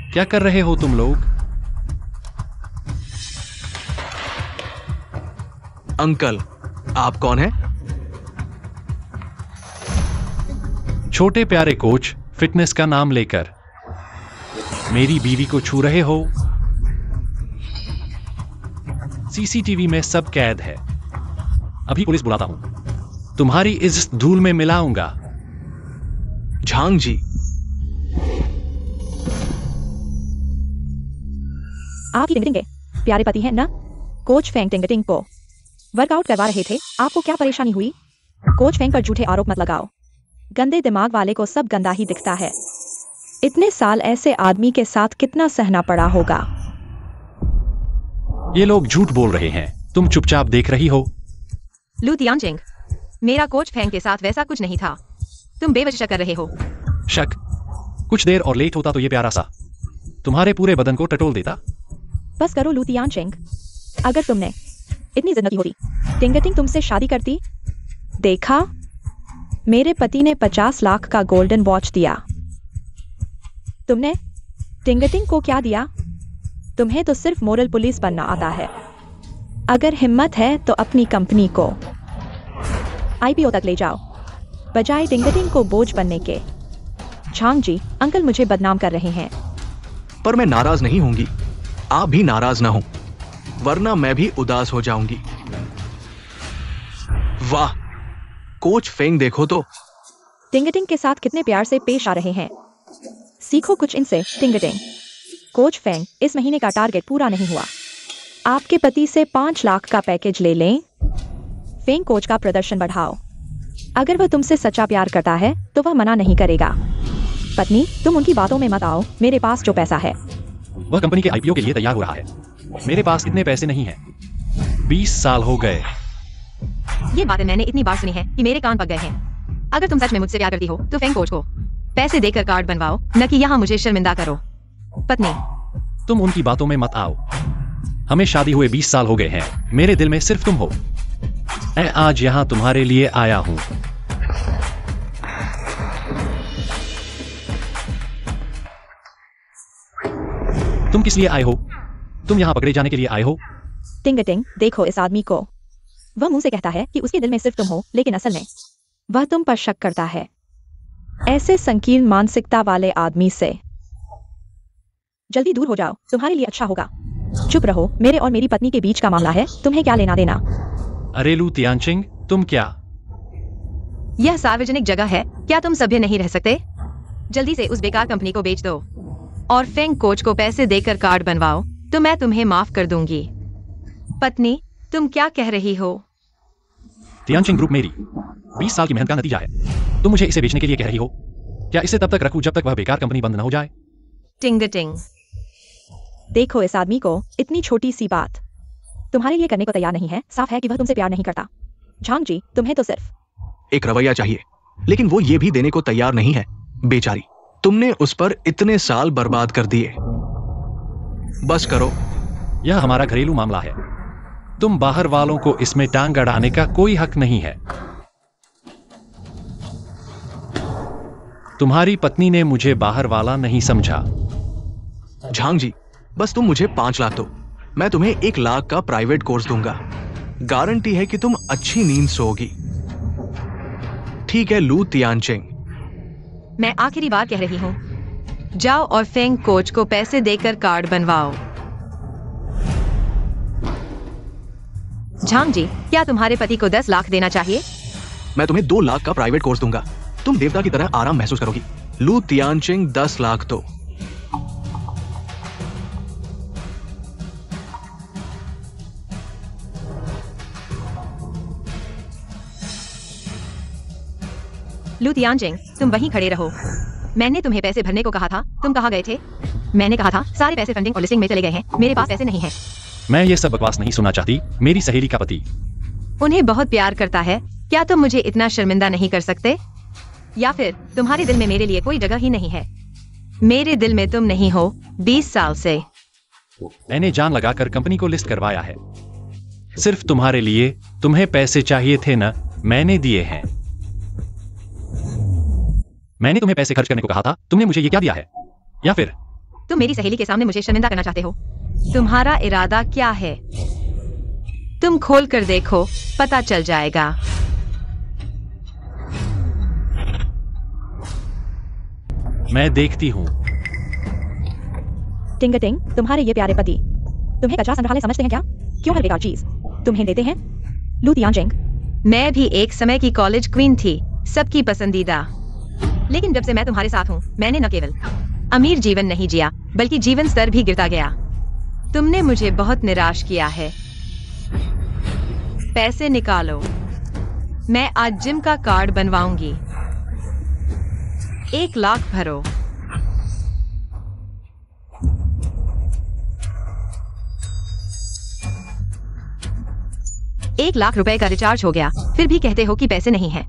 क्या कर रहे हो तुम लोग? अंकल, आप कौन हैं? छोटे प्यारे कोच, फिटनेस का नाम लेकर मेरी बीवी को छू रहे हो? सीसीटीवी में सब कैद है। अभी पुलिस बुलाता हूं। तुम्हारी इस धूल में मिलाऊंगा। झांग जी, आप ही टिंगटिंग के प्यारे पति हैं ना? कोच फेंग टिंगटिंग को वर्कआउट करवा रहे थे। आपको क्या परेशानी हुई? कोच फेंग पर झूठे आरोप मत लगाओ। गंदे दिमाग वाले को सब गंदा ही दिखता है। इतने साल ऐसे आदमी के साथ कितना सहना पड़ा होगा। ये लोग झूठ बोल रहे हैं। तुम चुपचाप देख रही हो। लू तियांचिंग, मेरा कोच फेंग के साथ वैसा कुछ नहीं था। तुम बेवजह कर रहे हो। शक। कुछ देर और लेट होता तो ये प्यारा सा तुम्हारे पूरे बदन को टटोल देता। बस करो लू तियांचिंग। अगर तुमने इतनी जिद्दी होती, टिंगटिंग तुमसे शादी करती। देखा, मेरे पति ने 50 लाख का गोल्डन वॉच दिया। तुमने टिंगटिंग को क्या दिया? तुम्हें तो सिर्फ मोरल पुलिस बनना आता है। अगर हिम्मत है तो अपनी कंपनी को आईपीओ तक ले जाओ, बजाय टिंगटिंग को बोझ बनने के। झांग जी, अंकल मुझे बदनाम कर रहे हैं। पर मैं नाराज नहीं होंगी। आप भी नाराज ना हो, वरना मैं भी उदास हो जाऊंगी। वाह, कोच फेंग देखो तो। टिंगटिंग के साथ कितने प्यार से पेश आ रहे हैं। सीखो कुछ इनसे टिंगटिंग। कोच फेंग, इस महीने का टारगेट पूरा नहीं हुआ। आपके पति से 5 लाख का पैकेज ले लें। फेंग कोच का प्रदर्शन बढ़ाओ। अगर वह तुमसे सच्चा प्यार करता है तो वह मना नहीं करेगा। पत्नी, तुम उनकी बातों में मत आओ। मेरे पास जो पैसा है, वह कंपनी के आईपीओ के लिए तैयार हो रहा है। मेरे पास इतने पैसे नहीं हैं। 20 साल हो गए। ये बातें मैंने इतनी बार सुनी है कि मेरे कान पक गए हैं। अगर तुम सच में मुझसे प्यार करती हो तो फेंग कोच को पैसे देकर कार्ड बनवाओ, न कि यहाँ मुझे शर्मिंदा करो। पत्नी, तुम उनकी बातों में मत आओ। हमें शादी हुए 20 साल हो गए हैं। मेरे दिल में सिर्फ तुम हो। मैं आज यहाँ तुम्हारे लिए आया हूँ। तुम किस लिए आए हो? तुम यहाँ पकड़े जाने के लिए आए हो? टिंगटिंग, देखो इस आदमी को। वह मुंह से कहता है कि उसके दिल में सिर्फ तुम हो, लेकिन असल में वह तुम पर शक करता है। ऐसे संकीर्ण मानसिकता वाले आदमी से जल्दी दूर हो जाओ, तुम्हारे लिए अच्छा होगा। चुप रहो, मेरे और मेरी पत्नी के बीच का मामला है, तुम्हें क्या लेना देना। अरे लू तियांचिंग, तुम क्या? यह सार्वजनिक जगह है, क्या तुम सभ्य नहीं रह सकते? जल्दी से उस बेकार कंपनी को बेच दो और फेंग कोच को पैसे देकर कार्ड बनवाओ, तो मैं तुम्हें माफ कर दूंगी। पत्नी, तुम क्या कह रही हो? तियांचिंग ग्रुप मेरी 20 साल की मेहनत का नतीजा है। तुम मुझे इसे बेचने के लिए कह रही हो? क्या इसे तब तक रखूं जब तक वह बेकार कंपनी बंद न हो जाए? टिंगटिंग, देखो इस आदमी को, इतनी छोटी सी बात तुम्हारे लिए करने को तैयार नहीं है। साफ है कि वह तुमसे प्यार नहीं करता। झांग जी, तुम्हें तो सिर्फ एक रवैया चाहिए, लेकिन वो ये भी देने को तैयार नहीं है। बेचारी, तुमने उस पर इतने साल बर्बाद कर दिए। बस करो। यह हमारा घरेलू मामला है। तुम बाहर वालों को इसमें टांग अड़ाने का कोई हक नहीं है। तुम्हारी पत्नी ने मुझे बाहर वाला नहीं समझा। झांग जी, बस तुम मुझे 5 लाख दो, मैं तुम्हें 1 लाख का प्राइवेट कोर्स दूंगा। गारंटी है कि तुम अच्छी नींद सोओगी। ठीक है लू तियांचिंग? मैं आखिरी बार कह रही हूँ, जाओ और फेंग कोच को पैसे देकर कार्ड बनवाओ। झांग जी, क्या तुम्हारे पति को 10 लाख देना चाहिए? मैं तुम्हें 2 लाख का प्राइवेट कोर्स दूंगा। तुम देवता की तरह आराम महसूस करोगी। लू तियांचिंग, 10 लाख दो। लू तियांचिंग, तुम वहीं खड़े रहो। मैंने तुम्हें पैसे भरने को कहा था, तुम कहाँ गए थे? मैंने कहा था सारे पैसे फंडिंग और लिस्टिंग में चले गए हैं, मेरे पास पैसे नहीं हैं। मैं ये सब बकवास नहीं सुनना चाहती। मेरी सहेली का पति उन्हें बहुत प्यार करता है। क्या तुम मुझे इतना शर्मिंदा नहीं कर सकते? या फिर तुम्हारे दिल में मेरे लिए कोई जगह ही नहीं है? मेरे दिल में तुम नहीं हो 20 साल से। मैंने जान लगाकर कंपनी को लिस्ट करवाया है, सिर्फ तुम्हारे लिए। तुम्हें पैसे चाहिए थे ना, मैंने दिए हैं। मैंने तुम्हें पैसे खर्च करने को कहा था, तुमने मुझे ये क्या दिया है? या फिर तुम मेरी सहेली के सामने मुझे शर्मिंदा करना चाहते हो। तुम्हारा इरादा क्या है? तुम खोल कर देखो, पता चल जाएगा। मैं देखती हूँ। टिंगटिंग, तुम्हारे ये प्यारे पति तुम्हें कचरा संग्रहालय समझते हैं क्या? क्यों हर बेकार चीज तुम्हें देते हैं? लू तियानचेंग, मैं भी एक समय की कॉलेज क्वीन थी, सबकी पसंदीदा। लेकिन जब से मैं तुम्हारे साथ हूँ, मैंने न केवल अमीर जीवन नहीं जिया, बल्कि जीवन स्तर भी गिरता गया। तुमने मुझे बहुत निराश किया है। पैसे निकालो, मैं आज जिम का कार्ड बनवाऊंगी। 1 लाख भरो। ₹1,00,000 का रिचार्ज हो गया, फिर भी कहते हो कि पैसे नहीं हैं।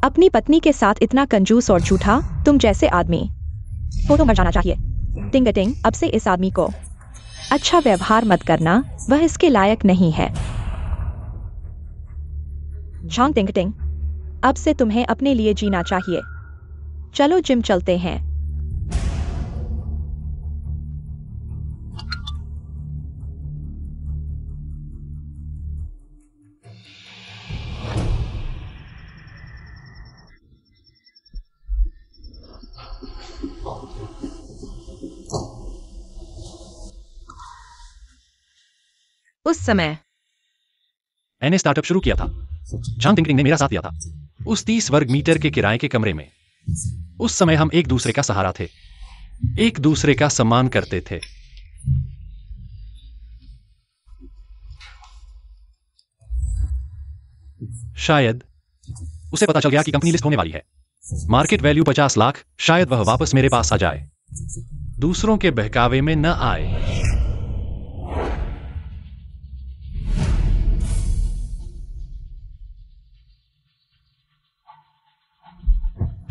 अपनी पत्नी के साथ इतना कंजूस और झूठा तुम जैसे आदमी को तो मर जाना चाहिए। टिंगटिंग, अब से इस आदमी को अच्छा व्यवहार मत करना, वह इसके लायक नहीं है। झांग टिंगटिंग, अब से तुम्हें अपने लिए जीना चाहिए। चलो जिम चलते हैं। उस समय मैंने स्टार्टअप शुरू किया था। झांग टिंगटिंग ने मेरा साथ दिया था उस 30 वर्ग मीटर के किराए के कमरे में। उस समय हम एक दूसरे का सहारा थे, एक दूसरे का सम्मान करते थे। शायद उसे पता चल गया कि कंपनी लिस्ट होने वाली है। मार्केट वैल्यू 50 लाख, शायद वह वापस मेरे पास आ जाए, दूसरों के बहकावे में न आए।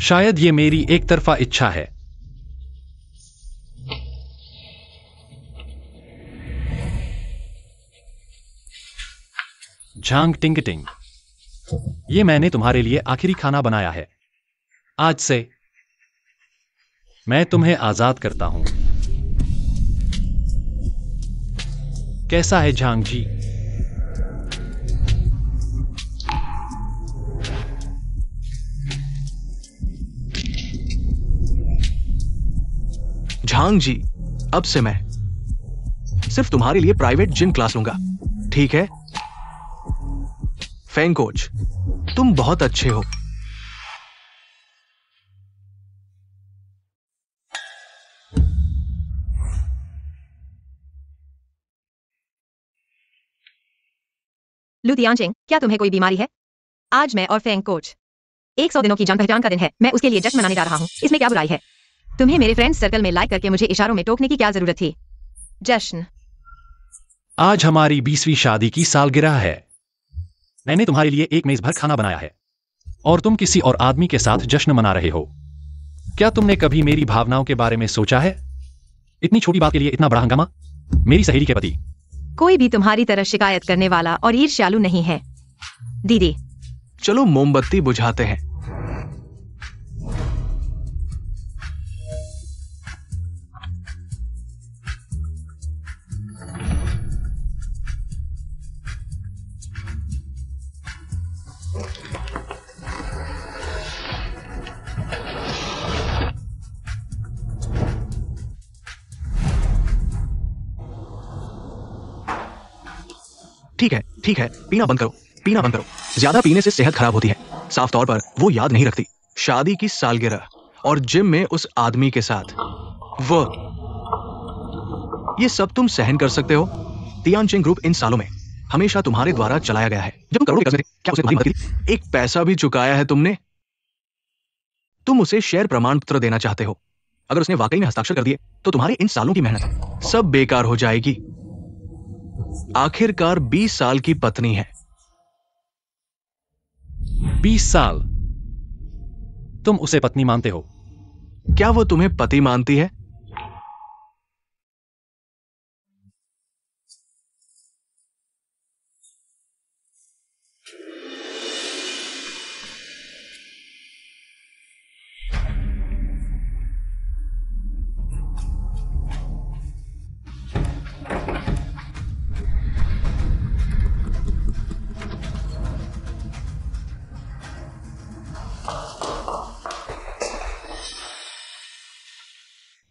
शायद ये मेरी एक तरफा इच्छा है। झांग टिंगटिंग, ये मैंने तुम्हारे लिए आखिरी खाना बनाया है। आज से मैं तुम्हें आजाद करता हूं। कैसा है झांग जी? झांग जी, अब से मैं सिर्फ तुम्हारे लिए प्राइवेट जिम क्लास लूंगा, ठीक है? फेंग कोच, तुम बहुत अच्छे हो। लू तियानचेंग, क्या तुम्हें कोई बीमारी है? आज मैं और फेंग कोच 100 दिनों की जान पहचान का दिन है। मैं उसके लिए जश्न मनाने जा रहा हूँ। इसमें क्या बुराई है? तुम्हें मेरे फ्रेंड्स सर्कल में लाइक करके मुझे इशारों में टोकने की क्या जरूरत थी? जश्न। आज हमारी 20वीं शादी की सालगिरह है। मैंने तुम्हारे लिए एक मेज भर खाना बनाया है और तुम किसी और आदमी के साथ जश्न मना रहे हो। क्या तुमने कभी मेरी भावनाओं के बारे में सोचा है? इतनी छोटी बात के लिए इतना बड़ा हंगामा? मेरी सहेली के पति कोई भी तुम्हारी तरह शिकायत करने वाला और ईर्ष्यालु नहीं है। दीदी, चलो मोमबत्ती बुझाते हैं। ठीक है, पीना बंद करो, पीना बंद करो। ज्यादा पीने से सेहत खराब होती है। साफ तौर पर वो याद नहीं रखती। शादी की सालगिरह और जिम में उस आदमी के साथ वो, ये सब तुम सहन कर सकते हो? तियानचेंग ग्रुप इन सालों में हमेशा तुम्हारे द्वारा चलाया गया है। जब तुम करोड़ों के कर्ज में थे, क्या उसने तुम्हारी मदद की? एक पैसा भी चुकाया है तुमने? तुम उसे शेयर प्रमाण पत्र देना चाहते हो। अगर उसने वाकई में हस्ताक्षर कर दिए तो तुम्हारे इन सालों की मेहनत सब बेकार हो जाएगी। आखिरकार 20 साल की पत्नी है। 20 साल? तुम उसे पत्नी मानते हो? क्या वो तुम्हें पति मानती है?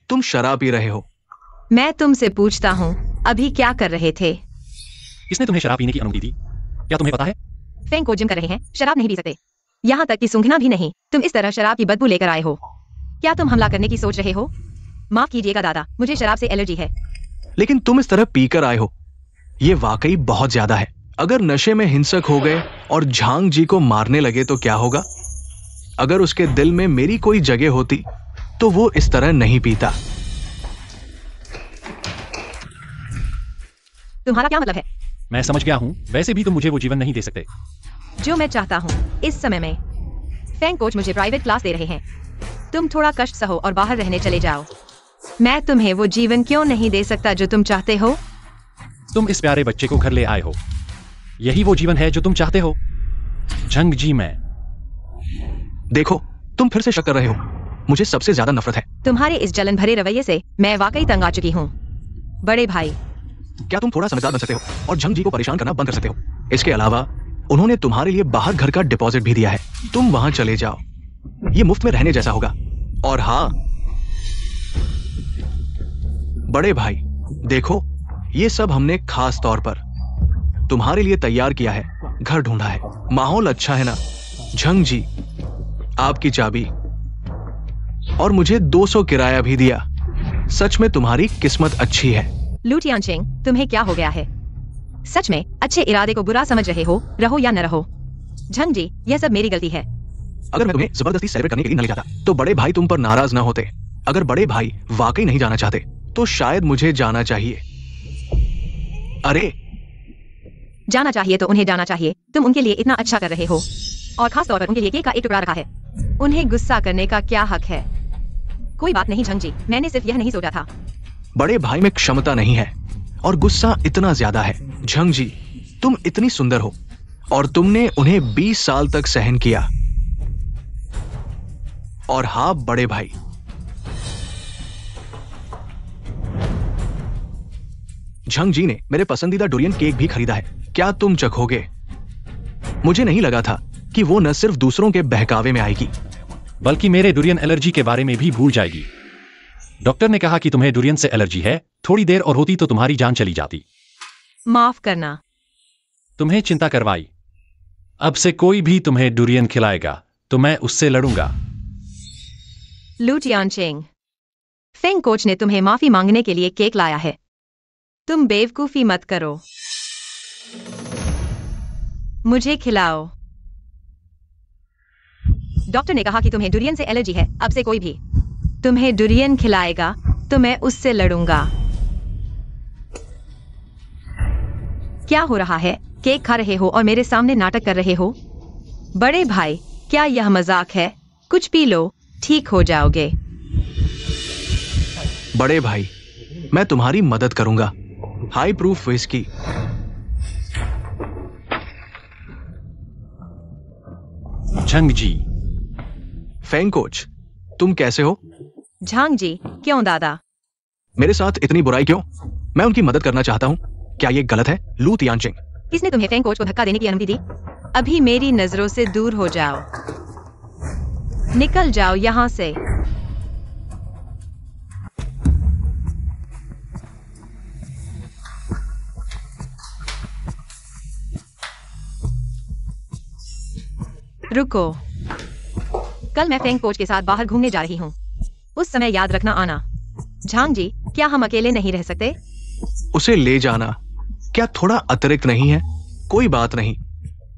तुम शराब पी रहे हो। मैं तुमसे पूछता हूँ, अभी क्या कर रहे थे? किसने तुम्हें शराब पीने की अनुमति दी? क्या तुम्हें पता है? फेंग कोच जिम कर रहे हैं, शराब नहीं पी सकते। यहाँ तक कि सूंघना भी नहीं। तुम इस तरह शराब की बदबू लेकर आए हो। क्या तुम हमला करने की सोच रहे हो? माफ कीजिएगा दादा, मुझे शराब से एलर्जी है। लेकिन तुम इस तरह पीकर आए हो, ये वाकई बहुत ज्यादा है। अगर नशे में हिंसक हो गए और झांग जी को मारने लगे तो क्या होगा? अगर उसके दिल में मेरी कोई जगह होती तो वो इस तरह नहीं पीता। तुम्हारा क्या मतलब है? मैं समझ गया हूँ। वैसे भी तुम मुझे वो जीवन नहीं दे सकते जो मैं चाहता हूँ इस समय में। फेंग कोच मुझे प्राइवेट क्लास दे रहे हैं। तुम थोड़ा कष्ट सहो और बाहर रहने चले जाओ। मैं तुम्हें वो जीवन क्यों नहीं दे सकता जो तुम चाहते हो? तुम इस प्यारे बच्चे को घर ले आए हो। यही वो जीवन है जो तुम चाहते हो। झंग जी, मैं देखो, तुम फिर से शक कर रहे हो। मुझे सबसे ज्यादा नफरत है तुम्हारे इस जलन भरे रवैये से। मैं वाकई तंग आ चुकी हूँ। बड़े भाई, क्या तुम थोड़ा समझदार बन सकते हो और झंग जी को परेशान करना बंद कर सकते हो? इसके अलावा उन्होंने तुम्हारे लिए बाहर घर का डिपॉजिट भी दिया है। तुम वहां चले जाओ, ये मुफ्त में रहने जैसा होगा। और हाँ बड़े भाई, देखो, ये सब हमने खास तौर पर तुम्हारे लिए तैयार किया है। घर ढूंढा है, माहौल अच्छा है ना? झंग जी, आपकी चाबी, और मुझे 200 किराया भी दिया। सच में तुम्हारी किस्मत अच्छी है। लू टियानचिंग, तुम्हें क्या हो गया है? सच में अच्छे इरादे को बुरा समझ रहे हो, रहो या न रहो। झंग जी, यह सब मेरी गलती है। अगर मैं तुम्हें जबरदस्ती सेलिब्रेट करने के लिए न ले जाता तो बड़े भाई तुम पर नाराज ना होते। अगर बड़े भाई वाकई नहीं जाना चाहते तो शायद मुझे जाना चाहिए। अरे जाना चाहिए तो उन्हें जाना चाहिए। तुम उनके लिए इतना अच्छा कर रहे हो, और खास तौर पर उनके लिए केक का एक टुकड़ा रखा है। उन्हें गुस्सा करने का क्या हक है? कोई बात नहीं झंग जी, मैंने सिर्फ यह नहीं सोचा था। बड़े भाई में क्षमता नहीं है और गुस्सा इतना ज्यादा है। झंग जी, तुम इतनी सुंदर हो और तुमने उन्हें 20 साल तक सहन किया। और हाँ बड़े भाई, झंग जी ने मेरे पसंदीदा डुरियन केक भी खरीदा है। क्या तुम चखोगे? मुझे नहीं लगा था कि वो न सिर्फ दूसरों के बहकावे में आएगी बल्कि मेरे डुरियन एलर्जी के बारे में भी भूल जाएगी। डॉक्टर ने कहा कि तुम्हें डुरियन से एलर्जी है। थोड़ी देर और होती तो तुम्हारी जान चली जाती। माफ करना। तुम्हें चिंता करवाई। अब से कोई भी तुम्हें डुरियन खिलाएगा तो मैं उससे लड़ूंगा। लू टियानचिंग, फेंग कोच ने तुम्हें माफी मांगने के लिए केक लाया है। तुम बेवकूफी मत करो। मुझे खिलाओ। डॉक्टर ने कहा कि तुम्हें डुरियन से एलर्जी है। अब से कोई भी तुम्हें डुरियन खिलाएगा तो मैं उससे लड़ूंगा। क्या हो रहा है? केक खा रहे हो और मेरे सामने नाटक कर रहे हो? बड़े भाई, क्या यह मजाक है? कुछ पी लो, ठीक हो जाओगे। बड़े भाई, मैं तुम्हारी मदद करूंगा। High proof whisky. Zhang ji, Feng coach, तुम कैसे हो? झांग जी, क्यों दादा? मेरे साथ इतनी बुराई क्यों? मैं उनकी मदद करना चाहता हूँ। क्या ये गलत है? लू तियानचिंग, किसने तुम्हें फेंग कोच को धक्का देने की अनुमति दी? अभी मेरी नजरों से दूर हो जाओ। निकल जाओ यहां से। रुको, कल मैं फेंग कोच के साथ बाहर घूमने जा रही हूँ। उस समय याद रखना आना। झांग जी, क्या हम अकेले नहीं रह सकते? उसे ले जाना क्या थोड़ा अतिरिक्त नहीं है? कोई बात नहीं।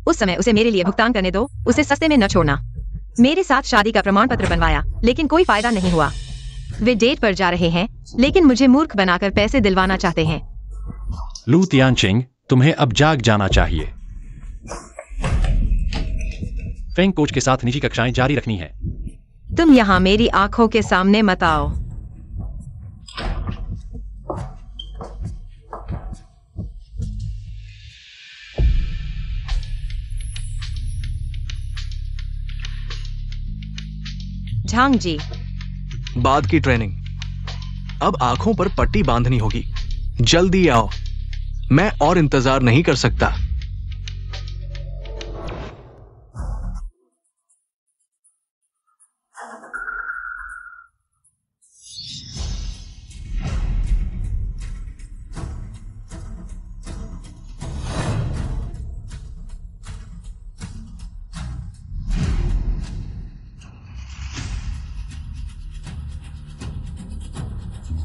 उस समय उसे मेरे लिए भुगतान करने दो। उसे सस्ते में न छोड़ना। मेरे साथ शादी का प्रमाण पत्र बनवाया, लेकिन कोई फायदा नहीं हुआ। वे डेट पर जा रहे हैं, लेकिन मुझे मूर्ख बनाकर पैसे दिलवाना चाहते हैं। लू तियानचिंग, तुम्हें अब जाग जाना चाहिए। फेंग कोच के साथ निजी कक्षाएं जारी रखनी है। तुम यहाँ मेरी आंखों के सामने मत आओ। झांग जी, बाद की ट्रेनिंग। अब आंखों पर पट्टी बांधनी होगी। जल्दी आओ, मैं और इंतजार नहीं कर सकता।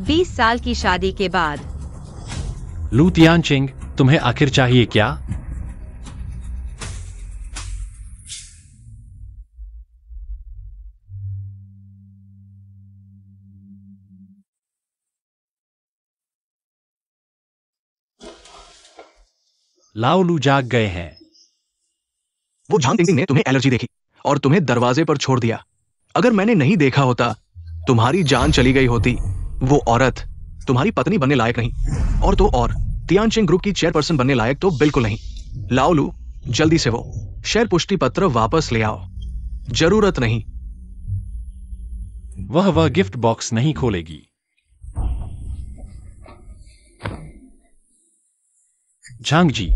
20 साल की शादी के बाद। लू तियानचिंग, तुम्हें आखिर चाहिए क्या? लाओ लू जाग गए हैं। वो झांग टिंग टिंग ने तुम्हें एलर्जी देखी और तुम्हें दरवाजे पर छोड़ दिया। अगर मैंने नहीं देखा होता, तुम्हारी जान चली गई होती। वो औरत तुम्हारी पत्नी बनने लायक नहीं, और तो और तियानचिंग ग्रुप की चेयरपर्सन बनने लायक तो बिल्कुल नहीं। लाओ लू, जल्दी से वो शेयर पुष्टि पत्र वापस ले आओ। जरूरत नहीं। वह गिफ्ट बॉक्स नहीं खोलेगी। झांग जी,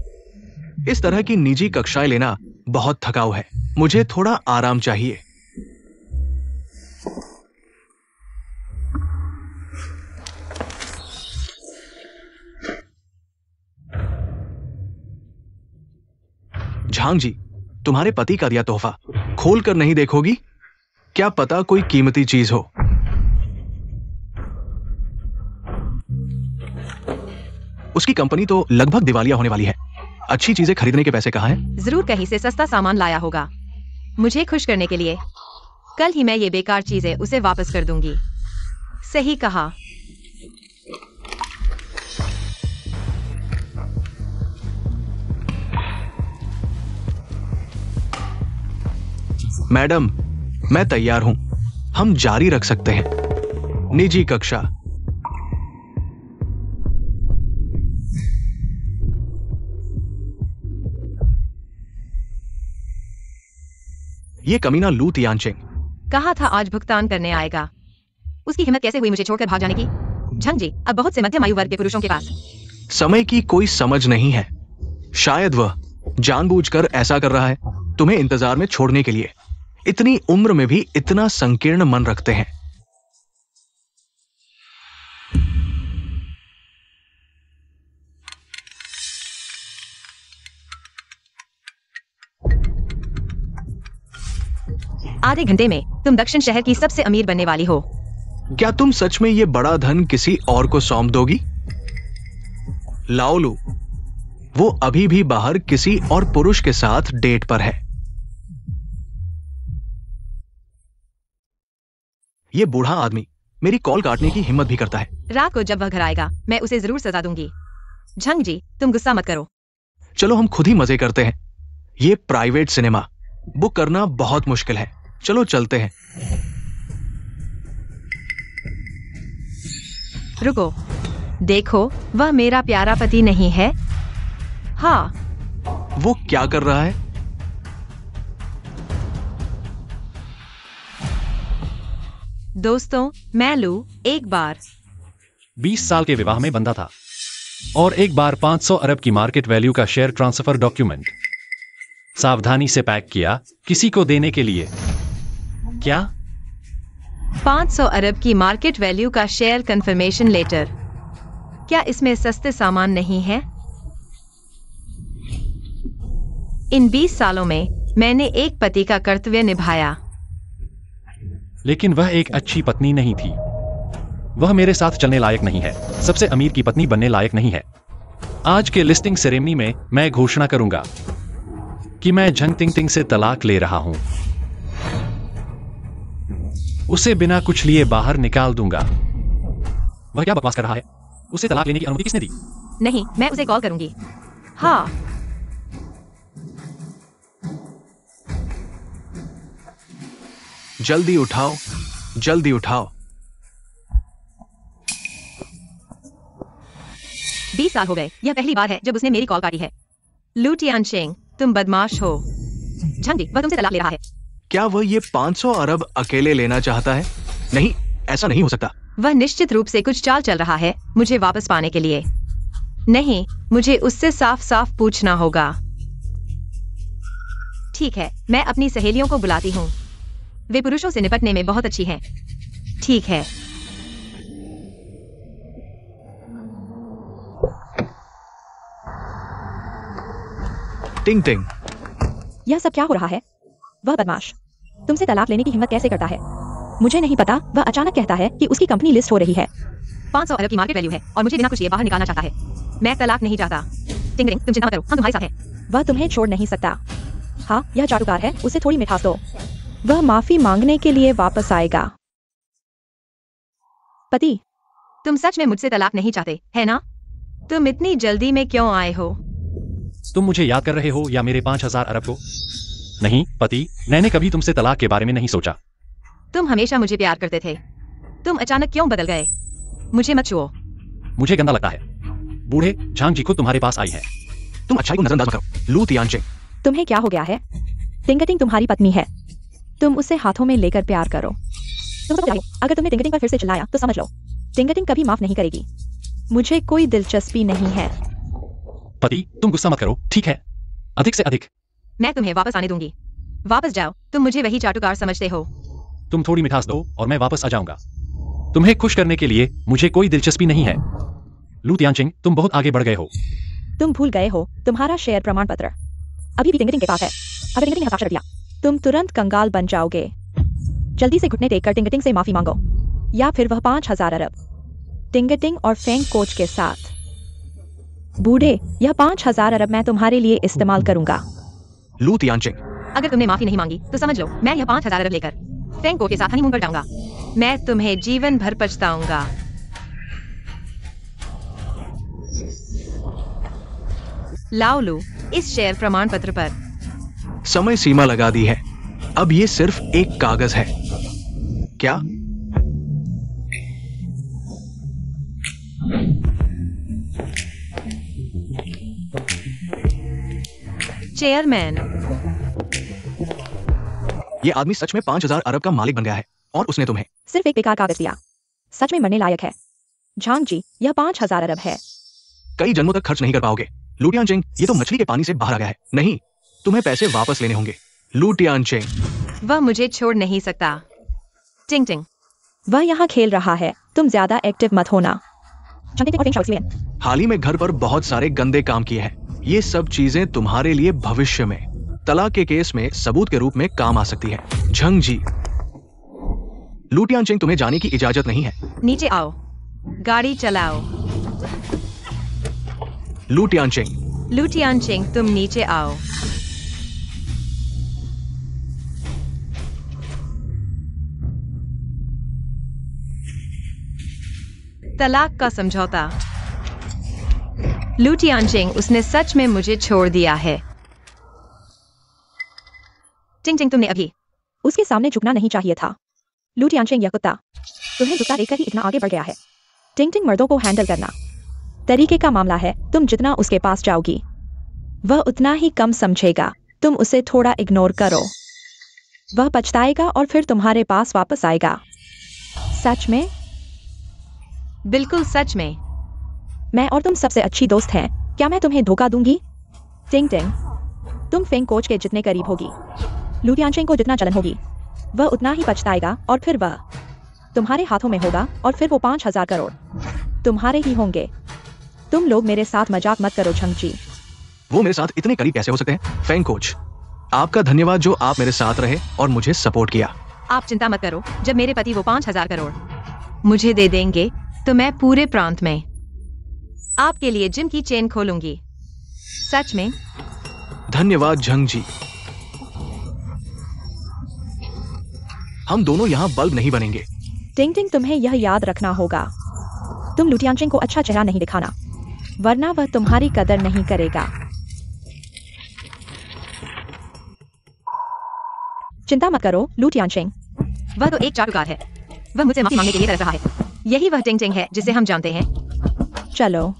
इस तरह की निजी कक्षाएं लेना बहुत थकाऊ है। मुझे थोड़ा आराम चाहिए। झांग जी, तुम्हारे पति का दिया तोहफा खोल कर नहीं देखोगी? क्या पता कोई कीमती चीज हो। उसकी कंपनी तो लगभग दिवालिया होने वाली है। अच्छी चीजें खरीदने के पैसे कहाँ हैं? जरूर कहीं से सस्ता सामान लाया होगा, मुझे खुश करने के लिए। कल ही मैं ये बेकार चीजें उसे वापस कर दूंगी। सही कहा। मैडम, मैं तैयार हूं। हम जारी रख सकते हैं। निजी कक्षा। ये कमीना लू तियानचिंग। कहा था आज भुगतान करने आएगा। उसकी हिम्मत कैसे हुई मुझे छोड़कर भाग जाने की? झंग जी, अब बहुत से मध्यम आयु वर्ग के पुरुषों के पास समय की कोई समझ नहीं है। शायद वह जानबूझकर ऐसा कर रहा है, तुम्हें इंतजार में छोड़ने के लिए। इतनी उम्र में भी इतना संकीर्ण मन रखते हैं। आधे घंटे में तुम दक्षिण शहर की सबसे अमीर बनने वाली हो। क्या तुम सच में ये बड़ा धन किसी और को सौंप दोगी? लाओलू, वो अभी भी बाहर किसी और पुरुष के साथ डेट पर है। ये बूढ़ा आदमी मेरी कॉल काटने की हिम्मत भी करता है। रात को जब वह घर आएगा, मैं उसे जरूर सजा दूंगी। झंग जी, तुम गुस्सा मत करो। चलो हम खुद ही मजे करते हैं। ये प्राइवेट सिनेमा बुक करना बहुत मुश्किल है। चलो चलते हैं। रुको, देखो, वह मेरा प्यारा पति नहीं है। हाँ। वो क्या कर रहा है? दोस्तों, मैं लू एक बार 20 साल के विवाह में बंधा था और एक बार 500 अरब की मार्केट वैल्यू का शेयर ट्रांसफर डॉक्यूमेंट सावधानी से पैक किया, किसी को देने के लिए। क्या? 500 अरब की मार्केट वैल्यू का शेयर कंफर्मेशन लेटर। क्या इसमें सस्ते सामान नहीं है? इन 20 सालों में मैंने एक पति का कर्तव्य निभाया। लेकिन वह एक अच्छी पत्नी नहीं थी। वह मेरे साथ चलने लायक नहीं है, सबसे अमीर की पत्नी बनने लायक नहीं है। आज के लिस्टिंग सेरेमनी में मैं घोषणा करूंगा कि मैं झंग टिंग टिंग से तलाक ले रहा हूं। उसे बिना कुछ लिए बाहर निकाल दूंगा। वह क्या बकवास कर रहा है? उसे तलाक लेने की अनुमति किसने दी? नहीं, मैं उसे कॉल करूंगी। हाँ। जल्दी उठाओ, जल्दी उठाओ। 20 साल हो गए, यह पहली बार है जब उसने मेरी कॉल काटी है। लू तियानचिंग, तुम बदमाश हो। झंग जी, वह तुमसे तलाक ले रहा है। क्या वह ये 500 अरब अकेले लेना चाहता है? नहीं, ऐसा नहीं हो सकता। वह निश्चित रूप से कुछ चाल चल रहा है मुझे वापस पाने के लिए। नहीं, मुझे उससे साफ साफ पूछना होगा। ठीक है, मैं अपनी सहेलियों को बुलाती हूँ। वे पुरुषों से निपटने में बहुत अच्छी हैं। ठीक है। टिंग टिंग, यह सब क्या हो रहा है? वह बदमाश तुमसे तलाक लेने की हिम्मत कैसे करता है? मुझे नहीं पता। वह अचानक कहता है कि उसकी कंपनी लिस्ट हो रही है। 500 अरब की मार्केट वैल्यू है और मुझे बिना कुछ लिए बाहर निकालना चाहता है। मैं तलाक नहीं चाहता। टिंगरिंग, तुम चिंता मत करो, हम तुम्हारे साथ हैं। वह तुम्हें छोड़ नहीं सकता। हाँ, यह चाटुकार है, उसे थोड़ी मिठास दो। वह माफी मांगने के लिए वापस आएगा। पति, तुम सच में मुझसे तलाक नहीं चाहते, है ना? तुम इतनी जल्दी में क्यों आए हो? तुम मुझे याद कर रहे हो या मेरे 5000 अरब को? नहीं पति, मैंने कभी तुमसे तलाक के बारे में नहीं सोचा। तुम हमेशा मुझे प्यार करते थे, तुम अचानक क्यों बदल गए? मुझे मत छुओ। मुझे गंदा लगता है। बूढ़े, झांग जी खुद तुम्हारे पास आई है। तुम अच्छाई को नजरअंदाज मत करो, लू तियानचिंग। तुम्हें क्या हो गया है? टिंगटिंग तुम्हारी पत्नी है, तुम उसे हाथों में लेकर प्यार करो। अगर तुमने टिंगटिंग पर फिर से चिल्लाया तो समझ लो, टिंगटिंग कभी माफ नहीं करेगी। मुझे कोई दिलचस्पी नहीं है। पति, तुम गुस्सा मत करो, ठीक है? अधिक से अधिक। मैं तुम्हें वापस आने दूंगी। वापस जाओ, तुम मुझे वही चाटुकार समझते हो। तुम थोड़ी मिठास दो और मैं वापस आ जाऊंगा। तुम्हें खुश करने के लिए मुझे कोई दिलचस्पी नहीं है। लू तियानचिंग, तुम बहुत आगे बढ़ गए हो। तुम भूल गए हो, तुम्हारा शेयर प्रमाण पत्र अभी भी टिंगटिंग के पास है। अगर टिंगटिंग ने हस्ताक्षर किया, तुम तुरंत कंगाल बन जाओगे। जल्दी से घुटने टेककर टिंगटिंग से माफी मांगो, या फिर वह 5000 अरब टिंगटिंग और फेंग कोच के साथ। बूढ़े, यह 5000 अरब मैं तुम्हारे लिए इस्तेमाल करूंगा। लू तियानचिंग, अगर तुमने माफी नहीं मांगी तो समझ लो मैं यह 5000 अरब लेकर फेंग कोच के साथ हनीमून पर जाऊंगा। मैं तुम्हें जीवन भर पछताऊंगा। लाओ लू, इस शेयर प्रमाण पत्र पर समय सीमा लगा दी है। अब ये सिर्फ एक कागज है। क्या? चेयरमैन, ये आदमी सच में 5000 अरब का मालिक बन गया है और उसने तुम्हें सिर्फ एक बेकार कागज दिया। सच में मरने लायक है। झांग जी, यह 5000 अरब है। कई जन्मों तक खर्च नहीं कर पाओगे। लू तियानचिंग, ये तो मछली के पानी से बाहर आ गया है। नहीं, तुम्हें पैसे वापस लेने होंगे। लू तियानचिंग, वह मुझे छोड़ नहीं सकता। टिंग टिंग, वह यहाँ खेल रहा है, तुम ज्यादा एक्टिव मत होना। हाल ही में घर पर बहुत सारे गंदे काम किए हैं। ये सब चीजें तुम्हारे लिए भविष्य में तलाक के केस में सबूत के रूप में काम आ सकती है। झंग जी, लू तियानचिंग, तुम्हें जाने की इजाजत नहीं है। नीचे आओ, गाड़ी चलाओ। लू तियानचिंग, लू तियानचिंग, तुम नीचे आओ। तलाक का समझौता। लू तियानचिंग, उसने सच में मुझे छोड़ दिया है। टिंग टिंग, तुमने अभी उसके सामने झुकना नहीं चाहिए था। लू तियानचिंग, यह कुत्ता तुम्हें झुकता देखकर ही इतना आगे बढ़ गया है। टिंग टिंग, मर्दों को हैंडल करना तरीके का मामला है। तुम जितना उसके पास जाओगी, वह उतना ही कम समझेगा। तुम उसे थोड़ा इग्नोर करो, वह पछताएगा और फिर तुम्हारे पास वापस आएगा। सच में? बिल्कुल सच में। मैं और तुम सबसे अच्छी दोस्त हैं। क्या मैं तुम्हें धोखा दूंगी? टिंग टिंग, तुम फेंग कोच के जितने करीब होगी, लू तियानचिंग को जितना जलन होगी, वह उतना ही पछताएगा और फिर वह तुम्हारे हाथों में होगा और फिर वो 5000 करोड़ तुम्हारे ही होंगे। तुम लोग मेरे साथ मजाक मत करो झंग जी। वो मेरे साथ इतने करीब कैसे हो सकते हैं? फेंग कोच, आपका धन्यवाद जो आप मेरे साथ रहे और मुझे सपोर्ट किया। आप चिंता मत करो, जब मेरे पति वो 5000 करोड़ मुझे दे देंगे तो मैं पूरे प्रांत में आपके लिए जिम की चेन खोलूंगी। सच में? धन्यवाद झंग जी। हम दोनों यहाँ बल्ब नहीं बनेंगे। टिंग टिंग, तुम्हें यह याद रखना होगा, तुम लू तियानचिंग को अच्छा चेहरा नहीं दिखाना, वरना वह तुम्हारी कदर नहीं करेगा। चिंता मत करो लू तियानचिंग। वह तो एक चाटुकार है, वह मुझसे माफी मांगने के लिए तरस रहा है। यही वह टिंग टिंग है जिसे हम जानते हैं। चलो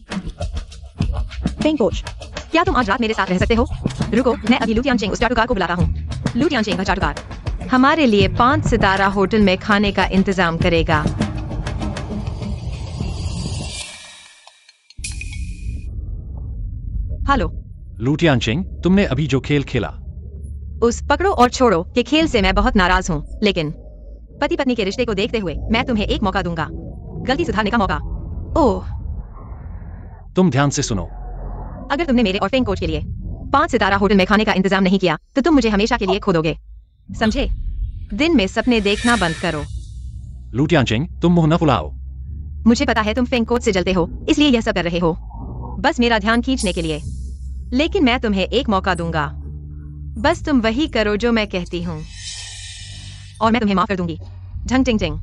फेंग कोच, क्या तुम आज रात मेरे साथ रह सकते हो? रुको, मैं अभी लू तियानचिंग उस चाटुकार को बुलाता हूँ। लू तियानचिंग का चाटुकार हमारे लिए 5 सितारा होटल में खाने का इंतजाम करेगा। हेलो लू तियानचिंग, तुमने अभी जो खेल खेला, उस पकड़ो और छोड़ो के खेल से मैं बहुत नाराज हूँ, लेकिन पति पत्नी के रिश्ते को देखते हुए मैं तुम्हें एक मौका दूंगा, गलती सुधारने का मौका। ओह, तुम ध्यान से सुनो। अगर तुमने मेरे और फेंग कोच के लिए 5 सितारा होटल में खाने का इंतजाम नहीं किया तो तुम मुझे हमेशा के लिए खो दोगे, समझे? दिन में सपने देखना बंद करो। लू तियानचिंग, तुम मुंह न फुलाओ। मुझे पता है तुम फेंग कोच से जलते हो, इसलिए यह सब कर रहे हो, बस मेरा ध्यान खींचने के लिए। लेकिन मैं तुम्हें एक मौका दूंगा, बस तुम वही करो जो मैं कहती हूँ और मैं तुम्हें माफ कर दूंगी। झंग टिंग टिंग।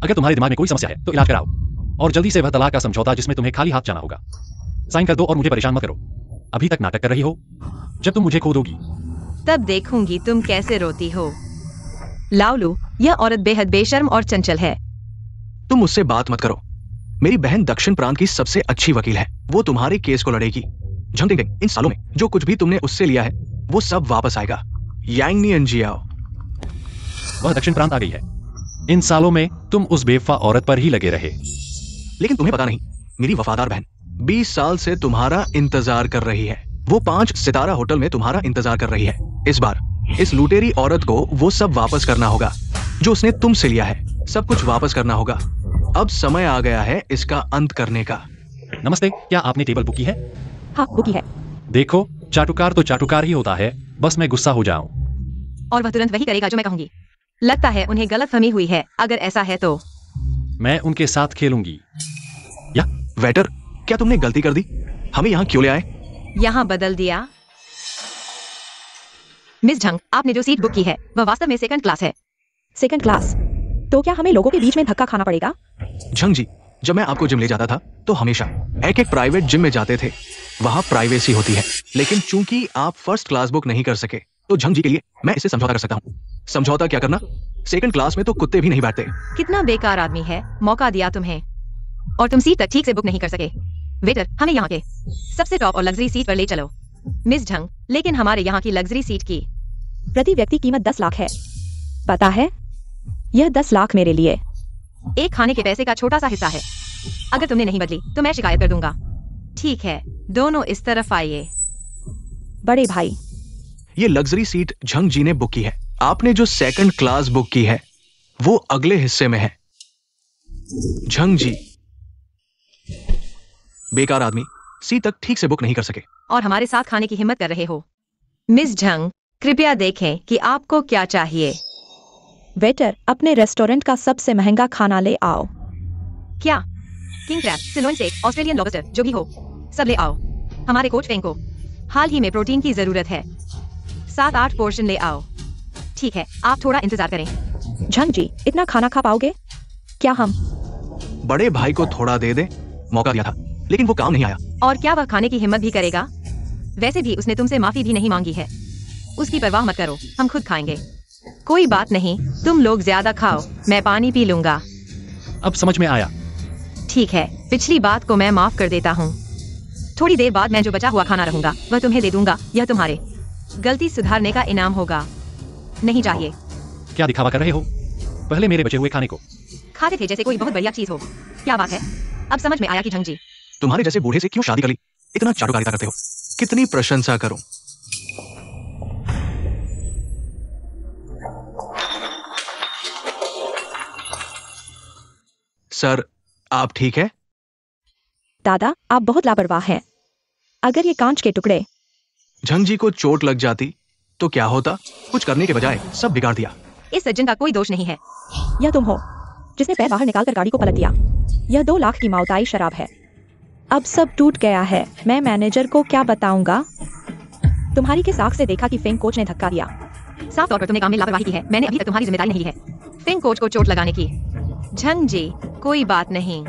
अगर तुम्हारे दिमाग में कोई समस्या है तो इलाज कराओ, और जल्दी से वह तलाक का समझौता जिसमें तुम्हें खाली हाथ जाना होगा साइन कर दो और मुझे परेशान मत करो। अभी तक नाटक कर रही हो, जब तुम मुझे खो दोगी तब देखूंगी तुम कैसे रोती हो। लाउलू, यह औरत बेहद बेशर्म और चंचल है। तुम मुझसे बात मत करो। मेरी बहन दक्षिण प्रांत की सबसे अच्छी वकील है, वो तुम्हारे केस को लड़ेगी। झंग टिंग टिंग, इन सालों में जो कुछ भी तुमने उससे लिया है वो सब वापस आएगा। यांगनी एनजियाओ। वह दक्षिण प्रांत आ गई है। इन सालों में तुम उस बेवफा औरत पर ही लगे रहे। लेकिन तुम्हें पता नहीं, मेरी वफादार बहन 20 साल से तुम्हारा इंतजार कर रही है। वो 5 सितारा होटल में तुम्हारा इंतजार कर रही है। इस बार इस लुटेरी औरत को वो सब वापस करना होगा जो उसने तुमसे लिया है। सब कुछ वापस करना होगा। अब समय आ गया है इसका अंत करने का। नमस्ते, क्या आपने टेबल बुक की है? हाँ, बुकी है। देखो, चाटुकार तो चाटुकार ही होता है, बस मैं गुस्सा हो जाऊं। और वह तुरंत वही करेगा जो मैं कहूंगी। लगता है उन्हें गलतफहमी हुई है, अगर ऐसा है तो मैं उनके साथ खेलूंगी। या वेटर, क्या तुमने गलती कर दी? हमें यहाँ क्यों ले आए? यहाँ बदल दिया। मिस झंग, आपने जो सीट बुक की है वह वास्तव में सेकंड क्लास है। Second class? तो क्या हमें लोगों के बीच में धक्का खाना पड़ेगा? झंग जी, जब मैं आपको जिम ले जाता था तो हमेशा एक प्राइवेट जिम में जाते थे। वहाँ प्राइवेसी होती है, लेकिन चूंकि आप फर्स्ट क्लास बुक नहीं कर सके तो झंग जी के लिए मैं इसे समझौता कर सकता हूँ। समझौता क्या करना? सेकंड क्लास में तो कुत्ते भी नहीं बैठते। कितना बेकार आदमी है, मौका दिया तुम्हें और तुम सीट तक ठीक से बुक नहीं कर सके। वेटर, हमें यहाँ के सबसे टॉप और लग्जरी सीट पर ले चलो। मिस झंग, लेकिन हमारे यहाँ की लग्जरी सीट की प्रति व्यक्ति कीमत 10 लाख है। पता है, यह 10 लाख मेरे लिए एक खाने के पैसे का छोटा सा हिस्सा है। अगर तुमने नहीं बदली तो मैं शिकायत कर दूंगा। ठीक है, दोनों इस तरफ आइए। बड़े भाई, ये लग्जरी सीट झंग जी ने बुक की है। आपने जो सेकंड क्लास बुक की है वो अगले हिस्से में है। झंग जी बेकार आदमी, सीट तक ठीक से बुक नहीं कर सके और हमारे साथ खाने की हिम्मत कर रहे हो। मिस झंग, कृपया देखें कि आपको क्या चाहिए। वेटर, अपने रेस्टोरेंट का सबसे महंगा खाना ले आओ। क्या? King crab, Ceylon steak, Australian lobster, जो भी हो सब ले आओ। हमारे कोच फेंग को हाल ही में प्रोटीन की जरूरत है। 7-8 पोर्शन ले आओ। ठीक है, आप थोड़ा इंतजार करें। झंग जी, इतना खाना खा पाओगे? क्या हम बड़े भाई को थोड़ा दे दे। मौका दिया था लेकिन वो काम नहीं आया। और क्या वह खाने की हिम्मत भी करेगा? वैसे भी उसने तुमसे माफी भी नहीं मांगी है। उसकी परवाह मत करो, हम खुद खाएंगे। कोई बात नहीं, तुम लोग ज्यादा खाओ, मैं पानी पी लूंगा। अब समझ में आया। ठीक है, पिछली बात को मैं माफ कर देता हूँ। थोड़ी देर बाद मैं जो बचा हुआ खाना रहूंगा वह तुम्हें दे दूंगा। यह तुम्हारे गलती सुधारने का इनाम होगा। नहीं चाहिए। क्या दिखावा कर रहे हो? पहले मेरे बचे हुए खाने को खाते थे जैसे कोई बहुत बढ़िया चीज हो। क्या बात है? अब समझ में आया कि झंग जी तुम्हारे जैसे बूढ़े से क्यों शादी कर ली? इतना चाटुकारिता करते हो। कितनी प्रशंसा करूं। सर, आप ठीक है? दादा, आप बहुत लापरवाह हैं। अगर ये कांच के टुकड़े झंग जी को चोट लग जाती तो क्या होता? कुछ करने के बजाय सब बिगाड़ दिया। इस सज्जन का कोई दोष नहीं है। यह तुम हो जिसने पैर बाहर निकालकर गाड़ी को पलट दिया। यह 2 लाख की माउताई शराब है। अब सब टूट गया है। मैं मैनेजर को क्या बताऊंगा? तुम्हारी के साख से देखा कि फेंग कोच ने धक्का दिया। साफ तौर पर तुमने काम में लापरवाही की है। मैंने अभी तक तुम्हारी जिम्मेदारी नहीं ली है फेंग कोच को चोट लगाने की। झंग जी, कोई बात नहीं।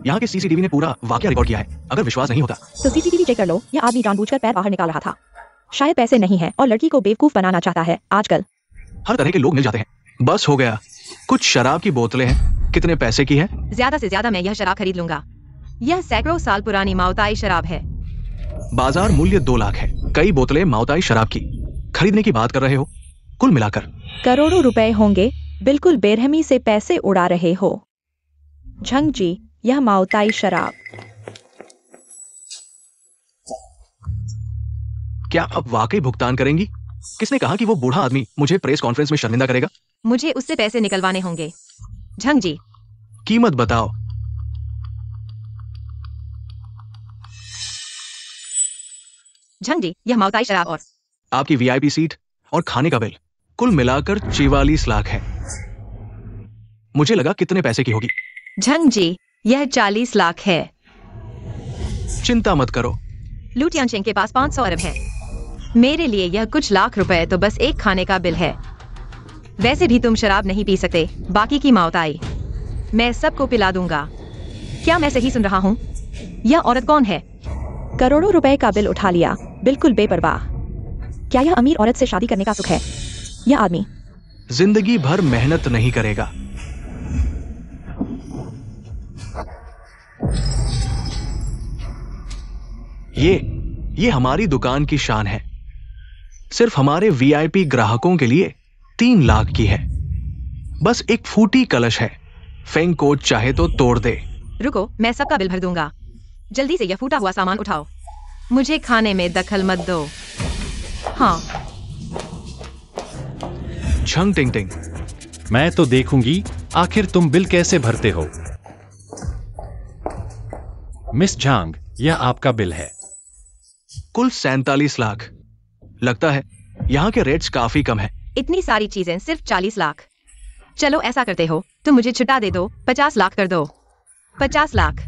यहाँ के सीसीटीवी ने पूरा वाकया रिकॉर्ड किया है। अगर विश्वास नहीं होता तो सीसीटीवी चेक कर लो। यह आदमी जानबूझकर पैर बाहर निकाल रहा था। शायद पैसे नहीं है और लड़की को बेवकूफ बनाना चाहता है। आजकल हर तरह के लोग मिल जाते हैं। बस हो गया। कुछ शराब की बोतलें हैं। कितने पैसे की है? ज्यादा से ज्यादा मैं यह शराब खरीद लूंगा। यह सैकड़ों साल पुरानी माउताई शराब है। बाजार मूल्य 2 लाख है। कई बोतलें माउताई शराब की खरीदने की बात कर रहे हो। कुल मिलाकर करोड़ों रुपए होंगे। बिल्कुल बेरहमी से पैसे उड़ा रहे हो। झंग जी, यह माउताई शराब। क्या अब वाकई भुगतान करेंगी? किसने कहा कि वो बूढ़ा आदमी मुझे प्रेस कॉन्फ्रेंस में शर्मिंदा करेगा? मुझे उससे पैसे निकलवाने होंगे। झंग जी, कीमत बताओ। झंग जी, यह माउताई शराब और आपकी वीआईपी सीट और खाने का बिल कुल मिलाकर 44 लाख है। मुझे लगा कितने पैसे की होगी। झंग जी, यह 40 लाख है। चिंता मत करो। लू तियानचेंग के पास 500 अरब है। मेरे लिए यह कुछ लाख रुपए तो बस एक खाने का बिल है। वैसे भी तुम शराब नहीं पी सकते, बाकी की मौत आई। मैं सबको पिला दूंगा। क्या मैं सही सुन रहा हूँ? यह औरत कौन है? करोड़ों रुपए का बिल उठा लिया, बिल्कुल बेपरवाह। क्या यह अमीर औरत से शादी करने का सुख है? यह आदमी जिंदगी भर मेहनत नहीं करेगा। ये हमारी दुकान की शान है। सिर्फ हमारे वीआईपी ग्राहकों के लिए 3 लाख की है। बस एक फूटी कलश है। फेंग कोच चाहे तो तोड़ दे। रुको, मैं सबका बिल भर दूंगा। जल्दी से यह फूटा हुआ सामान उठाओ। मुझे खाने में दखल मत दो। हाँ। झंग टिंग टिंग। मैं तो देखूंगी आखिर तुम बिल कैसे भरते हो। मिस झांग, यह आपका बिल है। कुल 47 लाख। लगता है यहाँ के रेट्स काफी कम है। इतनी सारी चीजें सिर्फ 40 लाख। चलो ऐसा करते हो, तुम मुझे छुटा दे दो, 50 लाख कर दो। 50 लाख।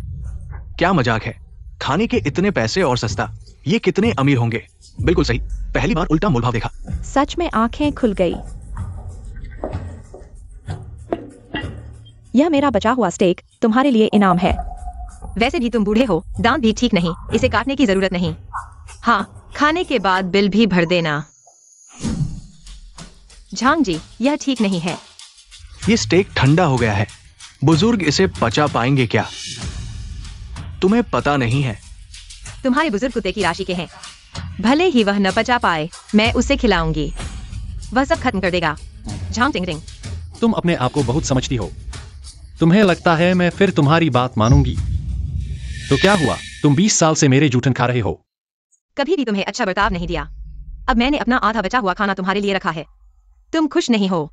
क्या मजाक है? खाने के इतने पैसे और सस्ता। ये कितने अमीर होंगे। बिल्कुल सही, पहली बार उल्टा मोलभाव देखा। सच में आंखें खुल गई। यह मेरा बचा हुआ स्टेक तुम्हारे लिए इनाम है। वैसे भी तुम बूढ़े हो, दांत भी ठीक नहीं, इसे काटने की जरूरत नहीं। हाँ, खाने के बाद बिल भी भर देना। झांग जी, यह ठीक नहीं है। ये स्टेक ठंडा हो गया है। बुजुर्ग इसे पचा पाएंगे क्या? तुम्हें पता नहीं है। तुम्हारे बुजुर्ग कुत्ते की राशि के हैं। भले ही वह न पचा पाए, मैं उसे खिलाऊंगी। वह सब खत्म कर देगा। झांग टिंग टिंग। तुम अपने आप को बहुत समझती हो। तुम्हें लगता है मैं फिर तुम्हारी बात मानूंगी? तो क्या हुआ? तुम 20 साल से मेरे जूठन खा रहे हो। कभी भी तुम्हें अच्छा बर्ताव नहीं दिया। अब मैंने अपना आधा बचा हुआ खाना तुम्हारे लिए रखा है। तुम खुश नहीं हो।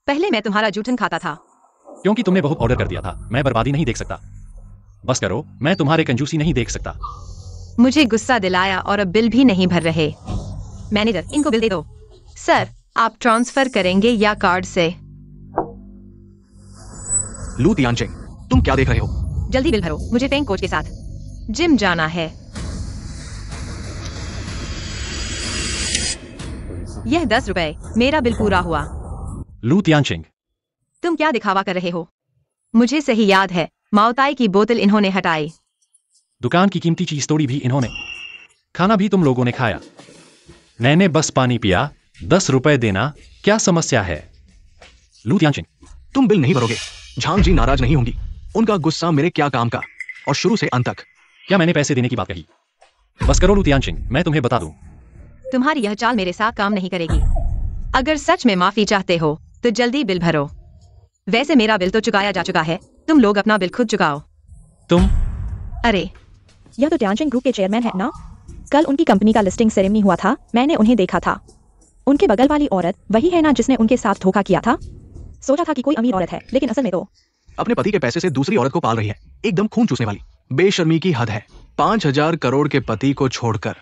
पहले मैं तुम्हारा जूठन खाता था। क्योंकि तुमने बहुत ऑर्डर कर दिया था। मैं बर्बादी नहीं देख सकता। बस करो, मैं तुम्हारे कंजूसी नहीं देख सकता। मुझे गुस्सा दिलाया और अब बिल भी नहीं भर रहे। मैनेजर, इनको बिल दे दो। सर, आप ट्रांसफर करेंगे या कार्ड से? लू तियानचेंग, तुम क्या देख रहे हो? जल्दी बिल भरो, मुझे फेंग कोच के साथ जिम जाना है। यह 10 रुपए, मेरा बिल पूरा हुआ। लू तियानचेंग, तुम क्या दिखावा कर रहे हो? मुझे सही याद है, माओताई की बोतल इन्होंने हटाई। दुकान की कीमती चीज तोड़ी भी इन्होंने। खाना भी तुम लोगों ने खाया। मैंने बस पानी पिया। 10 रुपए देना क्या समस्या है? लू तियानचेंग, तुम बिल नहीं भरोगे। झांग जी नाराज नहीं होंगी। उनका गुस्सा मेरे क्या काम का, और शुरू से अंत तक। क्या मैंने पैसे देने की बात कही? बस करो लू तियानचेंग, मैं तुम्हें बता दूं। तुम्हारी यह चाल मेरे साथ काम नहीं करेगी। अगर सच में माफी चाहते हो तो जल्दी बिल भरो। वैसे मेरा बिल तो चुकाया जा चुका है। तुम लोग अपना बिल खुद चुकाओ। तुम? अरे, यह तो तियानचेंग ग्रुप के चेयरमैन है ना? कल उनकी कंपनी का लिस्टिंग सेरेमनी हुआ था, मैंने उन्हें देखा था। उनके बगल वाली औरत वही है ना जिसने उनके साथ धोखा किया था? सोचा था कि कोई अमीर औरत है, लेकिन असल में तो अपने पति के पैसे से दूसरी औरत को पाल रही है। एकदम खून चूसने वाली। बेशर्मी की हद है। 5000 करोड़ के पति को छोड़कर।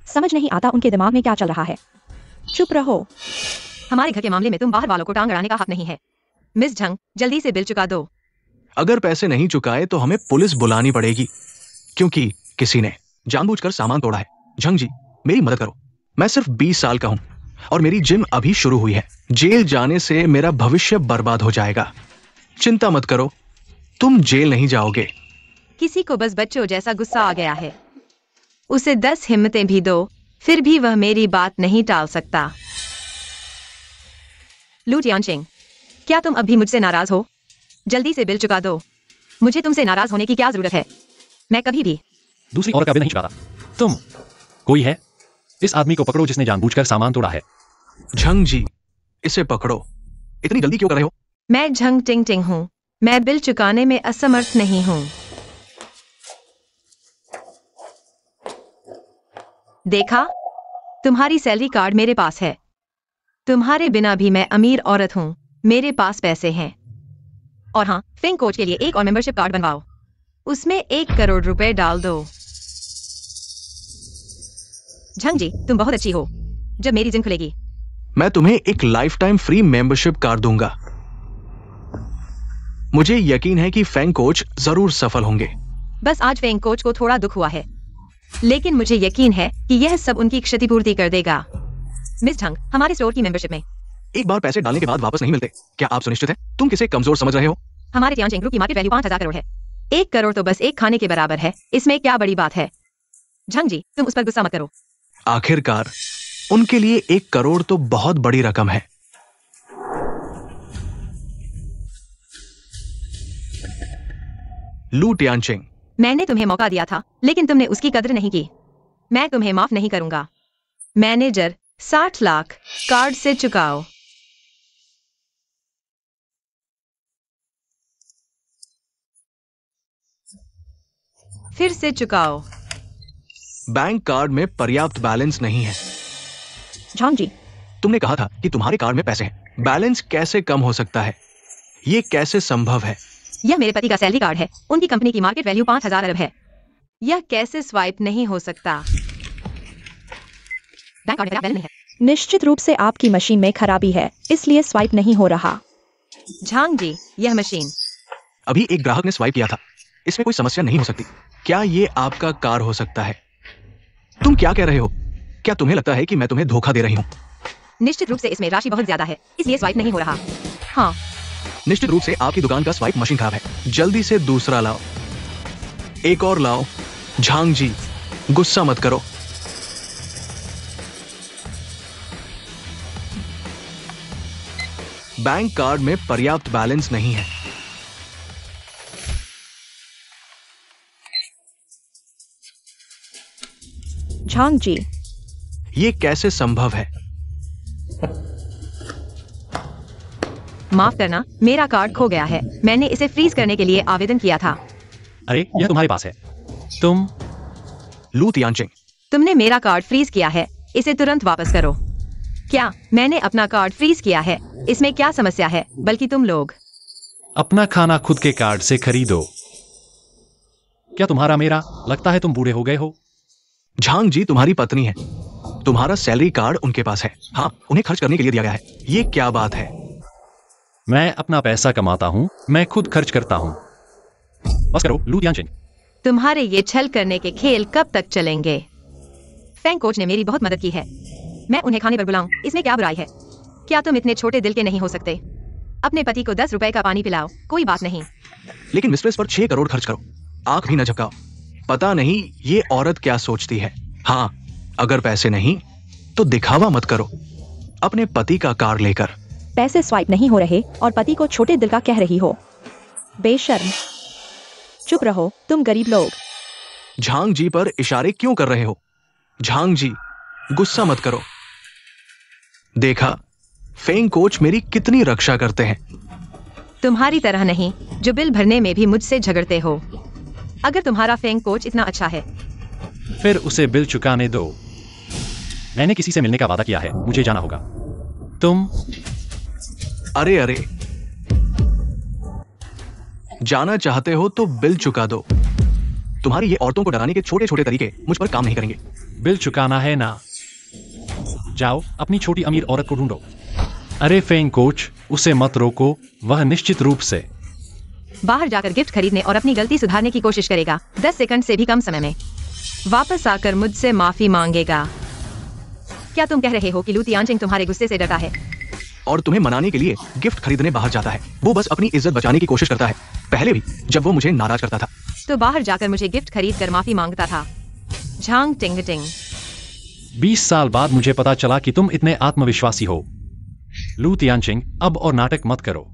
समझ नहीं आता उनके दिमाग में क्या चल रहा है। चुप रहो। हमारे घर के मामले में तुम बाहर वालों को टांग अड़ाने का हक नहीं है। मिस झंग, जल्दी से बिल चुका दो। अगर पैसे नहीं चुकाए तो हमें पुलिस बुलानी पड़ेगी, क्योंकि किसी ने जानबूझकर सामान तोड़ा है। झंग जी, मेरी मदद करो। मैं सिर्फ 20 साल का हूं और मेरी जिम अभी शुरू हुई है। जेल जाने से मेरा भविष्य बर्बाद हो जाएगा। चिंता मत करो, तुम जेल नहीं जाओगे। किसी को बस बच्चों जैसा गुस्सा आ गया है। उसे 10 हिम्मतें भी दो, फिर भी वह मेरी बात नहीं टाल सकता। लू तियानचेंग, क्या तुम अब भी मुझसे नाराज हो? जल्दी से बिल चुका दो। मुझे तुमसे नाराज होने की क्या जरूरत है? मैं कभी भी दूसरी औरत का बिल नहीं चुकाता। तुम कोई है? इस आदमी को पकड़ो जिसने जानबूझकर सामान तोड़ा है। झंग जी, इसे पकड़ो। इतनी जल्दी क्यों कर रहे हो? मैं झंग टिंग टिंग हूँ। मैं बिल चुकाने में असमर्थ नहीं हूँ। देखा, तुम्हारी सैलरी कार्ड मेरे पास है। तुम्हारे बिना भी मैं अमीर औरत हूँ। मेरे पास पैसे हैं। और हाँ, फेंग कोच के लिए एक और मेंबरशिप कार्ड बनवाओ। उसमें 1 करोड़ रुपए डाल दो। झंग जी, तुम बहुत अच्छी हो। जब मेरी जिम खुलेगी, मैं तुम्हें एक life time free membership card दूंगा। मुझे यकीन है कि फेंग कोच जरूर सफल होंगे। बस आज फेंग कोच को थोड़ा दुख हुआ है, लेकिन मुझे यकीन है कि यह सब उनकी क्षतिपूर्ति कर देगा। मिस झंग, हमारे स्टोर की मेंबरशिप में एक बार पैसे डालने के बाद वापस नहीं मिलते, क्या आप सुनिश्चित हैं? तुम किसे कमजोर समझ रहे हो? हमारे टियानजिंग ग्रुप की मार्केट वैल्यू 5,000 करोड़ है। 1 करोड़ तो बस एक खाने के बराबर है, इसमें क्या बड़ी बात है? झंग जी, तुम उस पर गुस्सा मत करो। आखिरकार उनके लिए 1 करोड़ तो बहुत बड़ी रकम है। लू टियानचिंग, मैंने तुम्हें मौका दिया था, लेकिन तुमने उसकी कदर नहीं की। मैं तुम्हें माफ नहीं करूंगा। मैनेजर, 60 लाख कार्ड से चुकाओ। फिर से चुकाओ। बैंक कार्ड में पर्याप्त बैलेंस नहीं है। झांग जी, तुमने कहा था कि तुम्हारे कार्ड में पैसे हैं। बैलेंस कैसे कम हो सकता है? ये कैसे संभव है? यह मेरे पति का सैलरी कार्ड है। उनकी कंपनी की मार्केट वैल्यू 5,000 अरब है। यह कैसे स्वाइप नहीं हो सकता? बैंक कार्ड में बैलेंस नहीं है। निश्चित रूप से आपकी मशीन में खराबी है, इसलिए स्वाइप नहीं हो रहा। झांग जी, यह मशीन। अभी एक ग्राहक ने स्वाइप किया था। इसमें कोई समस्या नहीं हो सकती। क्या ये आपका कार हो सकता है? तुम क्या कह रहे हो? क्या तुम्हें लगता है कि मैं तुम्हें धोखा दे रही हूँ? निश्चित रूप से इसमें राशि बहुत ज्यादा है, इसलिए स्वाइप नहीं हो रहा। हाँ, निश्चित रूप से आपकी दुकान का स्वाइप मशीन खराब है। जल्दी से दूसरा लाओ। एक और लाओ। झांग जी, गुस्सा मत करो। बैंक कार्ड में पर्याप्त बैलेंस नहीं है। झांग जी, ये कैसे संभव है? माफ करना, मेरा कार्ड खो गया है। मैंने इसे फ्रीज करने के लिए आवेदन किया था। अरे, यह तुम्हारे पास है। तुम लू तियानचिंग, तुमने मेरा कार्ड फ्रीज किया है, इसे तुरंत वापस करो। क्या मैंने अपना कार्ड फ्रीज किया है? इसमें क्या समस्या है? बल्कि तुम लोग अपना खाना खुद के कार्ड से खरीदो। क्या तुम्हारा मेरा लगता है तुम बूढ़े हो गए हो? झांग जी तुम्हारी पत्नी है। तुम्हारा सैलरी कार्ड उनके पास है। हाँ, उन्हें खर्च करने के लिए दिया गया है। ये क्या बात है? मैं अपना पैसा कमाता हूं, मैं खुद खर्च करता हूं। बस करो लू तियानचिंग। तुम्हारे ये छल करने के खेल कब तक चलेंगे? फेंग कोच ने मेरी बहुत मदद की है। मैं उन्हें खाने पर बुलाऊं, इसमें क्या बुराई है? क्या तुम इतने छोटे दिल के नहीं हो सकते? अपने पति को 10 रुपए का पानी पिलाओ, कोई बात नहीं। लेकिन मिस्ट्रेस पर 6 करोड़ खर्च करो। आंख भी न झपकाओ। पता नहीं ये औरत क्या सोचती है। हाँ, अगर पैसे नहीं तो दिखावा मत करो। अपने पति का कार लेकर पैसे स्वाइप नहीं हो रहे और पति को छोटे दिल का कह रही हो। बेशर्म। चुप रहो, तुम गरीब लोग। झांग जी पर इशारे क्यों कर रहे हो? झांग जी, गुस्सा मत करो। देखा, फेंग कोच मेरी कितनी रक्षा करते हैं। तुम्हारी तरह नहीं, जो बिल भरने में भी मुझसे झगड़ते हो। अगर तुम्हारा फेंग कोच इतना अच्छा है, फिर उसे बिल चुकाने दो। मैंने किसी से मिलने का वादा किया है, मुझे जाना होगा। तुम अरे अरे, जाना चाहते हो तो बिल चुका दो। तुम्हारी ये औरतों को डराने के छोटे छोटे तरीके मुझ पर काम नहीं करेंगे। बिल चुकाना है ना? जाओ अपनी छोटी अमीर औरत को ढूंढो। अरे फेंग कोच, उसे मत रोको, वह निश्चित रूप से बाहर जाकर गिफ्ट खरीदने और अपनी गलती सुधारने की कोशिश करेगा। 10 सेकंड से भी कम समय में वापस आकर मुझसे माफी मांगेगा। क्या तुम कह रहे हो कि लू तियानचिंग तुम्हारे गुस्से से डरता है और तुम्हें मनाने के लिए गिफ्ट खरीदने बाहर जाता है? वो बस अपनी इज्जत बचाने की कोशिश करता है। पहले भी जब वो मुझे नाराज करता था तो बाहर जाकर मुझे गिफ्ट खरीद कर माफी मांगता था। झांग टिंग टिंग। 20 साल बाद मुझे पता चला कि तुम इतने आत्मविश्वासी हो। लू तियानचिंग, अब और नाटक मत करो।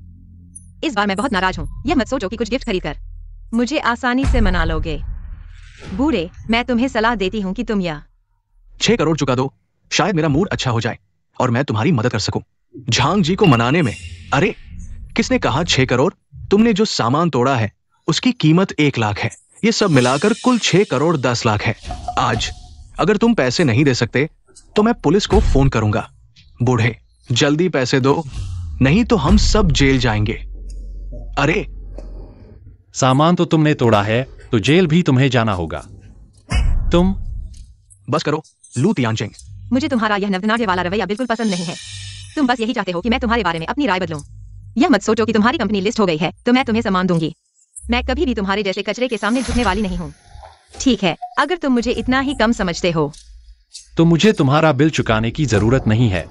इस बार मैं बहुत नाराज हूँ। यह मत सोचो कि कुछ गिफ्ट खरीद कर मुझे आसानी से मना लोगे। बूढ़े, मैं तुम्हें सलाह देती हूँ कि तुम यह 6 करोड़ चुका दो। शायद मेरा मूड अच्छा हो जाए और मैं तुम्हारी मदद कर सकूं। झांग जी को मनाने में। अरे, किसने कहा 6 करोड़? तुमने जो सामान तोड़ा है उसकी कीमत 1 लाख है। ये सब मिलाकर कुल 6 करोड़ 10 लाख है। आज अगर तुम पैसे नहीं दे सकते तो मैं पुलिस को फोन करूंगा। बूढ़े, जल्दी पैसे दो, नहीं तो हम सब जेल जाएंगे। अरे, सामान तो तुमने तोड़ा है तो जेल भी तुम्हें जाना होगा। तुम बस करो लू तियानचिंग। मुझे तुम्हारा यह नवनाट्य वाला रवैया बिल्कुल पसंद नहीं है। तुम बस यही चाहते हो कि मैं तुम्हारे बारे में अपनी राय बदलूं। यह मत सोचो कि तुम्हारी कंपनी लिस्ट हो गई है तो मैं तुम्हें सामान दूंगी। मैं कभी भी तुम्हारे जैसे कचरे के सामने झुकने वाली नहीं हूँ। ठीक है, अगर तुम मुझे इतना ही कम समझते हो तो मुझे तुम्हारा बिल चुकाने की जरूरत नहीं है।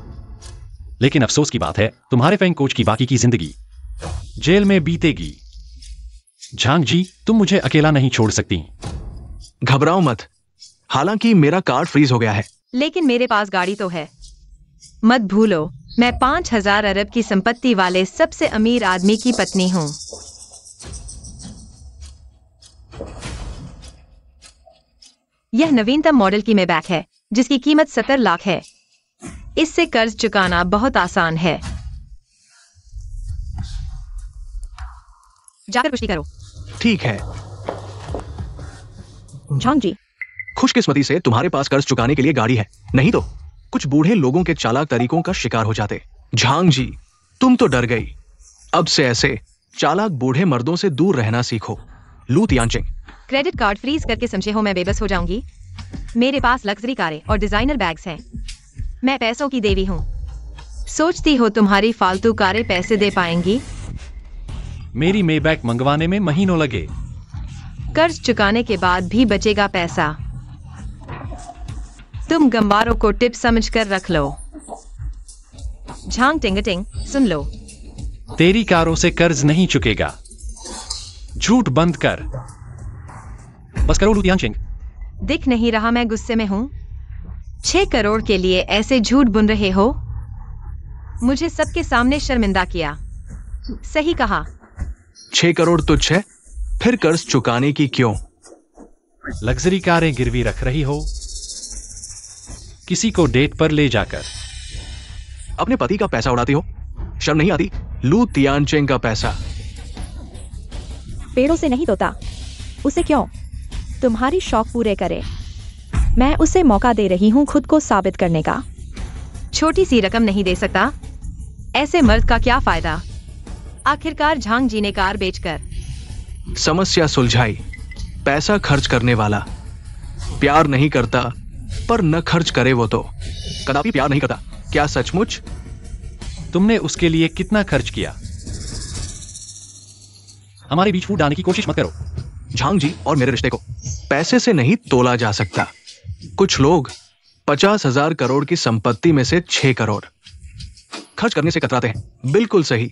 लेकिन अफसोस की बात है, तुम्हारे फेंग कोच की बाकी की जिंदगी जेल में बीतेगी। झांग जी, तुम मुझे अकेला नहीं छोड़ सकती। घबराओ मत, हालांकि मेरा कार्ड फ्रीज हो गया है। लेकिन मेरे पास गाड़ी तो है। मत भूलो, मैं 5,000 अरब की संपत्ति वाले सबसे अमीर आदमी की पत्नी हूँ। यह नवीनतम मॉडल की मैबैक है जिसकी कीमत 70 लाख है। इससे कर्ज चुकाना बहुत आसान है। जाकर पुष्टि करो। ठीक है। झांग जी, खुशकिस्मती से तुम्हारे पास कर्ज चुकाने के लिए गाड़ी है, नहीं तो कुछ बूढ़े लोगों के चालाक तरीकों का शिकार हो जाते। झांग जी, तुम तो डर गई। अब से ऐसे चालाक बूढ़े मर्दों से दूर रहना सीखो। लू तियानचिंग। क्रेडिट कार्ड फ्रीज करके समझे हो मैं बेबस हो जाऊंगी। मेरे पास लग्जरी कारें और डिजाइनर बैग्स हैं। मैं पैसों की देवी हूँ। सोचती हो तुम्हारी फालतू कारें पैसे दे पाएंगी? मेरी मेबैक मंगवाने में महीनों लगे। कर्ज चुकाने के बाद भी बचेगा पैसा। तुम गंवारों को टिप समझकर रख लो। झांग टिंगटिंग, सुन लो। तेरी कारों से कर्ज नहीं चुकेगा। झूठ बंद कर। बस करो लू तियानचिंग। दिख नहीं रहा मैं गुस्से में हूँ? 6 करोड़ के लिए ऐसे झूठ बुन रहे हो? मुझे सबके सामने शर्मिंदा किया। सही कहा। 6 करोड़ तुच्छ है, फिर कर्ज चुकाने की क्यों? लग्जरी कारें गिरवी रख रही हो, किसी को डेट पर ले जाकर। अपने पति का पैसा उड़ाती हो, शर्म नहीं आती? लू तियानचिंग का पैसा। पेड़ों से नहीं तोता, उसे क्यों? तुम्हारी शौक पूरे करे। मैं उसे मौका दे रही हूँ खुद को साबित करने का। छोटी सी रकम नहीं दे सकता? ऐसे मर्द का क्या फायदा? आखिरकार झांग जी ने कार बेचकर समस्या सुलझाई। पैसा खर्च करने वाला प्यार नहीं करता, पर न खर्च करे वो तो कदापि प्यार नहीं करता। क्या सचमुच? तुमने उसके लिए कितना खर्च किया? हमारे बीच फूट डालने की कोशिश मत करो। झांग जी और मेरे रिश्ते को पैसे से नहीं तोला जा सकता। कुछ लोग 50,000 करोड़ की संपत्ति में से 6 करोड़ खर्च करने से कतराते हैं। बिल्कुल सही।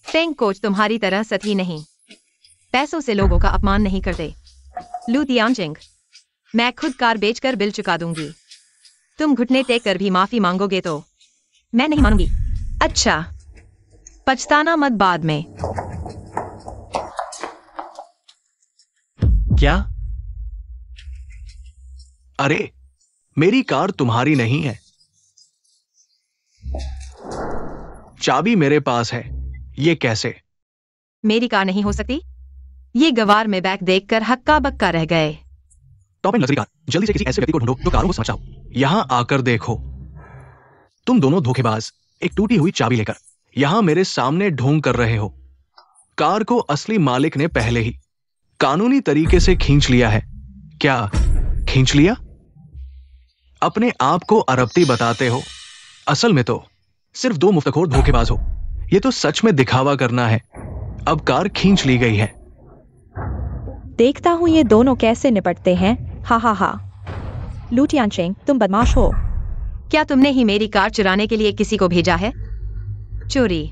फेंग कोच तुम्हारी तरह सती नहीं। पैसों से लोगों का अपमान नहीं करते। लू तियानचिंग, मैं खुद कार बेचकर बिल चुका दूंगी। तुम घुटने टेक कर भी माफी मांगोगे तो मैं नहीं मानूंगी। अच्छा, पछताना मत बाद में। क्या? अरे, मेरी कार तुम्हारी नहीं है। चाबी मेरे पास है। ये कैसे? मेरी कार नहीं हो सकती? ये गवार में बैग देखकर हक्का बक्का रह गए। Top and luxury car. जल्दी से किसी ऐसे व्यक्ति को ढूंढो जो कारों को समझता हो। यहां आकर देखो। तुम दोनों धोखेबाज एक टूटी हुई चाबी लेकर यहां मेरे सामने ढोंग कर रहे हो। कार को असली मालिक ने पहले ही कानूनी तरीके से खींच लिया है। क्या खींच लिया? अपने आप को अरबती बताते हो, असल में तो सिर्फ 2 मुफ्तखोर धोखेबाज हो। ये तो सच में दिखावा करना है। अब कार खींच ली गई है। देखता हूँ ये दोनों कैसे निपटते हैं। हा हा हा। लू तियानचिंग, तुम बदमाश हो। क्या तुमने ही मेरी कार चुराने के लिए किसी को भेजा है? चोरी।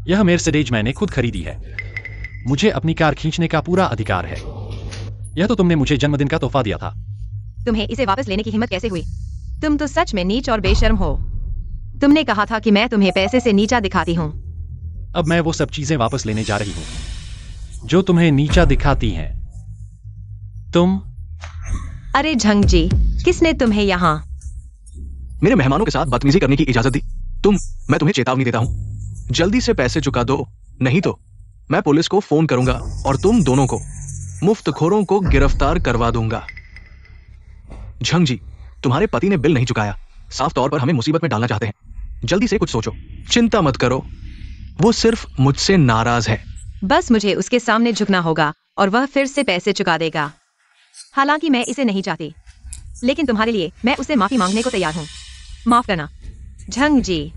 यह मर्सिडीज मैंने खुद खरीदी है। मुझे अपनी कार खींचने का पूरा अधिकार है। यह तो तुमने मुझे जन्मदिन का तोहफा दिया था। तुम्हें इसे वापस लेने की हिम्मत कैसे हुई? तुम तो सच में नीच और बेशर्म हो। तुमने कहा था कि मैं तुम्हें पैसे से नीचा दिखाती हूँ। अब मैं वो सब चीजें वापस लेने जा रही हूँ जो तुम्हें नीचा दिखाती हैं। तुम। अरे झंग जी, किसने तुम्हें यहाँ? मेरे मेहमानों के साथ बदतमीजी करने की इजाजत दी? मैं तुम्हें चेतावनी देता हूँ, जल्दी से पैसे चुका दो, नहीं तो मैं पुलिस को फोन करूंगा और तुम दोनों को मुफ्तखोरों को गिरफ्तार करवा दूंगा। झंग जी, तुम्हारे पति ने बिल नहीं चुकाया। साफ तौर पर हमें मुसीबत में डालना चाहते हैं। जल्दी से कुछ सोचो। चिंता मत करो, वो सिर्फ मुझसे नाराज है। बस मुझे उसके सामने झुकना होगा और वह फिर से पैसे चुका देगा। हालांकि मैं इसे नहीं चाहती, लेकिन तुम्हारे लिए मैं उसे माफी मांगने को तैयार हूँ। माफ करना झंग जी।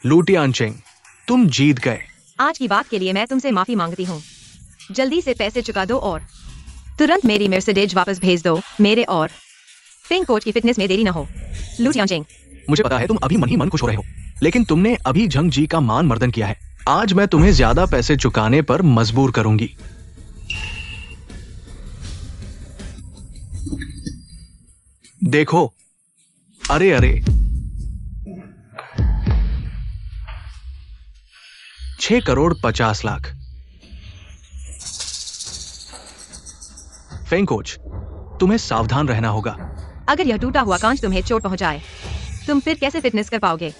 लू टियानचेंग, तुम जीत गए। आज की बात के लिए मैं तुमसे माफी मांगती हूँ। जल्दी से पैसे चुका दो और तुरंत मेरी मर्सिडीज वापस भेज दो। मेरे और फेंग कोच की फिटनेस में देरी न हो। लू टियानचेंग, मुझे पता है तुम अभी मन ही मन खुश हो रहे हो, लेकिन तुमने अभी झंग जी का मान मर्दन किया है। आज मैं तुम्हें ज्यादा पैसे चुकाने पर मजबूर करूंगी। देखो, अरे अरे, 6 करोड़ 50 लाख। फेंग कोच, तुम्हें सावधान रहना होगा। अगर यह टूटा हुआ कांच तुम्हें चोट पहुंचाए, तुम फिर कैसे फिटनेस कर पाओगे?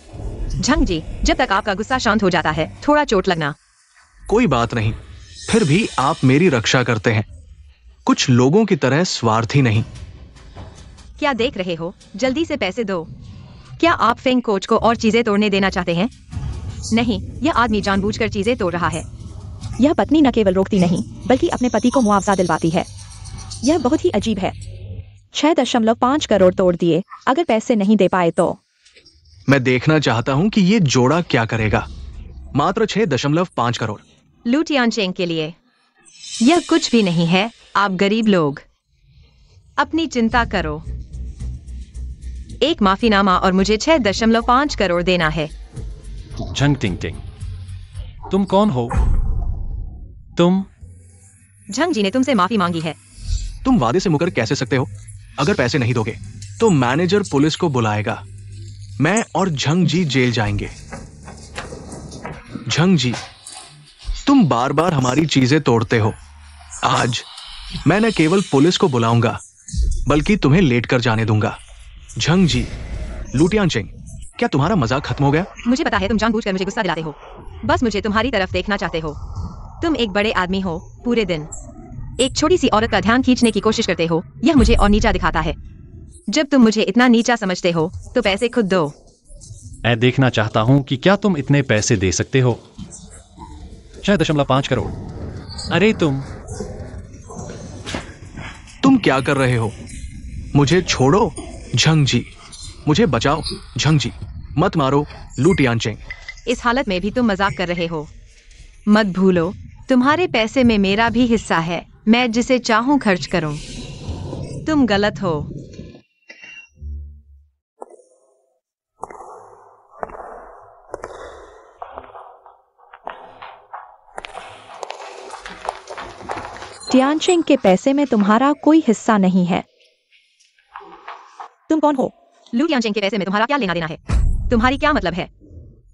झंग जी, जब तक आपका गुस्सा शांत हो जाता है, थोड़ा चोट लगना। कोई बात नहीं, फिर भी आप मेरी रक्षा करते हैं, कुछ लोगों की तरह स्वार्थी नहीं। क्या देख रहे हो? जल्दी से पैसे दो। क्या आप फेंग कोच को और चीजें तोड़ने देना चाहते हैं? नहीं, यह आदमी जानबूझकर चीजें तोड़ रहा है। यह पत्नी न केवल रोकती नहीं, बल्कि अपने पति को मुआवजा दिलवाती है। यह बहुत ही अजीब है। 6.5 करोड़ तोड़ दिए। अगर पैसे नहीं दे पाए तो मैं देखना चाहता हूं कि ये जोड़ा क्या करेगा। मात्र 6.5 करोड़। लू टियानचेंग के लिए यह कुछ भी नहीं है। आप गरीब लोग अपनी चिंता करो। एक माफीनामा और मुझे 6.5 करोड़ देना है। झंग टिंग टिंग, तुम कौन हो? तुम? झंग जी ने तुमसे माफी मांगी है। तुम वादे से मुकर कैसे सकते हो? अगर पैसे नहीं दोगे तो मैनेजर पुलिस को बुलाएगा। मैं और झंग जी जेल जाएंगे। झंग जी, तुम बार बार हमारी चीजें तोड़ते हो। आज मैं न केवल पुलिस को बुलाऊंगा, बल्कि तुम्हें लेट कर जाने दूंगा। झंग जी, लू टियानचेंग, क्या तुम्हारा मजाक खत्म हो गया? मुझे पता है तुम जानबूझकर मुझे गुस्सा दिलाते हो। बस मुझे तुम्हारी तरफ देखना चाहते हो। तुम एक बड़े आदमी हो, पूरे दिन एक छोटी सी औरत का ध्यान खींचने की कोशिश करते हो। यह मुझे और नीचा दिखाता है। जब तुम मुझे इतना नीचा समझते हो तो पैसे खुद दो। मैं देखना चाहता हूं कि क्या तुम इतने पैसे दे सकते हो। 6.5 करोड़। अरे तुम क्या कर रहे हो? मुझे छोड़ो झंग जी, मुझे बचाओ। झंग जी, मत मारो लू टियानचेंग। इस हालत में भी तुम मजाक कर रहे हो। मत भूलो, तुम्हारे पैसे में मेरा भी हिस्सा है। मैं जिसे चाहूं खर्च करूं। तुम गलत हो। टियानचेंग के पैसे में तुम्हारा कोई हिस्सा नहीं है। तुम कौन हो? लू टियानचेंग के पैसे में तुम्हारा क्या लेना देना है? तुम्हारी क्या मतलब है?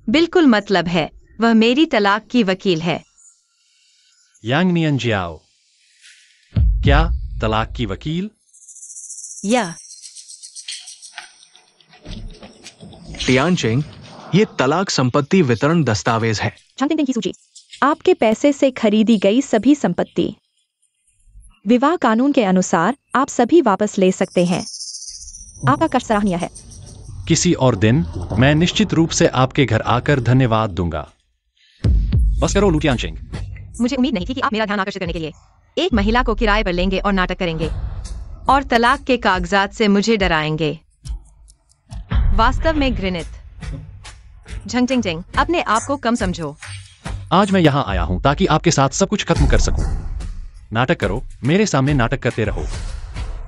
बिल्कुल मतलब है। वह मेरी तलाक की वकील है। यांग नियन जियाओ, क्या तलाक की वकील? या टियानचेंग, ये तलाक संपत्ति वितरण दस्तावेज है। झंग टिंग टिंग की सूची। आपके पैसे से खरीदी गई सभी संपत्ति विवाह कानून के अनुसार आप सभी वापस ले सकते हैं। आपका कष्ट सराहनीय है। किसी और दिन मैं निश्चित रूप से आपके घर आकर धन्यवाद दूंगा। बस करो लू टियानचेंग। मुझे उम्मीद नहीं थी कि आप मेरा ध्यान आकर्षित करने के लिए एक महिला को किराए पर लेंगे और नाटक करेंगे और तलाक के कागजात से मुझे डराएंगे। वास्तव में घृणित। झंग टिंग टिंग, अपने आप को कम समझो। आज मैं यहाँ आया हूँ ताकि आपके साथ सब कुछ खत्म कर सकूं। नाटक करो, मेरे सामने नाटक करते रहो।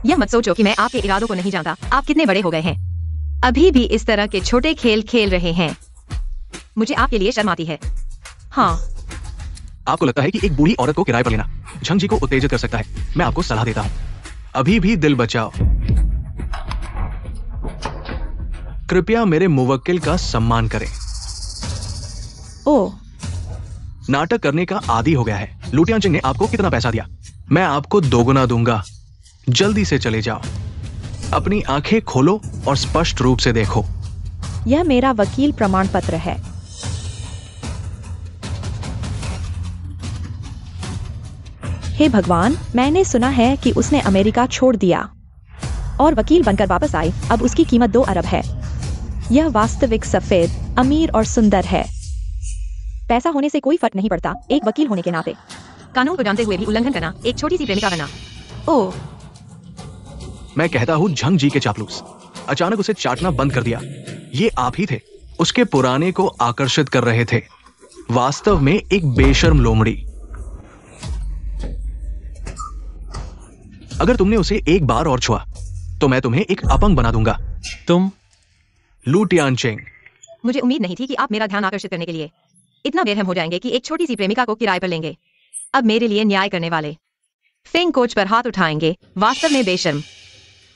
यह मत सोचो कि मैं आपके इरादों को नहीं जानता। आप कितने बड़े हो गए हैं, अभी भी इस तरह के छोटे खेल खेल रहे हैं। मुझे आपके लिए शर्म आती है। हाँ, आपको लगता है कि एक बूढ़ी औरत को किराए पर लेना झंग जी को उत्तेजित कर सकता है? मैं आपको सलाह देता हूं, अभी भी दिल बचाओ। कृपया मेरे मुवक्किल का सम्मान करें। ओह, नाटक करने का आदी हो गया है। लू टियानचेंग ने आपको कितना पैसा दिया? मैं आपको दोगुना दूंगा। जल्दी से चले जाओ। अपनी आंखें खोलो और स्पष्ट रूप से देखो। यह मेरा वकील प्रमाण पत्र है। हे भगवान, मैंने सुना है कि उसने अमेरिका छोड़ दिया और वकील बनकर वापस आई। अब उसकी कीमत 2 अरब है। यह वास्तविक सफेद, अमीर और सुंदर है। पैसा होने से कोई फर्क नहीं पड़ता, एक वकील होने के नाते। कानून को जानते हुए भी उल्लंघन करना, एक छोटी सी प्रेमिका करना। ओह, मैं कहता हूं झंग जी के चापलूस। अचानक उसे चाटना बंद कर दिया। ये आप ही थे। उसके पुराने को आकर्षित कर रहे थे, वास्तव में एक बेशर्म लोमड़ी। अगर तुमने उसे एक बार और छुआ तो मैं तुम्हें एक अपंग बना दूंगा। तुम लू टियानचेंग। मुझे उम्मीद नहीं थी कि आप मेरा ध्यान आकर्षित करने के लिए इतना बेरहम हो जाएंगे कि एक छोटी सी प्रेमिका को किराए पर लेंगे। अब मेरे लिए न्याय करने वाले फेंग कोच पर हाथ उठाएंगे। वास्तव में बेशर्म।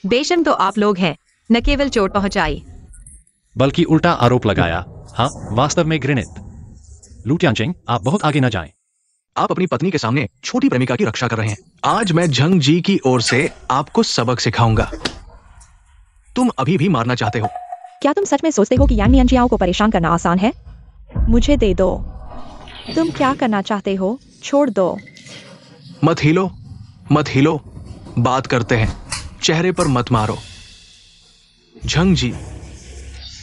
बेशर्म तो आप लोग हैं, न केवल चोट पहुंचाई बल्कि उल्टा आरोप लगाया। हाँ, वास्तव में घृणित। लू टियानचेंग, आप बहुत आगे न जाएं। आप अपनी पत्नी के सामने छोटी प्रेमिका की रक्षा कर रहे हैं। आज मैं झंग जी की ओर से आपको सबक सिखाऊंगा। तुम अभी भी मारना चाहते हो? क्या तुम सच में सोचते हो कि यांग नियंजियाओं को परेशान करना आसान है? मुझे दे दो। तुम क्या करना चाहते हो? छोड़ दो। मत हिलो, मत हिलो। बात करते हैं, चेहरे पर मत मारो। झंग जी,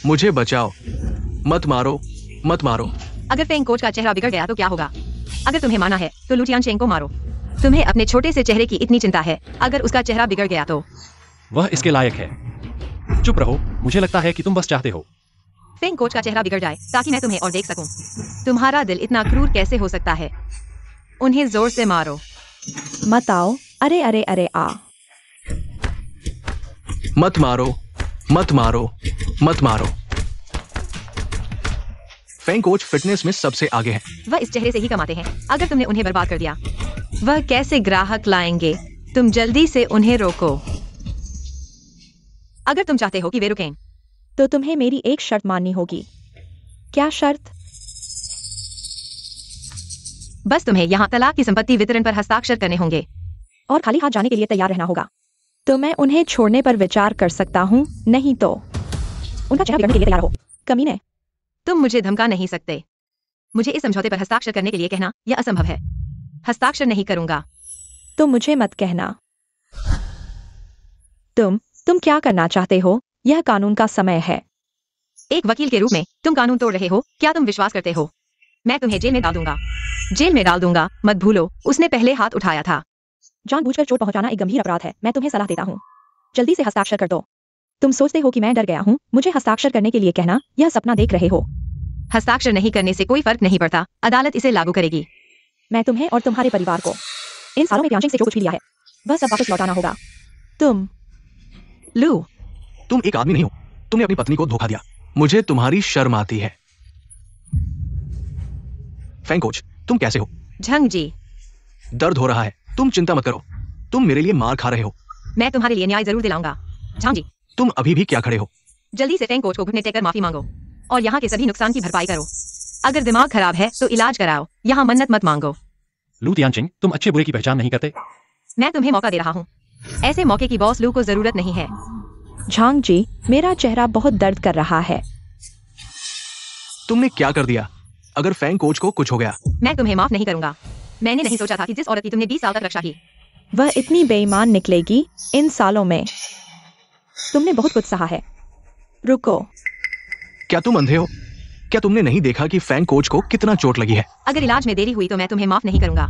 मुझे बचाओ। मत मारो, मत मारो। अगर फेंग कोच का चेहरा बिगड़ गया तो क्या होगा? अगर तुम्हें माना है तो लू टियानचेंग को मारो। तुम्हें अपने छोटे से चेहरे की इतनी चिंता है, अगर उसका चेहरा बिगड़ गया तो वह इसके लायक है। चुप रहो, मुझे लगता है कि तुम बस चाहते हो फेंग कोच का चेहरा बिगड़ जाए ताकि मैं तुम्हें और देख सकूं। तुम्हारा दिल इतना क्रूर कैसे हो सकता है? उन्हें जोर से मारो। मत आओ। अरे अरे अरे आ। मत मारो, मत मारो, मत मारो। फेंग कोच फिटनेस में सबसे आगे हैं। वह इस चेहरे से ही कमाते हैं। अगर तुमने उन्हें बर्बाद कर दिया, वह कैसे ग्राहक लाएंगे? तुम जल्दी से उन्हें रोको। अगर तुम चाहते हो कि वे रुकें, तो तुम्हें मेरी एक शर्त माननी होगी। क्या शर्त? बस तुम्हें यहाँ तलाक की संपत्ति वितरण पर हस्ताक्षर करने होंगे और खाली हाथ जाने के लिए तैयार रहना होगा। तो मैं उन्हें छोड़ने पर विचार कर सकता हूँ, नहीं तो उनका चेहरा बिगड़ने के लिए तैयार हो। कमीने, तुम मुझे धमका नहीं सकते। मुझे इस समझौते पर हस्ताक्षर करने के लिए कहना यह असंभव है। हस्ताक्षर नहीं करूंगा। तो मुझे मत कहना। तुम क्या करना चाहते हो? यह कानून का समय है। एक वकील के रूप में तुम कानून तोड़ रहे हो। क्या तुम विश्वास करते हो? मैं तुम्हें जेल में डाल दूंगा। जेल में डाल दूंगा। मत भूलो, उसने पहले हाथ उठाया था। जानबूझकर चोट पहुंचाना एक गंभीर अपराध है। मैं तुम्हें सलाह देता हूँ, जल्दी से हस्ताक्षर कर दो। तुम सोचते हो कि मैं डर गया हूँ मुझे हस्ताक्षर करने के लिए कहना? यह सपना देख रहे हो। हस्ताक्षर नहीं करने से कोई फर्क नहीं पड़ता, अदालत इसे लागू करेगी। मैं तुम्हें और तुम्हारे परिवार को इन सालों में टियानचेंग से जो कुछ भी लिया है, वह सब वापस लौटाना होगा। तुम लू, तुम एक आदमी नहीं हो। तुमने अपनी पत्नी को धोखा दिया। मुझे तुम्हारी शर्म आती है। फेंग कोच, तुम कैसे हो? झंग जी, दर्द हो रहा है। तुम चिंता मत करो। तुम मेरे लिए मार खा रहे हो। मैं तुम्हारे लिए न्याय जरूर दिलाऊंगा। झंग जी, तुम अभी भी क्या खड़े हो? जल्दी से फेंग कोच को घुटने टेककर माफी मांगो और यहाँ के सभी नुकसान की भरपाई करो। अगर दिमाग खराब है तो इलाज कराओ, यहाँ मन्नत मत मांगो। लू टियानचेंग, तुम अच्छे बुरे की पहचान नहीं करते। मैं तुम्हें मौका दे रहा हूँ। ऐसे मौके की बॉस लू को जरूरत नहीं है। झांग जी, मेरा चेहरा बहुत दर्द कर रहा है। तुमने क्या कर दिया? अगर फेंग कोच को कुछ हो गया, मैं तुम्हें माफ नहीं करूंगा। मैंने नहीं सोचा था कि जिस औरत की तुमने 20 साल तक रक्षा की, वह इतनी बेईमान निकलेगी इन सालों में। तुमने बहुत कुछ सहा है। रुको। क्या तुम अंधे हो? क्या तुमने नहीं देखा कि फेंग कोच को कितना चोट लगी है? अगर इलाज में देरी हुई तो मैं तुम्हें माफ नहीं करूंगा।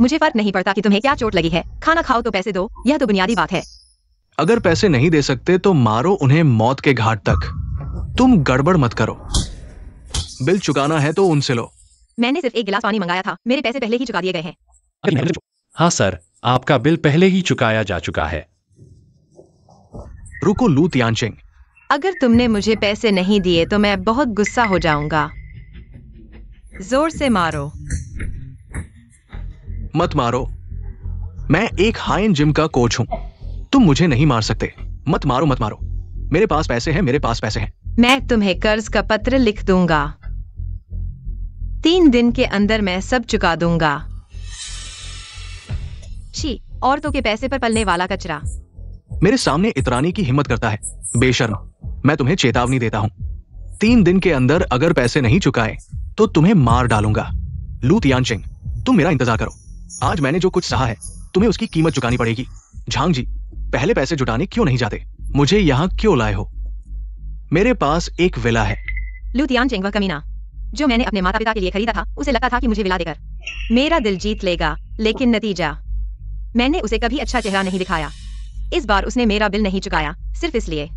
मुझे फर्क नहीं पड़ता कि तुम्हें क्या चोट लगी है। खाना खाओ तो पैसे दो, यह तो बुनियादी बात है। अगर पैसे नहीं दे सकते तो मारो उन्हें मौत के घाट तक। तुम गड़बड़ मत करो। बिल चुकाना है तो उनसे लो। मैंने सिर्फ एक गिलास पानी मंगाया था, मेरे पैसे पहले ही चुका दिए गए हैं। हाँ सर, आपका बिल पहले ही चुकाया जा चुका है। रुको लू टियानचेंग, अगर तुमने मुझे पैसे नहीं दिए तो मैं बहुत गुस्सा हो जाऊंगा। जोर से मारो। मत मारो। मैं एक हाई एंड जिम का कोच हूं। तुम मुझे नहीं मार सकते। मत मारो, मत मारो। मेरे पास पैसे हैं, मेरे पास पैसे हैं। मैं तुम्हें कर्ज का पत्र लिख दूंगा। 3 दिन के अंदर मैं सब चुका दूंगा। छी, औरतों के पैसे पर पलने वाला कचरा। मेरे सामने इतराने की हिम्मत करता है, बेशर्म। मैं तुम्हें चेतावनी देता हूं, 3 दिन के अंदर अगर पैसे नहीं चुकाए तो तुम्हें मार डालूंगा। लू टियानचेंग, तुम मेरा इंतजार करो। आज मैंने जो कुछ सहा है तुम्हें उसकी कीमत चुकानी पड़ेगी। झांग जी, पहले पैसे जुटाने क्यों नहीं जाते? मुझे यहाँ क्यों लाए हो? मेरे पास एक विला है। लू टियानचेंग, वह कमीना जो मैंने अपने माता पिता के लिए खरीदा था, उसे लगता था कि मुझे विला देकर मेरा दिल जीत लेगा, लेकिन नतीजा, मैंने उसे कभी अच्छा चेहरा नहीं दिखाया। इस बार उसने मेरा बिल नहीं चुकाया, सिर्फ इसलिए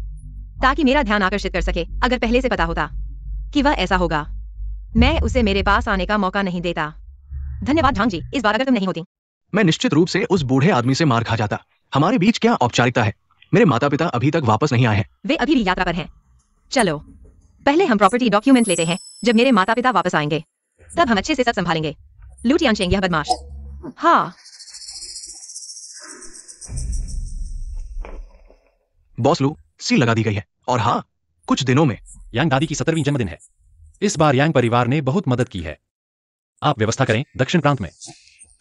ताकि मेरा ध्यान आकर्षित कर सके। अगर पहले से पता होता कि वह ऐसा होगा। मैं उसे मेरे पास आने का मौका नहीं देता। धन्यवाद झांग जी, इस बार अगर तुम नहीं होती। मैं निश्चित रूप से उस बूढ़े आदमी से मार खा जाता। हमारे बीच क्या औपचारिकता है? मेरे माता पिता अभी तक वापस नहीं आए हैं। वे अभी भी यात्रा पर हैं। चलो पहले हम प्रॉपर्टी डॉक्यूमेंट लेते हैं। जब मेरे माता पिता वापस आएंगे तब हम अच्छे से सब संभालेंगे। लू टियानचेंग, यह बदमाश। हाँ, बॉस लू, सील लगा दी गई है। और हाँ, कुछ दिनों में यांग दादी की 17वीं जन्मदिन है। इस बार यांग परिवार ने बहुत मदद की है। आप व्यवस्था करें दक्षिण प्रांत में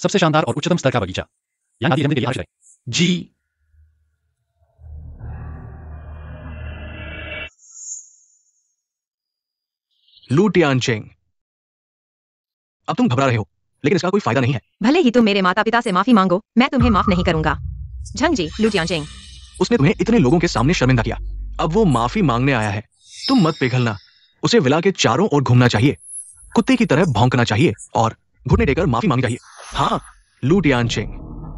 सबसे शानदार और उच्चतम स्तर का बगीचा। यांग दादी जन्मदिन के लिए हाजिर है। जी। लू टियानचेंग, अब तुम घबरा रहे हो, लेकिन इसका कोई फायदा नहीं है। भले ही तुम मेरे माता पिता से माफी मांगो, मैं तुम्हें माफ नहीं करूंगा। झंग जी, लू टियानचेंग। उसने तुम्हें इतने लोगों के सामने शर्मिंदा किया। अब वो माफी मांगने आया है। तुम मत पिघलना। उसे विला के चारों ओर घूमना चाहिए, कुत्ते की तरह भौंकना चाहिए और घुटने टेकर माफी मांगनी चाहिए। हाँ, लू टियानचेंग।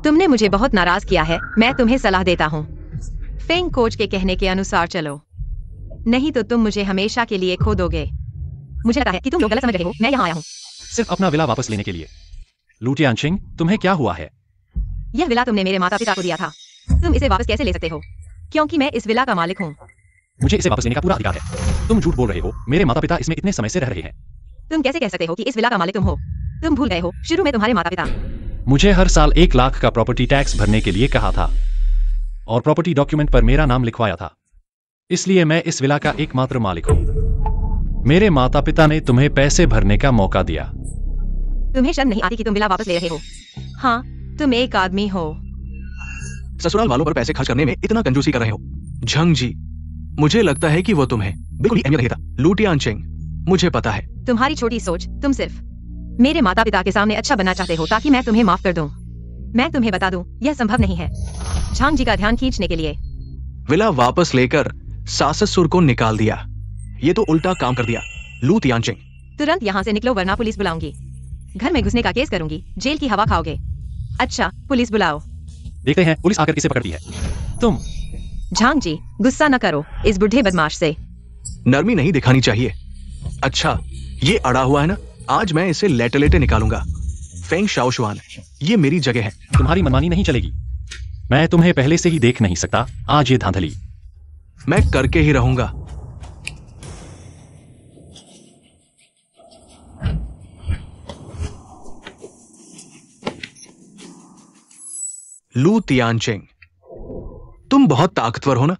तुमने मुझे बहुत नाराज किया है। मैं तुम्हें सलाह देता हूँ, फेंग कोच के कहने के अनुसार चलो, नहीं तो तुम मुझे हमेशा के लिए खो दोगे। मुझे लगता है कि तुम लोग गलत समझ रहे हो। मैं यहाँ आया हूँ सिर्फ अपना विला वापस लेने के लिए। लू टियानचेंग, तुम्हें क्या हुआ है? यह विला तुमने मेरे माता पिता को दिया था। तुम इसे वापस कैसे ले सकते हो? क्योंकि मैं इस विला का मालिक हूँ। मुझे इसे वापस लेने का पूरा अधिकार है। तुम झूठ बोल रहे हो। मेरे माता पिता इसमें इतने समय से रह रहे हैं। तुम कैसे कह सकते हो कि इस विला का मालिक तुम हो? तुम भूल गए हो, शुरू में तुम्हारे माता पिता। मुझे हर साल 1 लाख का प्रॉपर्टी टैक्स भरने के लिए कहा था और प्रॉपर्टी डॉक्यूमेंट पर मेरा नाम लिखवाया था। इसलिए मैं इस विला का एकमात्र मालिक हूँ। मेरे माता पिता ने तुम्हें पैसे भरने का मौका दिया। तुम्हें शर्म नहीं आती कि तुम विला वापस ले रहे हो? हाँ, तुम एक आदमी हो। ससुराल वालों पर पैसे खर्च करने में इतना कंजूसी कर रहे हो। झंग जी, मुझे लगता है कि वो तुम्हें बिल्कुल ही अहमियत नहीं देता। लू टियानचेंग, मुझे पता है। तुम्हारी छोटी सोच। तुम सिर्फ मेरे माता पिता के सामने अच्छा बनना चाहते हो ताकि मैं तुम्हें माफ कर दूं। मैं तुम्हें बता दूं, यह संभव नहीं है। झांग जी का ध्यान खींचने के लिए विला वापस लेकर साससुर को निकाल दिया। ये तो उल्टा काम कर दिया। लू टियानचेंग, तुरंत यहाँ से निकलो वरना पुलिस बुलाऊंगी। घर में घुसने का केस करूंगी, जेल की हवा खाओगे। अच्छा, पुलिस बुलाओ। देखते हैं पुलिस आकर किसे पकड़ती है। तुम। झांग जी, गुस्सा न करो इस बुढ़े बदमाश से। नरमी नहीं दिखानी चाहिए। अच्छा, ये अड़ा हुआ है ना, आज मैं इसे लेटे लेटे निकालूंगा। फेंग शाओशुआन, ये मेरी जगह है। तुम्हारी मनमानी नहीं चलेगी। मैं तुम्हें पहले से ही देख नहीं सकता। आज ये धांधली मैं करके ही रहूंगा। लू तियानचेंग, तुम बहुत ताकतवर हो ना।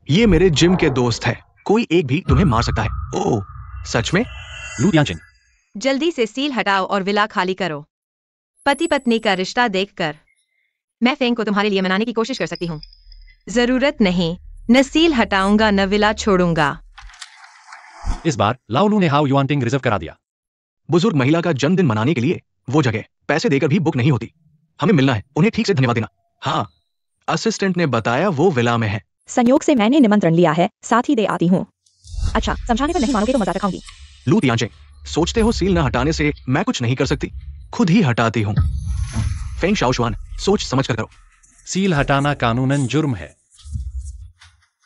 ये मेरे जिम के दोस्त है, कोई एक भी तुम्हें मार सकता है। ओह, सच में? लू तियानचेंग, जल्दी से सील हटाओ और विला खाली करो। पति पत्नी का रिश्ता देखकर मैं फेंग को तुम्हारे लिए मनाने की कोशिश कर सकती हूँ। जरूरत नहीं, न सील हटाऊंगा न विला छोड़ूंगा। इस बार लाओलू ने हाओ युआनटिंग रिजर्व करा दिया। बुजुर्ग महिला का जन्मदिन मनाने के लिए वो जगह पैसे देकर भी बुक नहीं होती। हमें मिलना है, उन्हें ठीक से धन्यवाद देना। हाँ, असिस्टेंट ने बताया वो विला में है। संयोग से मैंने निमंत्रण लिया है, साथ ही दे आती हूँ। अच्छा, समझाने पर नहीं मानोगे तो मजाक रखाऊंगी। लू तियानचेंग, सोचते हो सील न हटाने से मैं कुछ नहीं कर सकती? खुद ही हटाती हूँ। फेंग शाओशुआन, सोच समझ कर करो। सील हटाना कानूनन जुर्म है।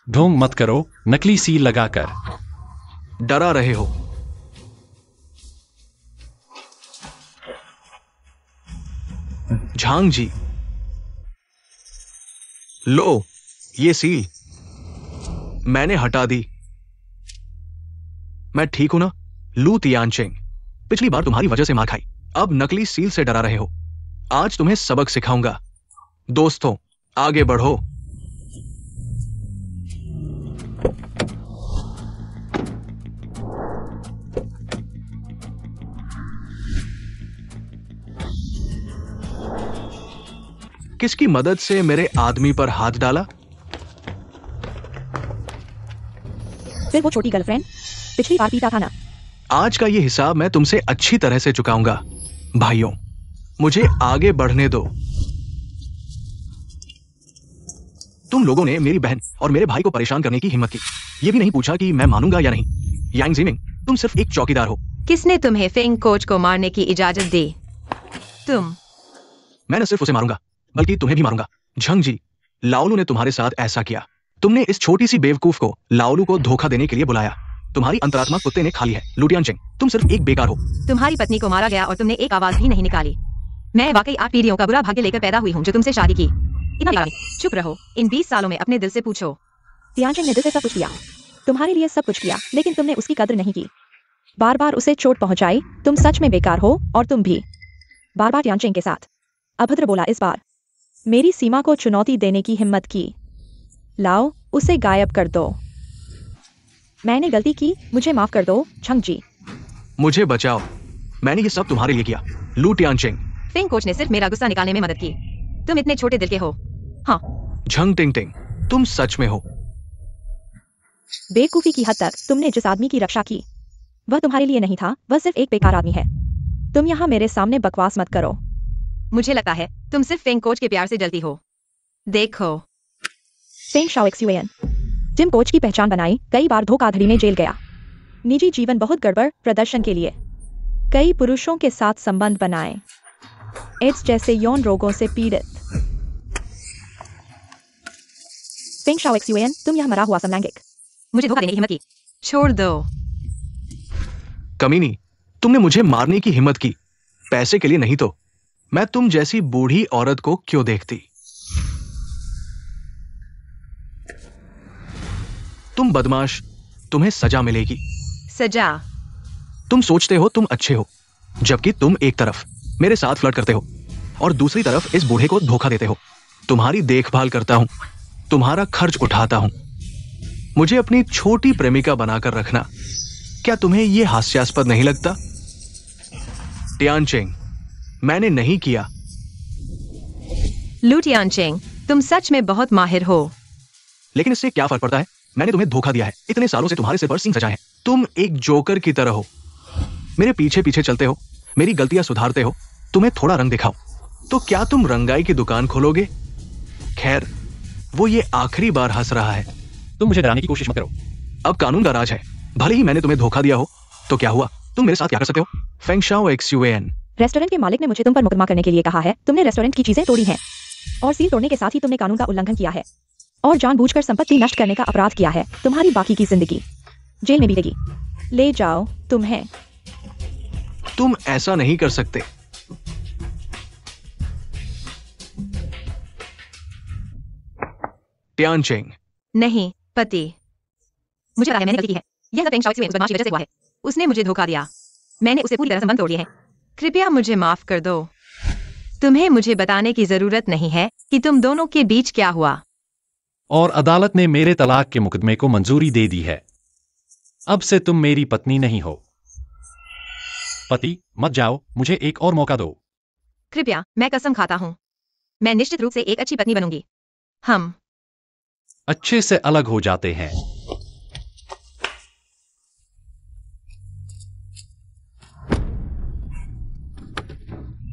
ढोंग मत करो नकली सील लगाकर। डरा रहे हो। झांग जी, लो ये सील मैंने हटा दी। मैं ठीक हूं ना? लू तियानचेंग, पिछली बार तुम्हारी वजह से मार खाई, अब नकली सील से डरा रहे हो। आज तुम्हें सबक सिखाऊंगा। दोस्तों, आगे बढ़ो। किसकी मदद से मेरे आदमी पर हाथ डाला? फिर वो छोटी गर्लफ्रेंड, पिछली बार पीटा था ना। आज का ये हिसाब मैं तुमसे अच्छी तरह से चुकाऊंगा। भाइयों, मुझे आगे बढ़ने दो। तुम लोगों ने मेरी बहन और मेरे भाई को परेशान करने की हिम्मत की। ये भी नहीं पूछा कि मैं मानूंगा या नहीं। यांग ज़िमिंग, तुम सिर्फ एक चौकीदार हो। किसने तुम्हें फेंग कोच को मारने की इजाजत दी? तुम। मैं न सिर्फ उसे मारूंगा बल्कि तुम्हें भी मारूंगा। झंग जी, लाओलू ने तुम्हारे साथ ऐसा किया। तुमने इस छोटी सी बेवकूफ को लाओलू को धोखा देने के लिए बुलाया। तुम्हारी अंतरात्मा कुत्ते ने खा ली है लुटियान चेंग। तुम सिर्फ एक बेकार हो। तुम्हारी पत्नी को मारा गया और तुमने एक आवाज भी नहीं निकाली। मैं वाकई 8 पीढ़ियों का बुरा भाग्य लेकर पैदा हुई हूँ जो तुमसे शादी की। इतना यार, चुप रहो। इन 20 सालों में अपने दिल से पूछो। तियानचेंग ने दिल से सब कुछ किया, तुम्हारे लिए सब कुछ किया, लेकिन तुमने उसकी कदर नहीं की। बार बार उसे चोट पहुंचाई। तुम सच में बेकार हो और तुम भी बार बार तियानचेंग के साथ अभद्र बोला। इस बार मेरी सीमा को चुनौती देने की हिम्मत की। लाओ उसे गायब कर दो। मैंने गलती की, मुझे माफ कर दो झंग जी। मुझे बचाओ, मैंने ये सब तुम्हारे लिए किया लू टियानचेंग। फेंग कोच ने सिर्फ मेरा गुस्सा निकालने में मदद की। तुम इतने छोटे दिल के हो। हाँ, झंग टिंग टिंग, तुम सच में हो। बेवकूफी की हद तक तुमने जिस आदमी की रक्षा की वह तुम्हारे लिए नहीं था, वह सिर्फ एक बेकार आदमी है। तुम यहाँ मेरे सामने बकवास मत करो। मुझे लगता है तुम सिर्फ फेंग कोच के प्यार से जलती हो। देखो, फेंग शाओक्सुएन जिम कोच की पहचान बनाई, कई बार धोखाधड़ी में जेल गया, निजी जीवन बहुत गड़बड़, प्रदर्शन के लिए कई पुरुषों के साथ संबंध बनाए, एड्स जैसे यौन रोगों से पीड़ित। फेंग शाओक्सुएन, तुम यह मरा हुआ समलैंगिक। मुझे धोखा देने की हिम्मत की। छोड़ दो। कमीनी, तुमने मुझे मारने की हिम्मत की, पैसे के लिए नहीं तो। मैं तुम जैसी बूढ़ी औरत को क्यों देखती? तुम बदमाश, तुम्हें सजा मिलेगी। सजा? तुम सोचते हो तुम अच्छे हो, जबकि तुम एक तरफ मेरे साथ फ्लर्ट करते हो और दूसरी तरफ इस बूढ़े को धोखा देते हो। तुम्हारी देखभाल करता हूं, तुम्हारा खर्च उठाता हूं, मुझे अपनी छोटी प्रेमिका बनाकर रखना। क्या तुम्हें यह हास्यास्पद नहीं लगता? टियानचेंग, मैंने नहीं किया। लू टियानचेंग, तुम सच में बहुत माहिर हो। लेकिन इससे क्या फर्क पड़ता है? मैंने तुम्हें धोखा दिया है, इतने सालों से तुम्हारे सिर पर सिंह सजाए हैं। तुम एक जोकर की तरह हो, मेरे पीछे पीछे चलते हो, मेरी गलतियां सुधारते हो। तुम्हें थोड़ा रंग दिखाओ तो क्या तुम रंगाई की दुकान खोलोगे? खैर, वो ये आखिरी बार हंस रहा है। तुम मुझे डराने की कोशिश मत करो। अब कानून का राज है। भले ही मैंने तुम्हें धोखा दिया हो तो क्या हुआ? तुम मेरे साथ क्या कर सकते हो? फेंग शाओक्सुएन, रेस्टोरेंट के मालिक ने मुझे तुम पर मुकदमा करने के लिए कहा है। तुमने रेस्टोरेंट की चीजें तोड़ी हैं और सील तोड़ने के साथ ही तुमने कानून का उल्लंघन किया है और जानबूझकर संपत्ति नष्ट करने का अपराध किया है। तुम्हारी बाकी की जिंदगी जेल में बीतेगी। ले जाओ तुम्हें। तुम ऐसा नहीं कर सकते। टियानचेंग, नहीं पति, मुझे पता है मैंने गलती की है। यह सब फेंग शाओक्सुएन उस बदमाश की वजह से हुआ है। उसने मुझे धोखा दिया, मैंने उसे पूरी तरह संबंध तोड़ दिए हैं। कृपया मुझे माफ कर दो। तुम्हें मुझे बताने की जरूरत नहीं है कि तुम दोनों के बीच क्या हुआ। और अदालत ने मेरे तलाक के मुकदमे को मंजूरी दे दी है। अब से तुम मेरी पत्नी नहीं हो। पति, मत जाओ, मुझे एक और मौका दो। कृपया, मैं कसम खाता हूं, मैं निश्चित रूप से एक अच्छी पत्नी बनूंगी। हम अच्छे से अलग हो जाते हैं।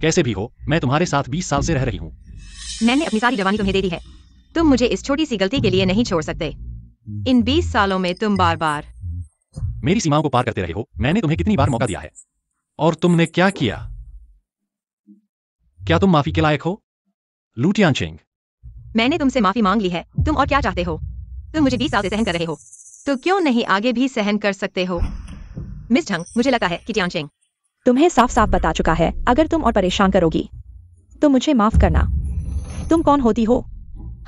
कैसे भी हो, मैं तुम्हारे साथ 20 साल से रह रही हूं। मैंने अपनी सारी जवानी तुम्हें दे दी है। तुम मुझे इस छोटी सी गलती के लिए नहीं छोड़ सकते। इन 20 सालों में तुम बार बार मेरी सीमाओं को पार करते रहे हो। मैंने तुम्हें कितनी बार मौका दिया है और तुमने क्या किया? क्या तुम माफी के लायक हो? लू टियानचेंग, मैंने तुमसे माफी मांग ली है। तुम और क्या चाहते हो? तुम मुझे 20 साल से सहन कर रहे हो, तो क्यों नहीं आगे भी सहन कर सकते हो? मिस झंग, मुझे लगता है कि टियानचेंग तुम्हें साफ साफ बता चुका है, अगर तुम और परेशान करोगी तो मुझे माफ करना। तुम कौन होती हो?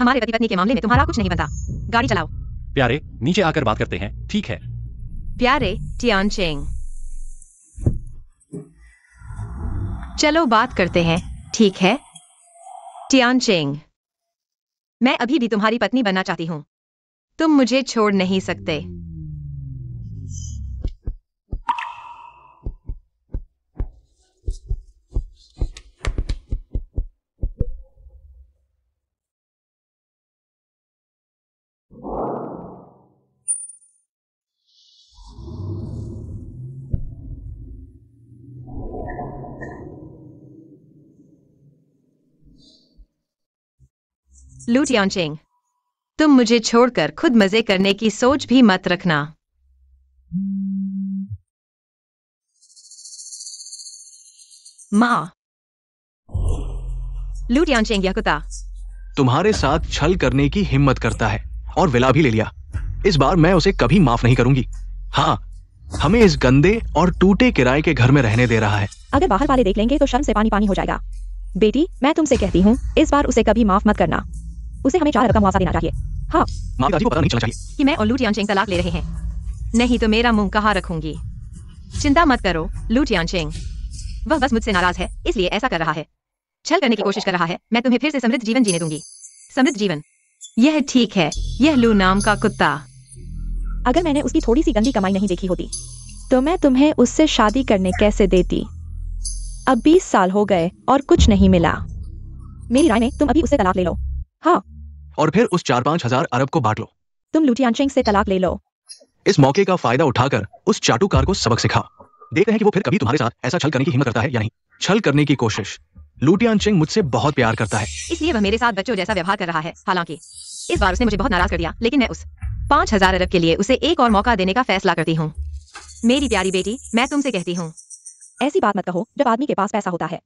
हमारे पति पत्नी के मामले में तुम्हारा कुछ नहीं बनता। गाड़ी चलाओ। प्यारे, नीचे आकर बात करते हैं, ठीक है? प्यारे टियानचेंग, चलो बात करते हैं, ठीक है? टियानचेंग, मैं अभी भी तुम्हारी पत्नी बनना चाहती हूं। तुम मुझे छोड़ नहीं सकते। लू टियानचेंग, तुम मुझे छोड़कर खुद मजे करने की सोच भी मत रखना। माँ, लू टियानचेंग, यह कुत्ता तुम्हारे साथ छल करने की हिम्मत करता है और विला भी ले लिया। इस बार मैं उसे कभी माफ नहीं करूंगी। हाँ, हमें इस गंदे और टूटे किराए के घर में रहने दे रहा है। अगर बाहर वाले देख लेंगे तो शर्म से पानी पानी हो जाएगा। बेटी, मैं तुमसे कहती हूँ, इस बार उसे कभी माफ मत करना। उसे हमें 4 अरब का मुआवजा देना चाहिए। हाँ, माँ पिताजी को पता नहीं चलना चाहिए कि मैं और लू टियानचेंग तलाक ले रहे हैं। नहीं तो मेरा मुंह कहाँ रखूंगी। चिंता मत करो लू टियानचेंग, वह बस मुझसे नाराज है, इसलिए ऐसा कर रहा है। छल करने की कोशिश कर रहा है। मैं तुम्हें फिर से समृद्ध जीवन जीने दूंगी। समृद्ध जीवन, यह ठीक है। यह लू नाम का कुत्ता। अगर मैंने उसकी थोड़ी सी गंदी कमाई नहीं देखी होती तो मैं तुम्हें उससे शादी करने कैसे देती। अब 20 साल हो गए और कुछ नहीं मिला। मेरी राय में तुम अभी उससे तलाक ले लो। हाँ, और फिर उस 4-5 हजार अरब को बांट लो। तुम लू टियानचेंग से तलाक ले लो। इस मौके का फायदा उठाकर उस चाटुकार को सबक सिखा। देखते हैं कि वो फिर कभी तुम्हारे साथ ऐसा छल करने की हिम्मत करता है या नहीं। छल करने की कोशिश। लू टियानचेंग मुझसे बहुत प्यार करता है, इसलिए वह मेरे साथ बच्चों जैसा व्यवहार कर रहा है। हालांकि इस बार उसने मुझे बहुत नाराज कर दिया, लेकिन मैं उस 5000 अरब के लिए उसे एक और मौका देने का फैसला करती हूँ। मेरी प्यारी बेटी, मैं तुमसे कहती हूँ, ऐसी बात मत कहो। जब आदमी के पास पैसा होता है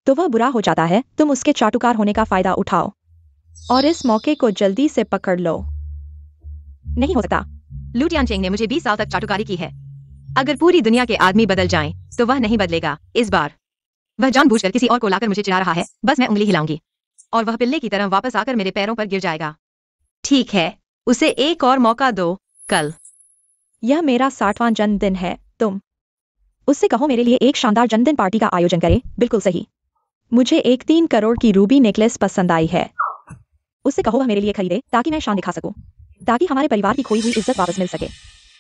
तो वह बुरा हो जाता है। तुम उसके चाटुकार होने का फायदा उठाओ और इस मौके को जल्दी से पकड़ लो। नहीं हो सकता। लू टियानचेंग ने मुझे 20 साल तक चाटुकारी की है। अगर पूरी दुनिया के आदमी बदल जाएं, तो वह नहीं बदलेगा। इस बार वह जानबूझकर किसी और को लाकर मुझे चिढ़ा रहा है। बस मैं उंगली हिलाऊंगी और वह पिल्ले की तरह वापस आकर मेरे पैरों पर गिर जाएगा। ठीक है, उसे एक और मौका दो। कल यह मेरा 60वां जन्मदिन है। तुम उससे कहो मेरे लिए एक शानदार जन्मदिन पार्टी का आयोजन करे। बिल्कुल सही। मुझे एक 3 करोड़ की रूबी नेकलेस पसंद आई है। उससे कहो वह मेरे लिए खरीदे ताकि मैं शान दिखा सकूं, ताकि हमारे परिवार की खोई हुई इज्जत वापस मिल सके।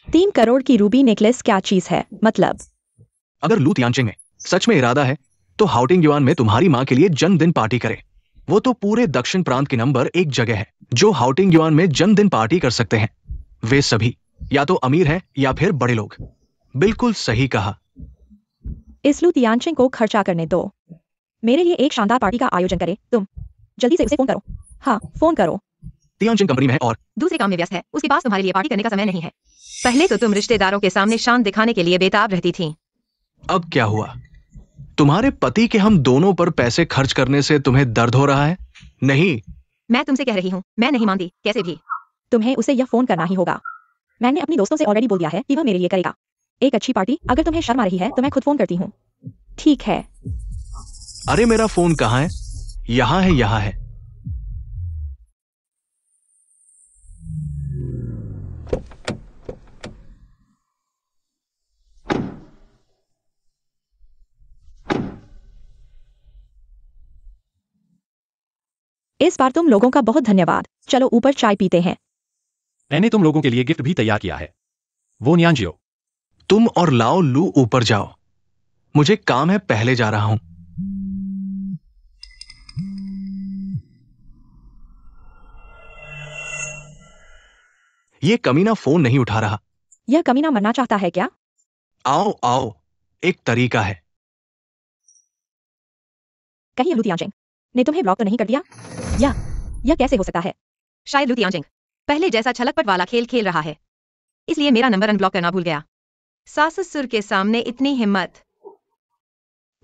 3 करोड़ की रूबी नेकलेस क्या चीज है? मतलब अगर लू टियानचेंग में सच में इरादा है तो हाउटिंग युआन में तुम्हारी माँ के लिए जन्मदिन पार्टी करे। वो तो पूरे दक्षिण प्रांत की नंबर 1 जगह है जो हाउटिंग युआन में जन्मदिन पार्टी कर सकते हैं। वे सभी या तो अमीर हैं या फिर बड़े लोग। बिल्कुल सही कहा। इस लू टियानचेंग को खर्चा करने दो। मेरे लिए एक शानदार पार्टी का आयोजन करे। तुम जल्दी से उसे फोन करो। हाँ, फोन करो। टियानचेंग कंपनी में है और दूसरे काम में व्यस्त है। उसके पास तुम्हारे लिए पार्टी करने का समय नहीं है। पहले तो तुम रिश्तेदारों के सामने शान दिखाने के लिए बेताब रहती थी। अब क्या हुआ? तुम्हारे पति के हम दोनों पर पैसे खर्च करने से तुम्हें दर्द हो रहा है? नहीं, मैं तुमसे कह रही हूँ, मैं नहीं मानती। कैसे भी तुम्हें उसे यह फोन करना ही होगा। मैंने अपनी दोस्तों से ऑलरेडी बोल दिया है कि वह मेरे लिए करेगा एक अच्छी पार्टी। अगर तुम्हें शर्म आ रही है तो मैं खुद फोन करती हूँ। ठीक है। अरे मेरा फोन कहाँ है? यहाँ है, यहाँ है। इस बार तुम लोगों का बहुत धन्यवाद। चलो ऊपर चाय पीते हैं। मैंने तुम लोगों के लिए गिफ्ट भी तैयार किया है। वो न्यानजियो, तुम और लाओ लू ऊपर जाओ। मुझे काम है, पहले जा रहा हूं। ये कमीना फोन नहीं उठा रहा। यह कमीना मरना चाहता है क्या? आओ आओ, एक तरीका है। कहीं लू टियानचेंग ने तुम्हें ब्लॉक तो नहीं कर दिया? यह कैसे हो सकता है? शायद लू टियानचेंग पहले जैसा छलकपट वाला खेल खेल रहा है, इसलिए मेरा नंबर अनब्लॉक करना भूल गया। सास ससुर के सामने इतनी हिम्मत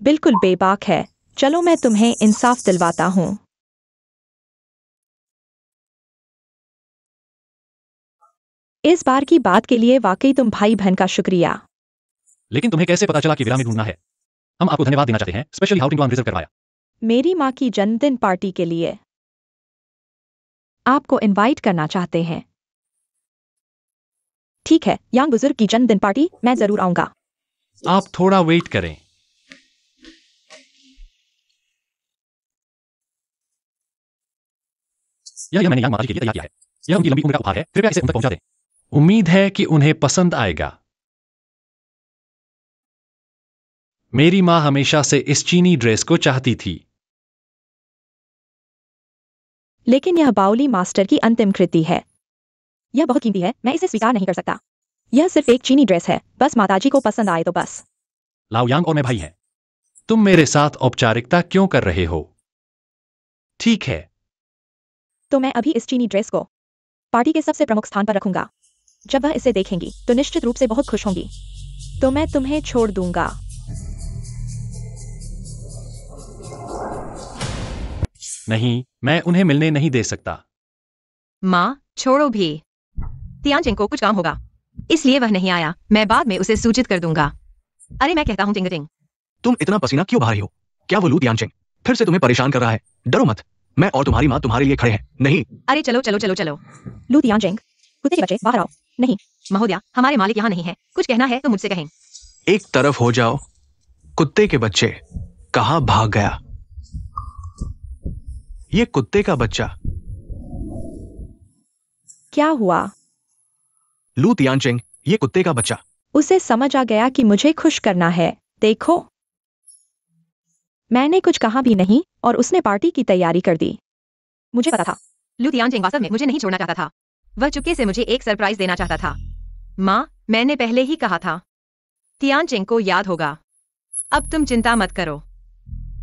बिल्कुल बेबाक है। चलो मैं तुम्हें इंसाफ दिलवाता हूँ। इस बार की बात के लिए वाकई तुम भाई बहन का शुक्रिया। लेकिन तुम्हें कैसे पता चला कि विला में ढूंढना है? हम आपको धन्यवाद देना चाहते हैं। स्पेशली हाउटिंग युआन रिजर्व करवाया। मेरी माँ की जन्मदिन पार्टी के लिए आपको इनवाइट करना चाहते हैं। ठीक है, यांग बुजुर्ग की जन्मदिन पार्टी, मैं जरूर आऊंगा। आप थोड़ा वेट करें। यह मैंने यांग माताजी के लिए तैयार किया है। यह उनकी लंबी उम्र का उपहार है। कृपया इसे उन तक पहुंचा दें। उम्मीद है कि उन्हें पसंद आएगा। मेरी मां हमेशा से इस चीनी ड्रेस को चाहती थी। लेकिन यह बाउली मास्टर की अंतिम कृति है। यह बहुत कीमती है, मैं इसे स्वीकार नहीं कर सकता। यह सिर्फ एक चीनी ड्रेस है। बस माताजी को पसंद आए तो बस। लाओ यांग और मैं भाई हैं। तुम मेरे साथ औपचारिकता क्यों कर रहे हो? ठीक है, तो मैं अभी इस चीनी ड्रेस को पार्टी के सबसे प्रमुख स्थान पर रखूंगा। जब वह इसे देखेंगी तो निश्चित रूप से बहुत खुश होंगी। तो मैं तुम्हें छोड़ दूंगा। नहीं, मैं उन्हें मिलने नहीं दे सकता। माँ छोड़ो भी। टियानचेंग को कुछ काम होगा। इसलिए वह नहीं आया। मैं बाद में उसे सूचित कर दूंगा। अरे मैं कहता हूँ टिंगटिंग, तुम इतना पसीना क्यों बहा रही हो? क्या वो लू तियानचेंग फिर से तुम्हें परेशान कर रहा है? डरो मत, मैं और तुम्हारी माँ तुम्हारे लिए खड़े हैं। नहीं। अरे चलो चलो चलो चलो। लू तियानचेंग, कुत्ते के बच्चे बाहर आओ। नहीं महोदया, हमारे मालिक यहाँ नहीं है। कुछ कहना है तो मुझसे कहें। एक तरफ हो जाओ। कुत्ते के बच्चे कहाँ भाग गया? ये कुत्ते का बच्चा। क्या हुआ? लू तियानचेंग, ये कुत्ते का बच्चा। उसे समझ आ गया कि मुझे खुश करना है। देखो, मैंने कुछ कहा भी नहीं और उसने पार्टी की तैयारी कर दी। मुझे पता था। लू तियानचेंग वास्तव में मुझे नहीं छोड़ना चाहता था। वह चुपके से मुझे एक सरप्राइज देना चाहता था। माँ, मैंने पहले ही कहा था। तियानचेंग को याद होगा। अब तुम चिंता मत करो।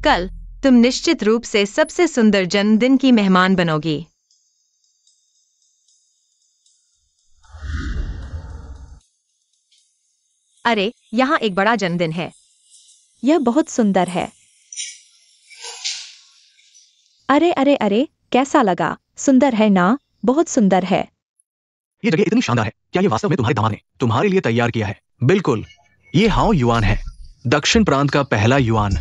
कल तुम निश्चित रूप से सबसे सुंदर जन्मदिन की मेहमान बनोगी। अरे, यहाँ एक बड़ा जन्मदिन है। यह बहुत सुंदर है। अरे अरे अरे, कैसा लगा? सुंदर है ना? बहुत सुंदर है। ये जगह इतनी शानदार है। क्या ये वास्तव में तुम्हारे दामाद ने तुम्हारे लिए तैयार किया है? बिल्कुल, ये हाओ युआन है, दक्षिण प्रांत का पहला युआन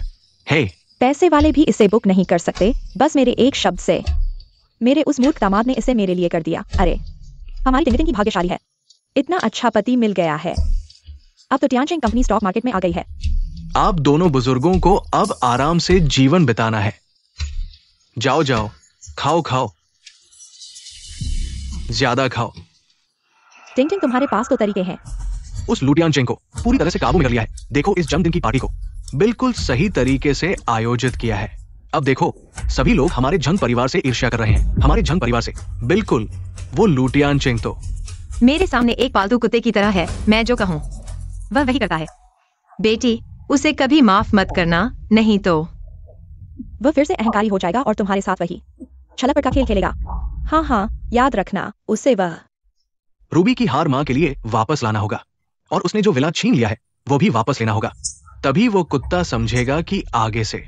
है। पैसे वाले भी इसे बुक नहीं कर सकते, बस मेरे एक शब्द से। मेरे उस मूर्ख दामाद ने इसे मेरे लिए कर दिया। अरे, हमारी टिंगटिंग की भाग्यशाली है। इतना अच्छा पति मिल गया है। अब तो तियानचेंग कंपनी स्टॉक मार्केट में आ गई है। आप दोनों बुजुर्गों को अब आराम से जीवन बिताना है। जाओ जाओ, खाओ खाओ, ज्यादा खाओ। टिंगटिंग, तुम्हारे पास तो तरीके हैं। उस लू तियानचेंग को पूरी तरह से काबू में कर लिया है। देखो, इस जन्मदिन की पार्टी को बिल्कुल सही तरीके से आयोजित किया है। अब देखो, सभी लोग हमारे झंग परिवार से ईर्ष्या कर रहे हैं। हमारे झंग परिवार से। बिल्कुल, वो लू तियानचेंग तो मेरे सामने एक पालतू कुत्ते की तरह है। मैं जो कहूँ वह वही करता है। बेटी, उसे कभी माफ मत करना, नहीं तो वह फिर से अहंकारी हो जाएगा और तुम्हारे साथ वही छलकपट का खेल खेलेगा। हाँ हाँ, याद रखना, उसे वह रूबी की हार मां के लिए वापस लाना होगा और उसने जो विला छीन लिया है वो भी वापस लेना होगा। तभी वो कुत्ता समझेगा कि आगे से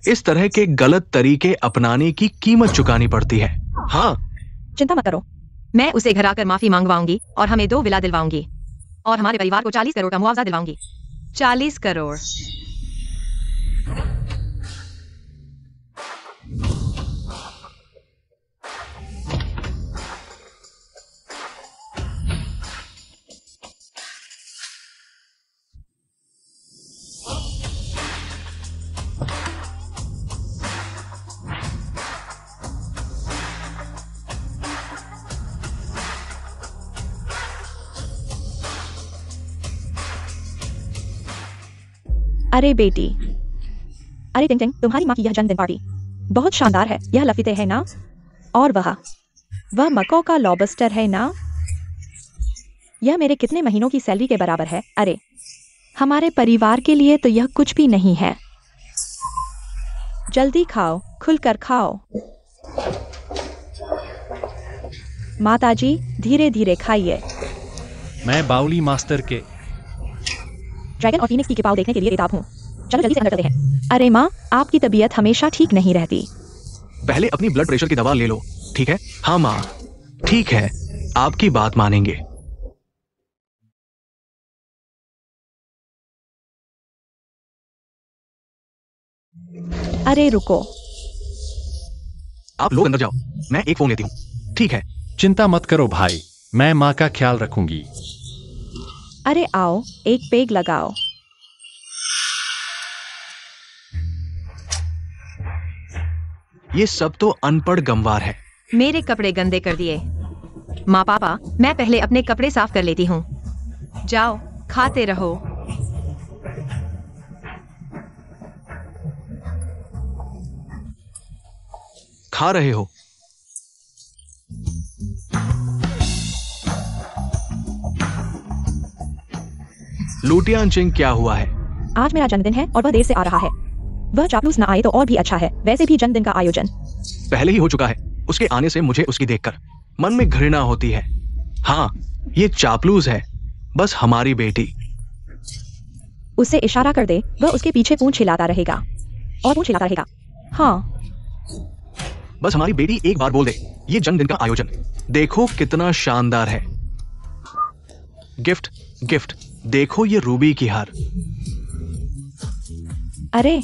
इस तरह के गलत तरीके अपनाने की कीमत चुकानी पड़ती है। हाँ, चिंता मत करो। मैं उसे घर आकर माफी मांगवाऊंगी और हमें 2 विला दिलवाऊंगी और हमारे परिवार को 40 करोड़ का मुआवजा दिलवाऊंगी। 40 करोड़। अरे बेटी, अरे टिंगटिंग, तुम्हारी माँ की यह जन्मदिन पार्टी बहुत शानदार है। यह लफीते है ना? और वह मको का लॉबस्टर है ना? यह मेरे कितने महीनों की सैलरी के बराबर है। अरे, हमारे परिवार के लिए तो यह कुछ भी नहीं है। जल्दी खाओ, खुलकर खाओ। माताजी, धीरे धीरे खाइए। मैं बाउली मास्टर के ड्रैगन और फीनिक्स की किपाव देखने के लिए बेताब हूँ। चलो जल्दी से अंदर चलते हैं। अरे माँ, आपकी तबीयत हमेशा ठीक नहीं रहती। पहले अपनी ब्लड प्रेशर की दवा ले लो, ठीक है? हाँ माँ, ठीक है, आपकी बात मानेंगे। अरे रुको, आप लोग अंदर जाओ, मैं एक फोन लेती हूँ। ठीक है? चिंता मत करो भाई, मैं माँ का ख्याल रखूंगी। अरे आओ, एक पेग लगाओ। ये सब तो अनपढ़ गंवार है। मेरे कपड़े गंदे कर दिए। माँ पापा, मैं पहले अपने कपड़े साफ कर लेती हूँ। जाओ, खाते रहो। खा रहे हो? लू तियानचेंग, क्या हुआ है? आज मेरा जन्मदिन है और वह देर से आ रहा है। वह चापलूस ना आए तो और भी अच्छा है। वैसे भी जन्मदिन का आयोजन पहले ही हो चुका है। उसके आने से मुझे उसकी देखकर मन में घृणा होती है। हाँ, ये चापलूस है, बस हमारी बेटी। उससे इशारा कर दे, वह उसके पीछे पूंछ हिलाता रहेगा और पूंछ हिलाता रहेगा। हाँ, बस हमारी बेटी एक बार बोल दे, ये जन्मदिन का आयोजन देखो कितना शानदार है। गिफ्ट गिफ्ट, देखो ये रूबी की हार। अरे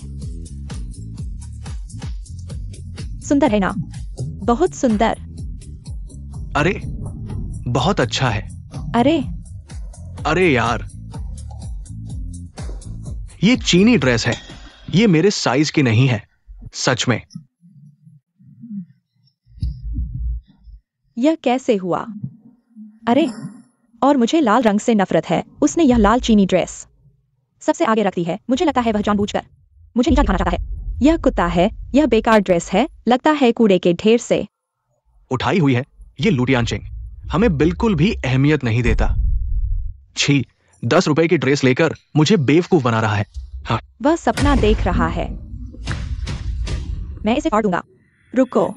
सुंदर है ना, बहुत सुंदर। अरे बहुत अच्छा है। अरे अरे यार, ये चीनी ड्रेस है, ये मेरे साइज की नहीं है, सच में। यह कैसे हुआ? अरे, और मुझे लाल रंग से नफरत है। उसने यह लाल चीनी ड्रेस सबसे आगे रख दी है। मुझे लगता है वह जानबूझकर मुझे नीचा दिखाना चाहता है। यह कुत्ता है, यह बेकार ड्रेस है, लगता है कूड़े के ढेर से उठाई हुई है। ये लुटियानचिंग हमें बिल्कुल भी अहमियत नहीं देता। छी, 10 रुपए की ड्रेस लेकर मुझे बेवकूफ बना रहा है। हाँ, वह सपना देख रहा है। मैं इसे फाड़ दूंगा। रुको।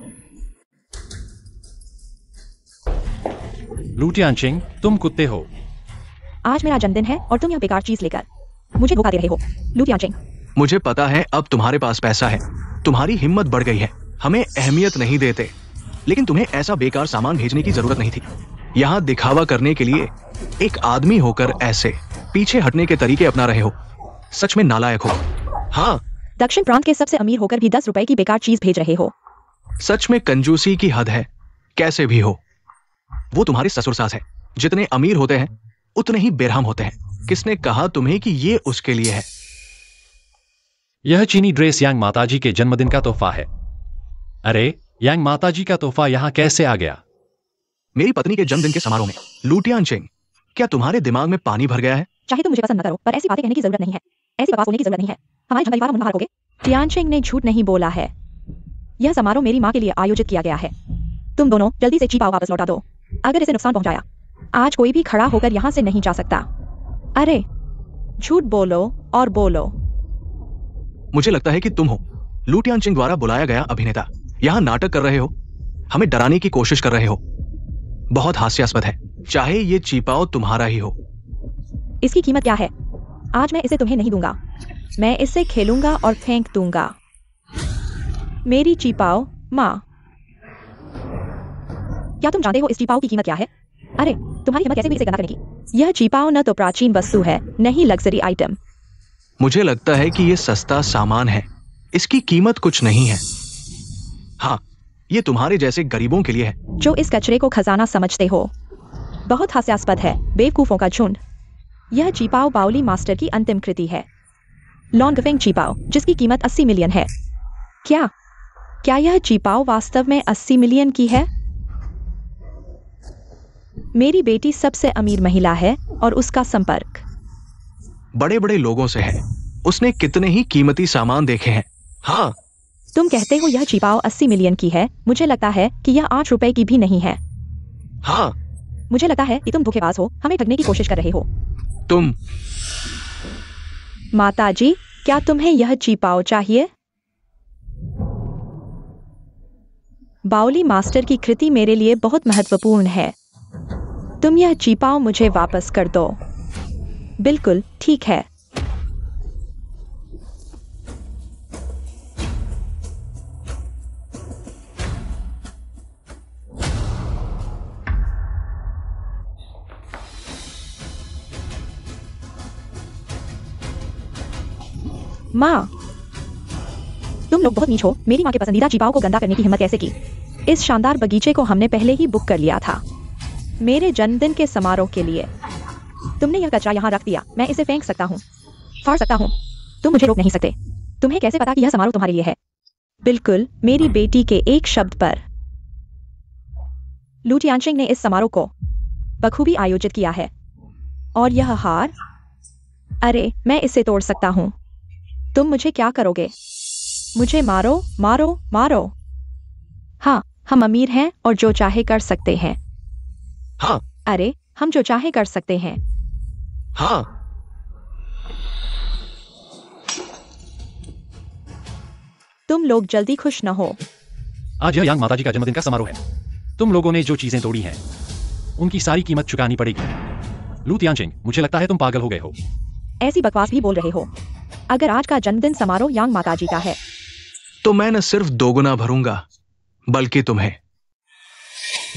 लू टियानचिंग, तुम कुत्ते हो। आज मेरा जन्मदिन है और तुम यह बेकार चीज लेकर मुझे धोखा दे रहे हो। लू टियानचिंग, मुझे पता है अब तुम्हारे पास पैसा है, तुम्हारी हिम्मत बढ़ गई है, हमें अहमियत नहीं देते, लेकिन तुम्हें ऐसा बेकार सामान भेजने की जरूरत नहीं थी। यहाँ दिखावा करने के लिए एक आदमी होकर ऐसे पीछे हटने के तरीके अपना रहे हो। सच में नालायक हो। हाँ, दक्षिण प्रांत के सबसे अमीर होकर भी 10 रुपए की बेकार चीज भेज रहे हो। सच में कंजूसी की हद है। कैसे भी हो, वो तुम्हारी ससुर सास है। जितने अमीर होते हैं उतने ही बेरहम होते हैं। किसने कहा तुम्हें कि ये उसके लिए है? यह चीनी ड्रेस यांग माताजी के जन्मदिन का तोहफा है। अरे, यांग माताजी का तोहफा यहाँ कैसे आ गया? मेरी पत्नी के जन्मदिन के समारोह में। लू टियानचिंग, क्या तुम्हारे दिमाग में पानी भर गया है? चाहे तुम मुझे पसंद न करो, पर ऐसी बातें कहने की जरूरत नहीं है। ऐसी बकवास होने की जरूरत नहीं है। हमारे जन्मदिन पर हम हारोगे। टियानचिंग ने झूठ नहीं बोला है। यह समारोह मेरी माँ के लिए आयोजित किया गया है। तुम दोनों जल्दी से चीपाओ वापस लौटा दो। अगर इसे नुकसान पहुंचाया, आज कोई भी खड़ा होकर यहाँ से नहीं जा सकता। अरे, झूठ बोलो और बोलो। मुझे लगता है कि तुम हो लू टियानचिंग द्वारा बुलाया गया अभिनेता। यहाँ नाटक कर रहे हो, हमें डराने की कोशिश कर रहे हो। बहुत हास्यास्पद है, चाहे ये चीपाओ तुम्हारा ही हो। इसकी कीमत क्या है? आज मैं इसे तुम्हें नहीं दूंगा। मैं इसे खेलूंगा और फेंक दूंगा। मेरी चीपाओ माँ। क्या तुम जानते हो इस चीपाओ की कीमत क्या है? अरे, तुम्हारी हिम्मत कैसे हुई इसे गंदा करने की? यह चीपाओ न तो प्राचीन वस्तु है, न ही लग्जरी आइटम। मुझे लगता है कि ये सस्ता सामान है, इसकी कीमत कुछ नहीं है। हाँ, ये तुम्हारे जैसे गरीबों के लिए है जो इस कचरे को खजाना समझते हो। बहुत हास्यास्पद है, बेवकूफों का झुंड। यह चीपाओ बाउली मास्टर की अंतिम कृति है। लॉन्गफेंग चीपाओ, जिसकी कीमत 80 मिलियन है। क्या यह चीपाओ वास्तव में 80 मिलियन की है? मेरी बेटी सबसे अमीर महिला है और उसका संपर्क बड़े बड़े लोगों से है। उसने कितने ही कीमती सामान देखे हैं। हाँ, तुम कहते हो यह चीपाओ 80 मिलियन की है। मुझे लगता है कि यह 8 रुपए की भी नहीं है। हाँ, मुझे लगता है कि तुम धोखेबाज हो, हमें ठगने की कोशिश कर रहे हो। तुम। माताजी, क्या तुम्हें यह चीपाओ चाहिए? बाउली मास्टर की कृति मेरे लिए बहुत महत्वपूर्ण है। तुम यह चीपाओ मुझे वापस कर दो। बिल्कुल ठीक है। माँ, तुम लोग बहुत नीच हो। मेरी माँ के पसंदीदा चीपाओ को गंदा करने की हिम्मत कैसे की? इस शानदार बगीचे को हमने पहले ही बुक कर लिया था, मेरे जन्मदिन के समारोह के लिए। तुमने यह कचरा यहाँ रख दिया। मैं इसे फेंक सकता हूँ, फाड़ सकता हूँ। तुम मुझे रोक नहीं सकते। तुम्हें कैसे पता कि यह समारोह तुम्हारे लिए है? बिल्कुल, मेरी बेटी के एक शब्द पर। लू टियानचिंग ने इस समारोह को बखूबी आयोजित किया है। और यह हार, अरे, मैं इसे तोड़ सकता हूँ। तुम मुझे क्या करोगे? मुझे मारो, मारो, मारो। हाँ, हम अमीर हैं और जो चाहे कर सकते हैं। हाँ, अरे, हम जो चाहे कर सकते हैं। हाँ, तुम लोग जल्दी खुश न हो। आज यह यांग माताजी का जन्मदिन का समारोह है। तुम लोगों ने जो चीजें तोड़ी हैं, उनकी सारी कीमत चुकानी पड़ेगी। लू टियानचिंग, मुझे लगता है तुम पागल हो गए हो। ऐसी बकवास भी बोल रहे हो। अगर आज का जन्मदिन समारोह यांग माताजी का है, तो मैं न सिर्फ दोगुना भरूंगा, बल्कि तुम्हें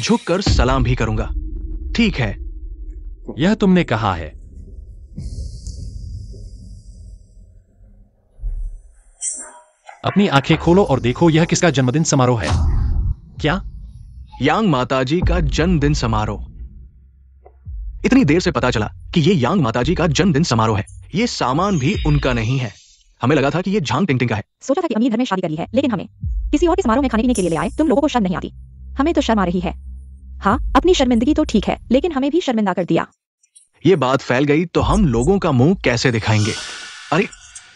झुककर सलाम भी करूंगा। ठीक है, यह तुमने कहा है। अपनी आंखें खोलो और देखो यह किसका जन्मदिन समारोह है। क्या? यांग माताजी का जन्मदिन समारोह। इतनी देर से पता चला कि ये यांग माताजी का जन्मदिन समारोह है। ये सामान भी उनका नहीं है। हमें लगा था कि ये झांग टिंगटिंग का है। सोचा था कि अमीर घर में शादी कर ली है, लेकिन हमें किसी और के समारोह में खाने पीने के लिए ले आए। तुम लोगों को शर्म नहीं आती? हमें तो शर्म आ रही है। हाँ, अपनी शर्मिंदगी तो ठीक है, लेकिन हमें भी शर्मिंदा कर दिया। ये बात फैल गई तो हम लोगों का मुंह कैसे दिखाएंगे? अरे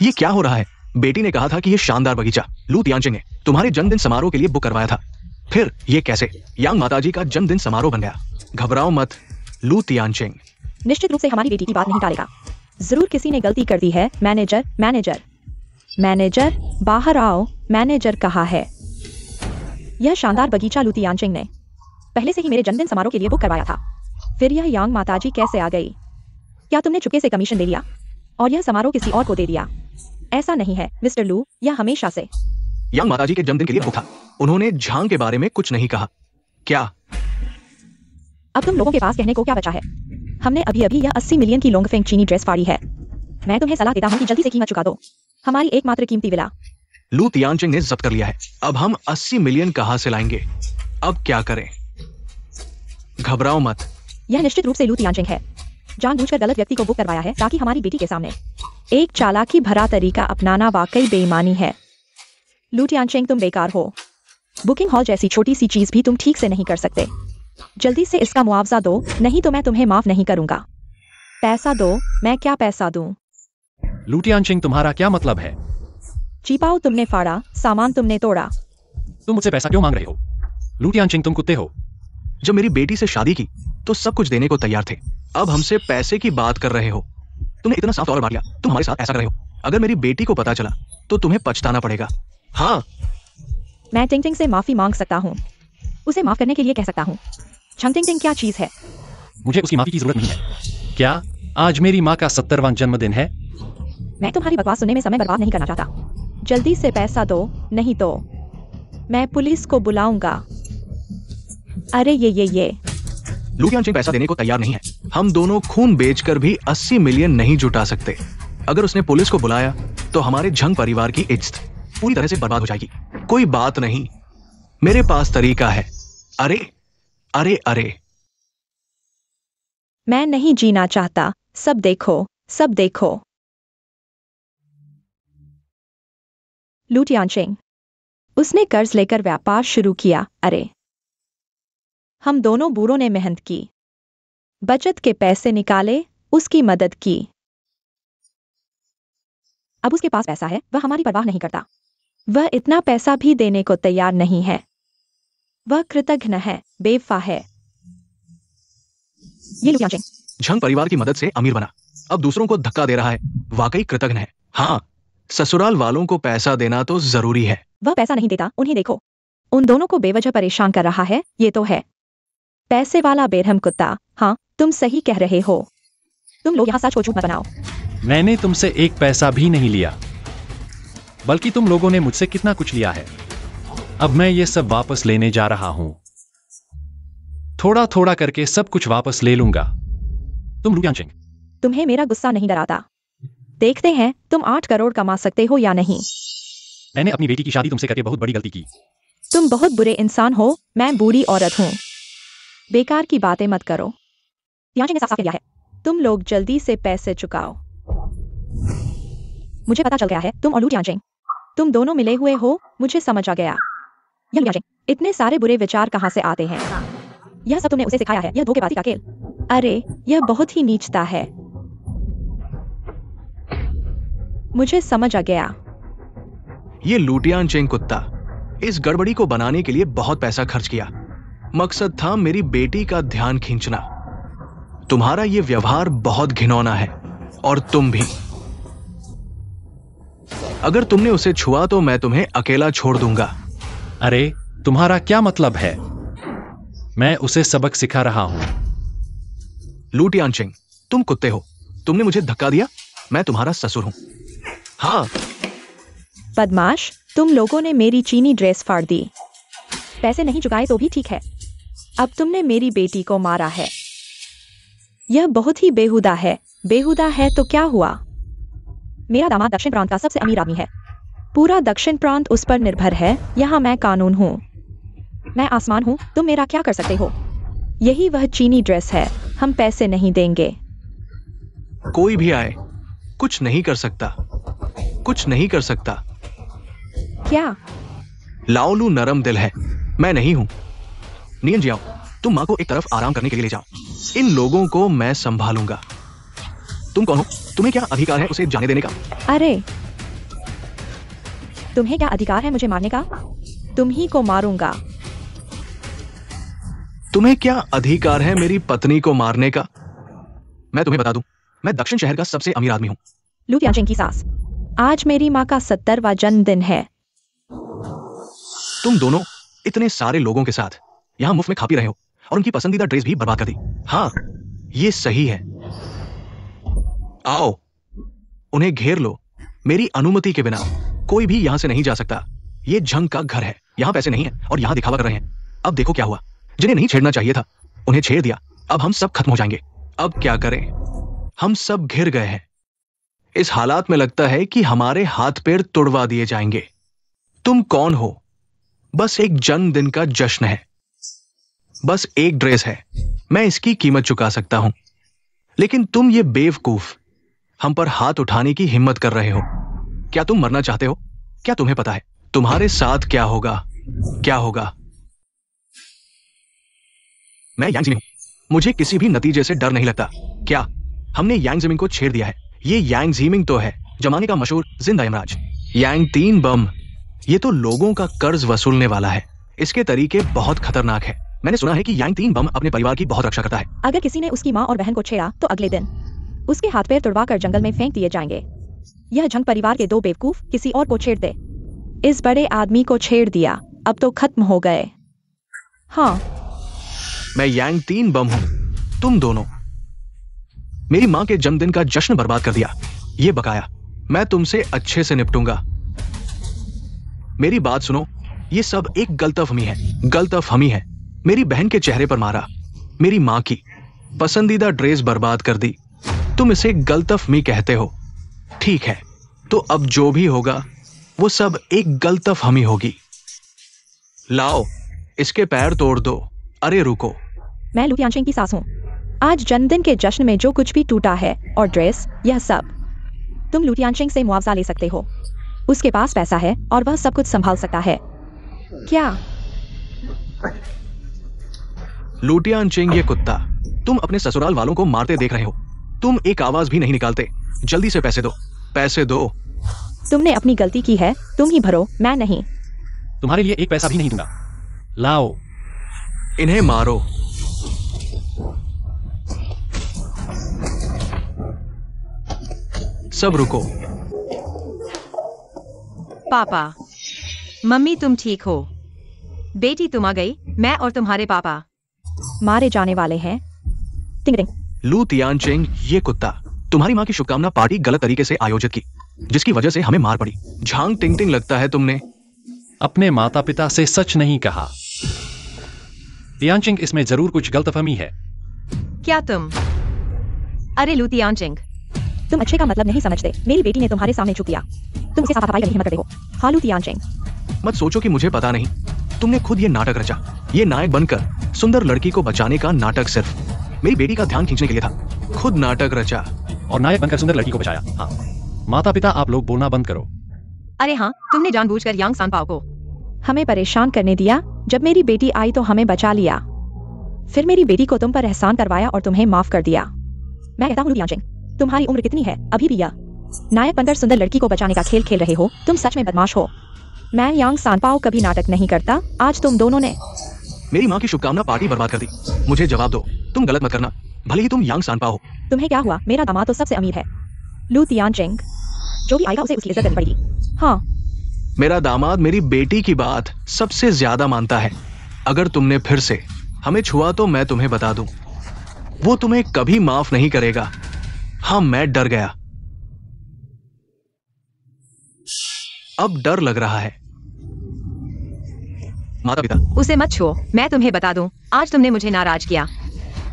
ये क्या हो रहा है? बेटी ने कहा था कि ये शानदार बगीचा लू तियानचिंग ने तुम्हारे जन्मदिन समारोह के लिए बुक करवाया था। फिर ये कैसे यांग माताजी का जन्मदिन समारोह बन गया? घबराओ मत लू तियानचिंग। निश्चित रूप से हमारी बेटी की बात नहीं टालेगा। जरूर किसी ने गलती कर दी है। मैनेजर मैनेजर मैनेजर बाहर आओ। मैनेजर कहाँ है? यह शानदार बगीचा लू तियानचिंग ने पहले से ही मेरे जन्मदिन समारोह के लिए बुक करवाया था। फिर यह यांग माताजी कैसे आ गई? क्या तुमने चुपके से कमीशन ले लिया और यह समारोह किसी और को दे दिया? ऐसा नहीं है मिस्टर लू, यह हमेशा से यांग माताजी के जन्मदिन के लिए बुक था। उन्होंने झांग के बारे में कुछ नहीं कहा। क्या? अब तुम लोगों के पास कहने को क्या बचा है? हमने अभी अभी यह 80 मिलियन की लोंगफेंग चीनी ड्रेस फाड़ी है। मैं तुम्हें सलाह देता हूँ कि जल्दी से कीमत चुका दो। हमारी एकमात्र कीमती विला लू तियानचिंग ने जब्त कर लिया है। अब हम 80 मिलियन कहां से लाएंगे? अब क्या करें? घबराओ मत। यह निश्चित रूप से लू तियानचिंग है। जानबूझकर गलत व्यक्ति को बुक करवाया है ताकि हमारी बेटी के सामने एक चालाकी भरा तरीका अपनाना वाकई बेईमानी है। लू तियानचिंग, तुम बेकार हो। बुकिंग हॉल जैसी छोटी सी चीज भी तुम ठीक से नहीं कर सकते। जल्दी से इसका मुआवजा दो, नहीं तो मैं तुम्हें माफ नहीं करूंगा। पैसा दो। मैं क्या पैसा दूं? लू तियानचिंग, तुम्हारा क्या मतलब है? चीपाओ तुमने फाड़ा, सामान तुमने तोड़ा। तुम मुझसे पैसा क्यों मांग रहे हो? लू तियानचिंग, तुम कुत्ते हो। जब मेरी बेटी से शादी की तो सब कुछ देने को तैयार थे। अब हमसे पैसे की बात कर रहे हो? तुमने इतना साफ तौर पर मार लिया। तुम हमारे साथ ऐसा कर रहे हो। अगर मेरी बेटी को पता चला तो तुम्हें पछताना पड़ेगा। हाँ, मैं टिंग से माफी मांग सकता हूँ। उसे माफ करने के लिए कह सकता हूँ। छंग टिंग क्या चीज है? मुझे उसकी माफी की जरूरत नहीं है। क्या आज मेरी माँ का 70वां जन्मदिन है? मैं तुम्हारी बकवास सुनने में समय बर्बाद नहीं करना चाहता। जल्दी से पैसा दो, नहीं तो मैं पुलिस को बुलाऊंगा। अरे ये लू तियानचिंग पैसा देने को तैयार नहीं है। हम दोनों खून बेचकर भी 80 मिलियन नहीं जुटा सकते। अगर उसने पुलिस को बुलाया तो हमारे झंग परिवार की इज्जत पूरी तरह से बर्बाद हो जाएगी। कोई बात नहीं, मेरे पास तरीका है। अरे अरे अरे मैं नहीं जीना चाहता। सब देखो, सब देखो। लू तियानचिंग, उसने कर्ज लेकर व्यापार शुरू किया। अरे हम दोनों बूढ़ों ने मेहनत की, बचत के पैसे निकाले, उसकी मदद की। अब उसके पास पैसा है, वह हमारी परवाह नहीं करता। वह इतना पैसा भी देने को तैयार नहीं है। वह कृतघ्न है, बेवफा है। ये लू तियानचिंग झंग परिवार की मदद से अमीर बना, अब दूसरों को धक्का दे रहा है। वाकई कृतघ्न है। हाँ, ससुराल वालों को पैसा देना तो जरूरी है। वह पैसा नहीं देता, उन्हें देखो। उन दोनों को बेवजह परेशान कर रहा है। ये तो है पैसे वाला बेरहम कुत्ता। हाँ, तुम सही कह रहे हो। तुम लोग यहाँ सच को झूठ मत बनाओ। मैंने तुमसे एक पैसा भी नहीं लिया, बल्कि तुम लोगों ने मुझसे कितना कुछ लिया है। अब मैं ये सब वापस लेने जा रहा हूं। थोड़ा थोड़ा करके सब कुछ वापस ले लूंगा। तुम लू तियानचिंग, तुम्हें मेरा गुस्सा नहीं डराता। देखते हैं तुम 8 करोड़ कमा सकते हो या नहीं। मैंने अपनी बेटी की शादी तुमसे करके बहुत बड़ी गलती की। तुम बहुत बुरे इंसान हो। मैं बुरी औरत हूँ। बेकार की बातें मत करो। तियानचिंग ने साफ कह दिया है। तुम लोग जल्दी से पैसे चुकाओ। मुझे पता चल गया है तुम और लू तियानचिंग, तुम दोनों मिले हुए हो। मुझे समझ आ गया। यह लू तियानचिंग, इतने सारे बुरे विचार कहाँ से आते हैं? यह सब तुमने उसे सिखाया है, यह धोखेबाजी का खेल। अरे यह बहुत ही नीचता है। मुझे समझ आ गया। ये लू तियानचिंग कुत्ता इस गड़बड़ी को बनाने के लिए बहुत पैसा खर्च किया। मकसद था मेरी बेटी का ध्यान खींचना। तुम्हारा ये व्यवहार बहुत घिनौना है, और तुम भी। अगर तुमने उसे छुआ तो मैं तुम्हें अकेला छोड़ दूंगा। अरे तुम्हारा क्या मतलब है? मैं उसे सबक सिखा रहा हूं। लू तियानचिंग, तुम कुत्ते हो। तुमने मुझे धक्का दिया। मैं तुम्हारा ससुर हूं। हाँ, बदमाश, तुम लोगों ने मेरी चीनी ड्रेस फाड़ दी। पैसे नहीं चुकाए तो भी ठीक है। अब तुमने मेरी बेटी को मारा है। यह बहुत ही बेहुदा है। बेहुदा है तो क्या हुआ? मेरा दामाद दक्षिण प्रांत का सबसे अमीर आदमी है। पूरा दक्षिण प्रांत उस पर निर्भर है। यहाँ मैं कानून हूँ। मैं आसमान हूँ। तुम मेरा क्या कर सकते हो? यही वह चीनी ड्रेस है। हम पैसे नहीं देंगे। कोई भी आए, कुछ नहीं कर सकता, कुछ नहीं कर सकता। क्या? लाओलू नरम दिल है, मैं नहीं हूं। नियन जी आओ, तुम माँ को एक तरफ आराम करने के लिए ले जाओ। इन लोगों को मैं संभालूंगा। तुम कौन हो? तुम्हें क्या अधिकार है उसे जाने देने का? अरे, तुम्हें क्या अधिकार है मुझे मारने का? तुम ही को मारूंगा। तुम्हें क्या अधिकार है मेरी पत्नी को मारने का? मैं तुम्हें बता दूं, मैं दक्षिण शहर का सबसे अमीर आदमी हूं। लू तियानचिंग की सास, आज मेरी माँ का 70वां जन्मदिन है। तुम दोनों इतने सारे लोगों के साथ यहां मुफ्त में खा पी रहे हो और उनकी पसंदीदा ड्रेस भी बर्बाद कर दी। हाँ, ये सही है। आओ, उन्हें घेर लो। मेरी अनुमति के बिना कोई भी यहां से नहीं जा सकता। ये झंग का घर है, यहां पैसे नहीं है और यहां दिखावा कर रहे हैं। अब देखो क्या हुआ। जिन्हें नहीं छेड़ना चाहिए था उन्हें छेड़ दिया। अब हम सब खत्म हो जाएंगे। अब क्या करें? हम सब घिर गए हैं। इस हालात में लगता है कि हमारे हाथ पैर तुड़वा दिए जाएंगे। तुम कौन हो? बस एक जन्मदिन का जश्न है, बस एक ड्रेस है। मैं इसकी कीमत चुका सकता हूं, लेकिन तुम ये बेवकूफ हम पर हाथ उठाने की हिम्मत कर रहे हो। क्या तुम मरना चाहते हो? क्या तुम्हें पता है तुम्हारे साथ क्या होगा? क्या होगा? मैं यांग जिमिंग हूं। मुझे किसी भी नतीजे से डर नहीं लगता। क्या हमने यांग जिमिंग को छेड़ दिया है? ये यांग जिमिंग तो है जमाने का मशहूर जिंदा यमराज। यांग 3 बम, ये तो लोगों का कर्ज वसूलने वाला है। इसके तरीके बहुत खतरनाक है। मैंने सुना है कि यांग 3 बम अपने परिवार की बहुत रक्षा करता है। अगर किसी ने उसकी माँ और बहन को छेड़ा तो अगले दिन उसके हाथ पैर तुड़वाकर जंगल में फेंक दिए जाएंगे। यह झंग परिवार के 2 बेवकूफ किसी और को छेड़ दे। इस बड़े आदमी को छेड़ दिया, अब तो खत्म हो गए। हाँ, मैं यांग 3 बम हूं। तुम दोनों मेरी मां के जन्मदिन का जश्न बर्बाद कर दिया। ये बकाया मैं तुमसे अच्छे से निपटूंगा। मेरी बात सुनो, ये सब एक गलतफहमी है। गलतफहमी है। मेरी बहन के चेहरे पर मारा, मेरी मां की पसंदीदा ड्रेस बर्बाद कर दी। तुम इसे गलतफहमी कहते हो। ठीक है, तो अब जो भी होगा वो सब एक गलतफहमी होगी। लाओ, इसके पैर तोड़ दो। अरे रुको, मैं लू तियानचिंग की सास हूँ। आज जन्मदिन के जश्न में जो कुछ भी टूटा है और ड्रेस, यह सब तुम लू तियानचिंग से मुआवजा ले सकते हो। उसके पास पैसा है और वह सब कुछ संभाल सकता है। क्या? लू तियानचिंग ये कुत्ता, तुम अपने ससुराल वालों को मारते देख रहे हो। तुम एक आवाज भी नहीं निकालते। जल्दी से पैसे दो, पैसे दो। तुमने अपनी गलती की है, तुम ही भरो, मैं नहीं। तुम्हारे लिए एक पैसा भी नहीं दूंगा। लाओ, इन्हें मारो। सब रुको। पापा, मम्मी तुम ठीक हो? बेटी तुम आ गई। मैं और तुम्हारे पापा मारे जाने वाले हैं। टिंग टिंग। लू तियानचिंग ये कुत्ता, तुम्हारी मां की शुभकामना पार्टी गलत तरीके से आयोजित की, जिसकी वजह से हमें मार पड़ी। झांग टिंग टिंग लगता है तुमने अपने माता पिता से सच नहीं कहा। तियानचिंग, इसमें जरूर कुछ गलतफहमी है। क्या तुम? अरे लू तियानचिंग, तुम अच्छे का मतलब नहीं समझते। मेरी बेटी ने तुम्हारे सामने छुप दिया। तुम उसे हाथापाई करने की हिम्मत करते हो। हाँ लू तियानचिंग। मत सोचो कि मुझे पता नहीं। तुमने खुद ये नाटक रचा। ये नायक बनकर सुंदर लड़की को बचाने का नाटक सिर्फ मेरी बेटी का ध्यान खींचने के लिए था। खुद नाटक रचा और नायक बनकर सुंदर लड़की को बचाया। हाँ, माता पिता आप लोग बोलना बंद करो। अरे हाँ, तुमने जानबूझकर यांग सांपाओ को हमें परेशान करने दिया। जब मेरी बेटी आई तो हमें बचा लिया। फिर मेरी बेटी को तुम पर एहसान करवाया और तुम्हें माफ कर दिया। मैं कहता हूँ लू तियानचिंग, तुम्हारी उम्र कितनी है? अभी भी यह नायक बनकर सुंदर लड़की को बचाने का खेल खेल रहे हो। तुम सच में बदमाश हो। मैं यांग सांपाओ कभी नाटक नहीं करता। आज तुम दोनों ने मेरी मां की शुभकामना पार्टी बर्बाद कर दी। मुझे जवाब दो, तुम गलत मत करना, भले ही तुम यांग सांपाओ हो। तुम्हें क्या हुआ? मेरा दामाद तो सबसे अमीर है। लू तियानचिंग, जो भी आएगा उसे उसकी इज्जत करनी पड़ेगी। हाँ, मेरा दामाद मेरी बेटी की बात सबसे ज्यादा मानता है। अगर तुमने फिर से हमें छुआ तो मैं तुम्हें बता दूं, वो तुम्हें कभी माफ नहीं करेगा। हाँ, मैं डर गया। अब डर लग रहा है। माता पिता, उसे मत छुओ। मैं तुम्हें बता दूं, आज तुमने मुझे नाराज किया।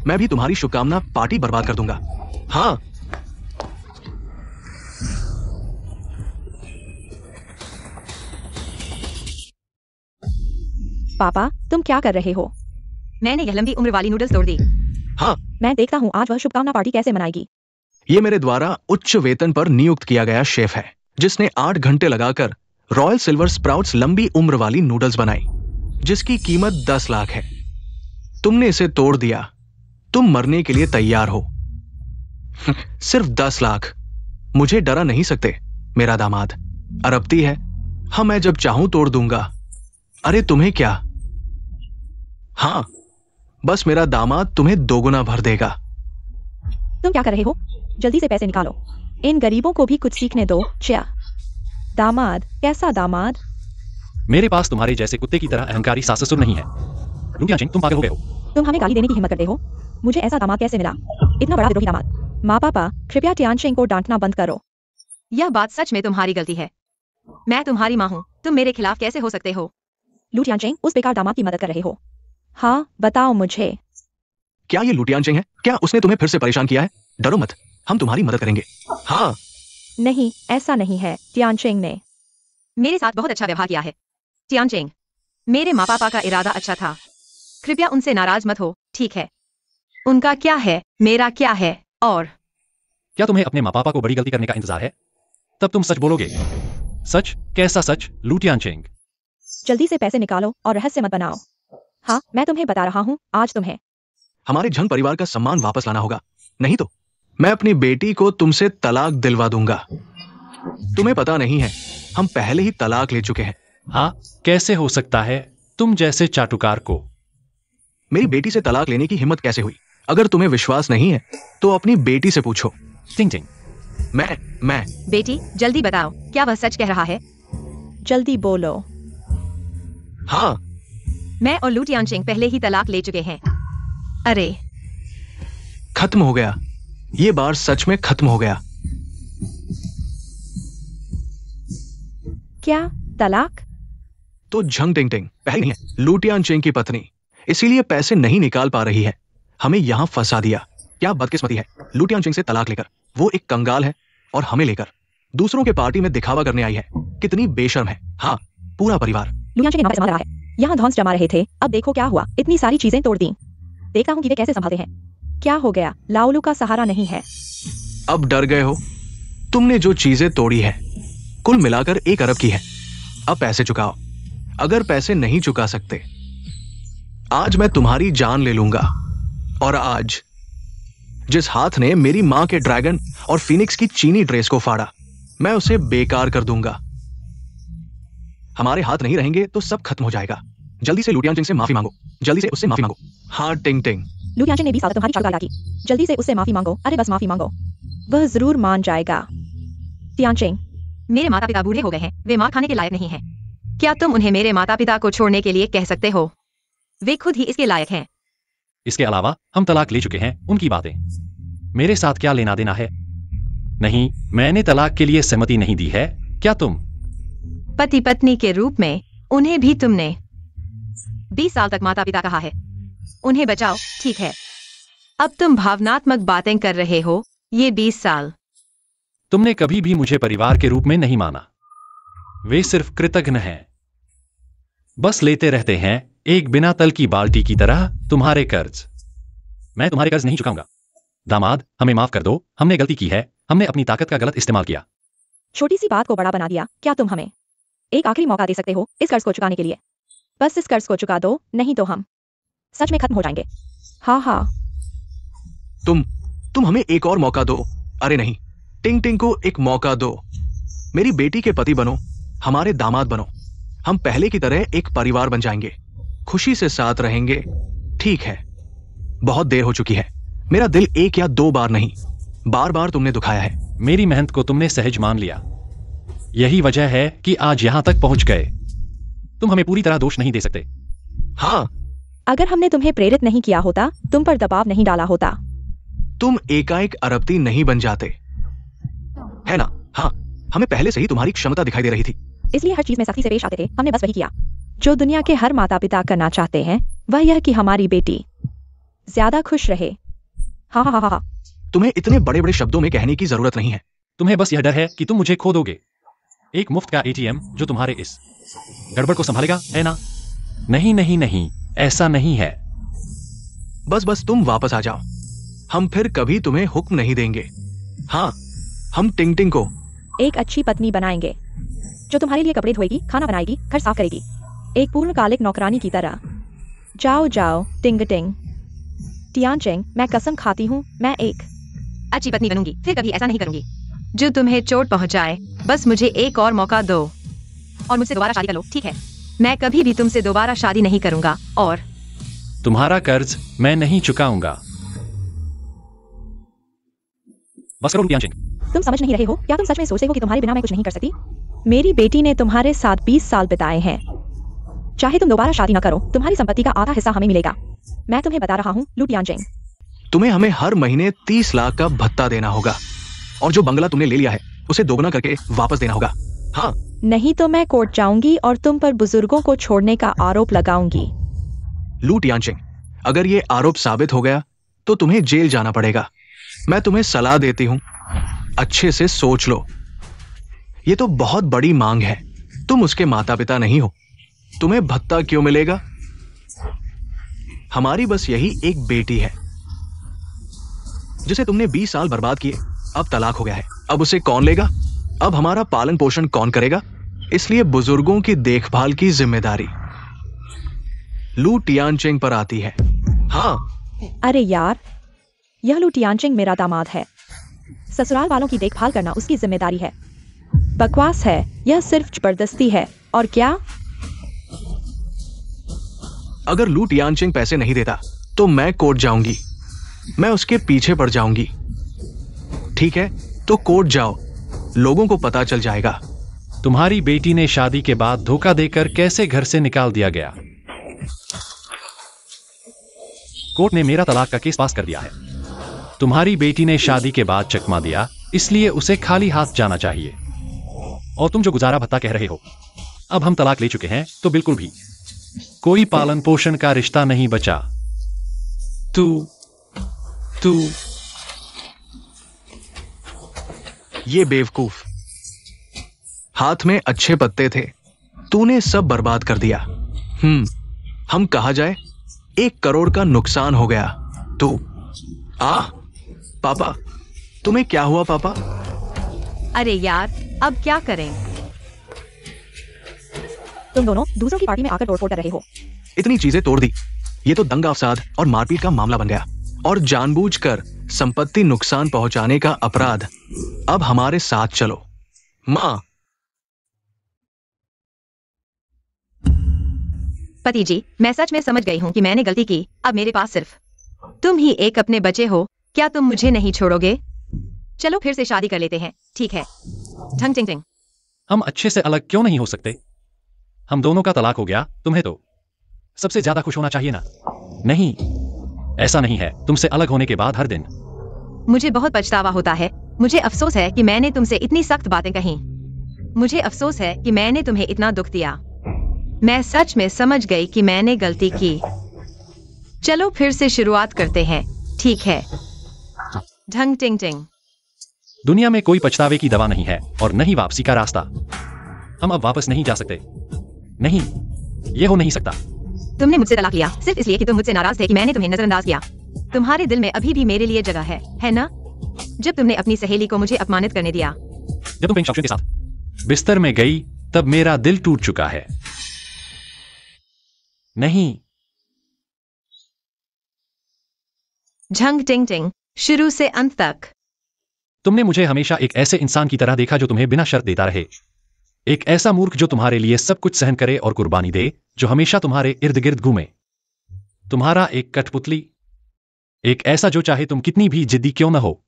मैं भी तुम्हारी शुभकामना पार्टी बर्बाद कर दूंगा। हाँ, पापा तुम क्या कर रहे हो? मैंने यह लंबी उम्र वाली नूडल्स तोड़ दी। हाँ, मैं देखता हूँ आज वह शुभकामना पार्टी कैसे मनाएगी। ये मेरे द्वारा उच्च वेतन पर नियुक्त किया गया शेफ है, जिसने 8 घंटे लगाकर रॉयल सिल्वर स्प्राउट्स लंबी उम्र वाली नूडल्स बनाई, जिसकी कीमत 10 लाख है। तुमने इसे तोड़ दिया। तुम मरने के लिए तैयार हो। सिर्फ 10 लाख। मुझे डरा नहीं सकते। मेरा दामाद अरबती है। हाँ, मैं जब चाहूं तोड़ दूंगा। अरे तुम्हें क्या? हाँ, बस मेरा दामाद तुम्हें दोगुना भर देगा। तुम क्या कर रहे हो? जल्दी से पैसे निकालो। इन गरीबों को भी कुछ सीखने दो। च्या दामाद, कैसा दामाद? मेरे पास तुम्हारे जैसे कुत्ते की तरह अहंकारी सास ससुर नहीं है। लुटियान चिंग, तुम पागल हो गए हो। तुम हमें गाली देने की हिम्मत करते हो? मुझे ऐसा दामाद कैसे मिला? इतना बड़ा विद्रोही दामाद। माँ पापा कृपया टियानचेंग को डांटना बंद करो। यह बात सच में तुम्हारी गलती है। मैं तुम्हारी माँ हूँ, तुम मेरे खिलाफ कैसे हो सकते हो? लू टियानचेंग, उस बेकार दामाद की मदद कर रहे हो। हाँ, बताओ मुझे। क्या ये लुटियानचेंग है? क्या उसने तुम्हें फिर से परेशान किया है? डरो मत, हम तुम्हारी मदद करेंगे। हाँ। नहीं, ऐसा नहीं है। टियानचेंग ने मेरे साथ बहुत अच्छा व्यवहार किया है। टियानचेंग, मेरे माँ पापा का इरादा अच्छा था। कृपया उनसे नाराज मत हो, ठीक है? उनका क्या है, मेरा क्या है? और क्या तुम्हें अपने माँ पापा को बड़ी गलती करने का इंतजार है? तब तुम सच बोलोगे। सच? कैसा सच, लुटियान चिंग? जल्दी से पैसे निकालो और रहस्य मत बनाओ। हाँ, मैं तुम्हें बता रहा हूँ, आज तुम्हें हमारे झंग परिवार का सम्मान वापस लाना होगा, नहीं तो मैं अपनी बेटी को तुमसे तलाक दिलवा दूंगा। तुम्हें पता नहीं है, हम पहले ही तलाक ले चुके हैं। हाँ, कैसे हो सकता है? तुम जैसे चाटुकार को मेरी बेटी से तलाक लेने की हिम्मत कैसे हुई? अगर तुम्हें विश्वास नहीं है तो अपनी बेटी से पूछो। चिंग चिंग, मैं बेटी, जल्दी बताओ, क्या वह सच कह रहा है? जल्दी बोलो। हाँ, मैं और लू टियानचेंग पहले ही तलाक ले चुके हैं। अरे, खत्म हो गया। ये बार सच में खत्म हो गया। क्या तलाक? तो झंग टिंग टिंग पहले नहीं है, लू टियानचेंग की पत्नी, इसीलिए पैसे नहीं निकाल पा रही है। हमें यहां फंसा दिया। क्या बदकिस्मती है, लू टियानचेंग से तलाक लेकर। वो एक कंगाल है और हमें लेकर दूसरों के पार्टी में दिखावा करने आई है। कितनी बेशर्म है। हाँ, पूरा परिवार लू टियानचेंग के नाम पे संभाल रहा है। यहाँ धौंस जमा रहे थे, अब देखो क्या हुआ। इतनी सारी चीजें तोड़ दी। देखता हूँ कि वे कैसे संभालते हैं। क्या हो गया? लाओलू का सहारा नहीं है। अब डर गए हो? तुमने जो चीजें तोड़ी है कुल मिलाकर 1 अरब की है। अब पैसे चुकाओ। अगर पैसे नहीं चुका सकते, आज मैं तुम्हारी जान ले लूंगा। और आज जिस हाथ ने मेरी मां के ड्रैगन और फीनिक्स की चीनी ड्रेस को फाड़ा, मैं उसे बेकार कर दूंगा। हमारे हाथ नहीं रहेंगे तो सब खत्म हो जाएगा। जल्दी से लू टियानचेंग से माफी मांगो। जल्दी से उससे माफी मांगो। हाँ टिंग टिंग, लू टियानचेंग ने 20 साल तक तुम्हारी चालुकारिता की। जल्दी से उससे माफी मांगो। अरे बस माफी मांगो, वह जरूर मान जाएगा। टियानचेंग, मेरे माता पिता बूढ़े हो गए हैं, वे मार खाने के लायक नहीं हैं। क्या तुम उन्हें मेरे माता पिता को छोड़ने के लिए कह सकते हो? वे खुद ही इसके लायक हैं। इसके अलावा हम तलाक ले चुके हैं। उनकी बातें मेरे साथ क्या लेना देना है? नहीं, मैंने तलाक के लिए सहमति नहीं दी है। क्या तुम पति पत्नी के रूप में उन्हें भी तुमने 20 साल तक माता पिता कहा है। उन्हें बचाओ, ठीक है? अब तुम भावनात्मक बातें कर रहे हो। ये 20 साल तुमने कभी भी मुझे परिवार के रूप में नहीं माना। वे सिर्फ कृतघ्न हैं, बस लेते रहते हैं, एक बिना तल की बाल्टी की तरह तुम्हारे कर्ज। मैं तुम्हारे कर्ज नहीं चुकाऊंगा। दामाद, हमें माफ कर दो। हमने गलती की है। हमने अपनी ताकत का गलत इस्तेमाल किया। छोटी सी बात को बड़ा बना दिया। क्या तुम हमें एक आखिरी मौका दे सकते हो इस कर्ज को चुकाने के लिए? बस इस कर्ज को चुका दो, नहीं तो हम सच में खत्म हो जाएंगे। हाँ हाँ, तुम हमें एक और मौका दो। अरे नहीं, टिंग टिंग को एक मौका दो। मेरी बेटी के पति बनो, हमारे दामाद बनो। हम पहले की तरह एक परिवार बन जाएंगे, खुशी से साथ रहेंगे। ठीक है, बहुत देर हो चुकी है। मेरा दिल 1 या 2 बार नहीं, बार बार तुमने दुखाया है। मेरी मेहनत को तुमने सहज मान लिया। यही वजह है कि आज यहां तक पहुंच गए। तुम हमें पूरी तरह दोष नहीं दे सकते। हाँ, अगर हमने तुम्हें प्रेरित नहीं किया होता, तुम पर दबाव नहीं डाला होता, तुम एकाएक अरबती नहीं बन जाते, है ना? हाँ, हमें पहले से ही तुम्हारी क्षमता दिखाई दे रही थी, इसलिए हर चीज में सख्ती से पेश आते थे। हमने बस वही किया जो दुनिया के हर माता पिता करना चाहते हैं, वह यह कि हमारी बेटी ज्यादा खुश रहे। हाँ हाँ हाँ हाँ। तुम्हें इतने बड़े बड़े शब्दों में कहने की जरूरत नहीं है। तुम्हें बस यह डर है कि तुम मुझे खो दोगे। एक मुफ्त का एटीएम जो तुम्हारे इस गड़बड़ को संभालेगा, है ना? नहीं नहीं नहीं, ऐसा नहीं है। बस तुम वापस आ जाओ। हम फिर कभी तुम्हें हुक्म नहीं देंगे। हाँ, हम टिंग टिंग को एक अच्छी पत्नी बनाएंगे जो तुम्हारे लिए कपड़े धोएगी, खाना बनाएगी, घर साफ करेगी, एक पूर्णकालिक नौकरानी की तरह। जाओ जाओ टिंग टिंग। टियानचेंग, मैं कसम खाती हूँ मैं एक अच्छी पत्नी बनूंगी, फिर कभी ऐसा नहीं करूंगी जो तुम्हें चोट पहुंचाए। बस मुझे एक और मौका दो और मुझसे दोबारा शादी कर लो, ठीक है? मैं कभी भी तुमसे दोबारा शादी नहीं करूंगा और तुम्हारा कर्ज मैं नहीं चुकाऊंगा। बस करो टियानचेंग। तुम समझ नहीं रहे हो? क्या तुम सच में सोचते हो कि तुम्हारे बिना मैं कुछ नहीं कर सकती? मेरी बेटी ने तुम्हारे साथ 20 साल बिताए हैं। चाहे तुम दोबारा शादी न करो, तुम्हारी संपत्ति का आधा हिस्सा हमें मिलेगा। मैं तुम्हें बता रहा हूँ लू टियानचेंग। तुम्हें हमें हर महीने 30 लाख का भत्ता देना होगा और जो बंगला तुमने ले लिया है उसे दोगुना करके वापस देना होगा। हाँ, नहीं तो मैं कोर्ट जाऊंगी और तुम पर बुजुर्गों को छोड़ने का आरोप लगाऊंगी। लू टियानचेंग, अगर ये आरोप साबित हो गया तो तुम्हें जेल जाना पड़ेगा। मैं तुम्हें सलाह देती हूँ, अच्छे से सोच लो। ये तो बहुत बड़ी मांग है। तुम उसके माता पिता नहीं हो, तुम्हें भत्ता क्यों मिलेगा? हमारी बस यही एक बेटी है जिसे तुमने 20 साल बर्बाद किए। अब तलाक हो गया है, अब उसे कौन लेगा? अब हमारा पालन पोषण कौन करेगा? इसलिए बुजुर्गों की देखभाल की जिम्मेदारी लू टियानचेंग पर आती है। हाँ, अरे यार, यह लू टियानचेंग मेरा दामाद है। ससुराल वालों की देखभाल करना उसकी जिम्मेदारी है। बकवास है, यह सिर्फ जबरदस्ती है। और क्या? अगर लू टियानचेंग पैसे नहीं देता तो मैं कोर्ट जाऊंगी। मैं उसके पीछे पड़ जाऊंगी। ठीक है, तो कोर्ट जाओ, लोगों को पता चल जाएगा। तुम्हारी बेटी ने शादी के बाद धोखा देकर कैसे घर से निकाल दिया गया। कोर्ट ने मेरा तलाक का केस पास कर दिया है। तुम्हारी बेटी ने शादी के बाद चकमा दिया, इसलिए उसे खाली हाथ जाना चाहिए। और तुम जो गुजारा भत्ता कह रहे हो, अब हम तलाक ले चुके हैं तो बिल्कुल भी कोई पालन पोषण का रिश्ता नहीं बचा। तू ये बेवकूफ, हाथ में अच्छे पत्ते थे, तूने सब बर्बाद कर दिया। हम कहा जाए 1 करोड़ का नुकसान हो गया। तू पापा, तुम्हें क्या हुआ पापा? अरे यार, अब क्या करें? तुम दोनों दूसरों की पार्टी में आकर तोड़फोड़ कर रहे हो। इतनी चीजें तोड़ दी, ये तो दंगा फसाद और मारपीट का मामला बन गया और जानबूझकर संपत्ति नुकसान पहुंचाने का अपराध। अब हमारे साथ चलो। मां, पति जी, मैं सच में समझ गई हूँ कि मैंने गलती की। अब मेरे पास सिर्फ तुम ही एक अपने बचे हो। क्या तुम मुझे नहीं छोड़ोगे? चलो फिर से शादी कर लेते हैं, ठीक है? ढंग टिंग टिंग। हम अच्छे से अलग क्यों नहीं हो सकते? हम दोनों का तलाक हो गया, तुम्हें तो सबसे ज्यादा खुश होना चाहिए ना? नहीं, ऐसा नहीं है। तुमसे अलग होने के बाद हर दिन मुझे बहुत पछतावा होता है। मुझे अफसोस है कि मैंने तुमसे इतनी सख्त बातें कही। मुझे अफसोस है कि मैंने तुम्हें इतना दुख दिया। मैं सच में समझ गई कि मैंने गलती की। चलो फिर से शुरुआत करते हैं, ठीक है? ढंग टिंग टिंग। दुनिया में कोई पछतावे की दवा नहीं है और नहीं वापसी का रास्ता। हम अब वापस नहीं जा सकते। नहीं, ये हो नहीं सकता। तुमने मुझसे तलाक लिया सिर्फ इसलिए कि तुम मुझसे नाराज थे कि मैंने तुम्हें नजरअंदाज किया। तुम्हारे दिल में अभी भी मेरे लिए जगह है ना? जब तुमने अपनी सहेली को मुझे अपमानित करने दिया, जब तुम फेंग शाओशुन के साथ बिस्तर में गई, तब मेरा दिल टूट चुका है। नहीं। झंग टिंग टिंग, शुरू से अंत तक। तुमने मुझे हमेशा एक ऐसे इंसान की तरह देखा जो तुम्हें बिना शर्त देता रहे। एक ऐसा मूर्ख जो तुम्हारे लिए सब कुछ सहन करे और कुर्बानी दे, जो हमेशा तुम्हारे इर्द गिर्द घूमे। तुम्हारा एक कठपुतली, एक ऐसा जो चाहे तुम कितनी भी जिद्दी क्यों न हो,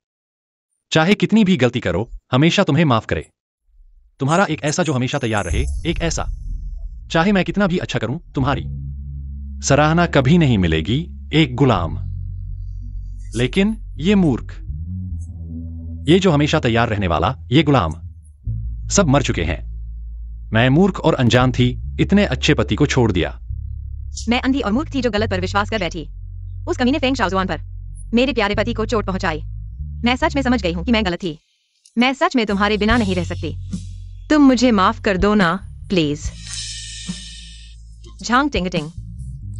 चाहे कितनी भी गलती करो, हमेशा तुम्हें माफ करे। तुम्हारा एक ऐसा जो हमेशा तैयार रहे, एक ऐसा चाहे मैं कितना भी अच्छा करूं, तुम्हारी सराहना कभी नहीं मिलेगी, एक गुलाम। लेकिन ये मूर्ख, ये जो हमेशा तैयार रहने वाला, ये गुलाम, सब मर चुके हैं। मैं मूर्ख और अनजान थी, इतने अच्छे पति को छोड़ दिया। मैं अंधी और मूर्ख थी जो गलत पर विश्वास कर बैठी। उस कमीने फेंग शाओजुआन पर मेरे प्यारे पति को चोट पहुंचाई। मैं सच में समझ गई हूँ कि मैं गलत थी। मैं सच में तुम्हारे बिना नहीं रह सकती। तुम मुझे माफ कर दो ना, प्लीज। झांग टिंगटिंग।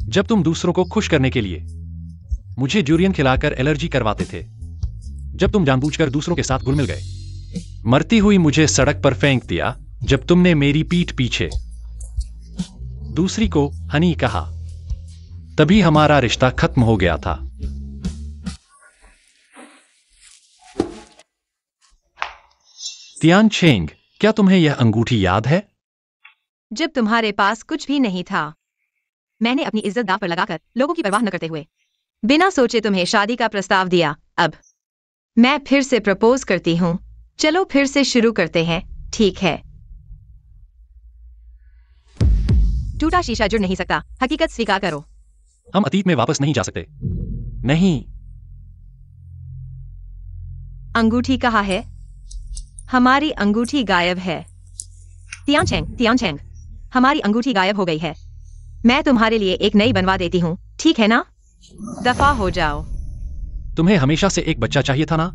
जब तुम दूसरों को खुश करने के लिए मुझे ड्यूरियन खिलाकर एलर्जी करवाते थे, जब तुम जानबूझकर दूसरों के साथ घुल मिल गए, मरती हुई मुझे सड़क पर फेंक दिया, जब तुमने मेरी पीठ पीछे दूसरी को हनी कहा, तभी हमारा रिश्ता खत्म हो गया था। तियान चेंग, क्या तुम्हें यह अंगूठी याद है? जब तुम्हारे पास कुछ भी नहीं था, मैंने अपनी इज्जत दांव पर लगाकर लोगों की परवाह न करते हुए बिना सोचे तुम्हें शादी का प्रस्ताव दिया। अब मैं फिर से प्रपोज करती हूँ। चलो फिर से शुरू करते हैं, ठीक है? टूटा शीशा जुड़ नहीं सकता, हकीकत स्वीकार करो। हम अतीत में वापस नहीं जा सकते। नहीं। अंगूठी कहाँ है? हमारी अंगूठी गायब है। तियानचेंग, हमारी अंगूठी गायब हो गई है। मैं तुम्हारे लिए एक नई बनवा देती हूँ, ठीक है ना? दफा हो जाओ। तुम्हें हमेशा से एक बच्चा चाहिए था ना?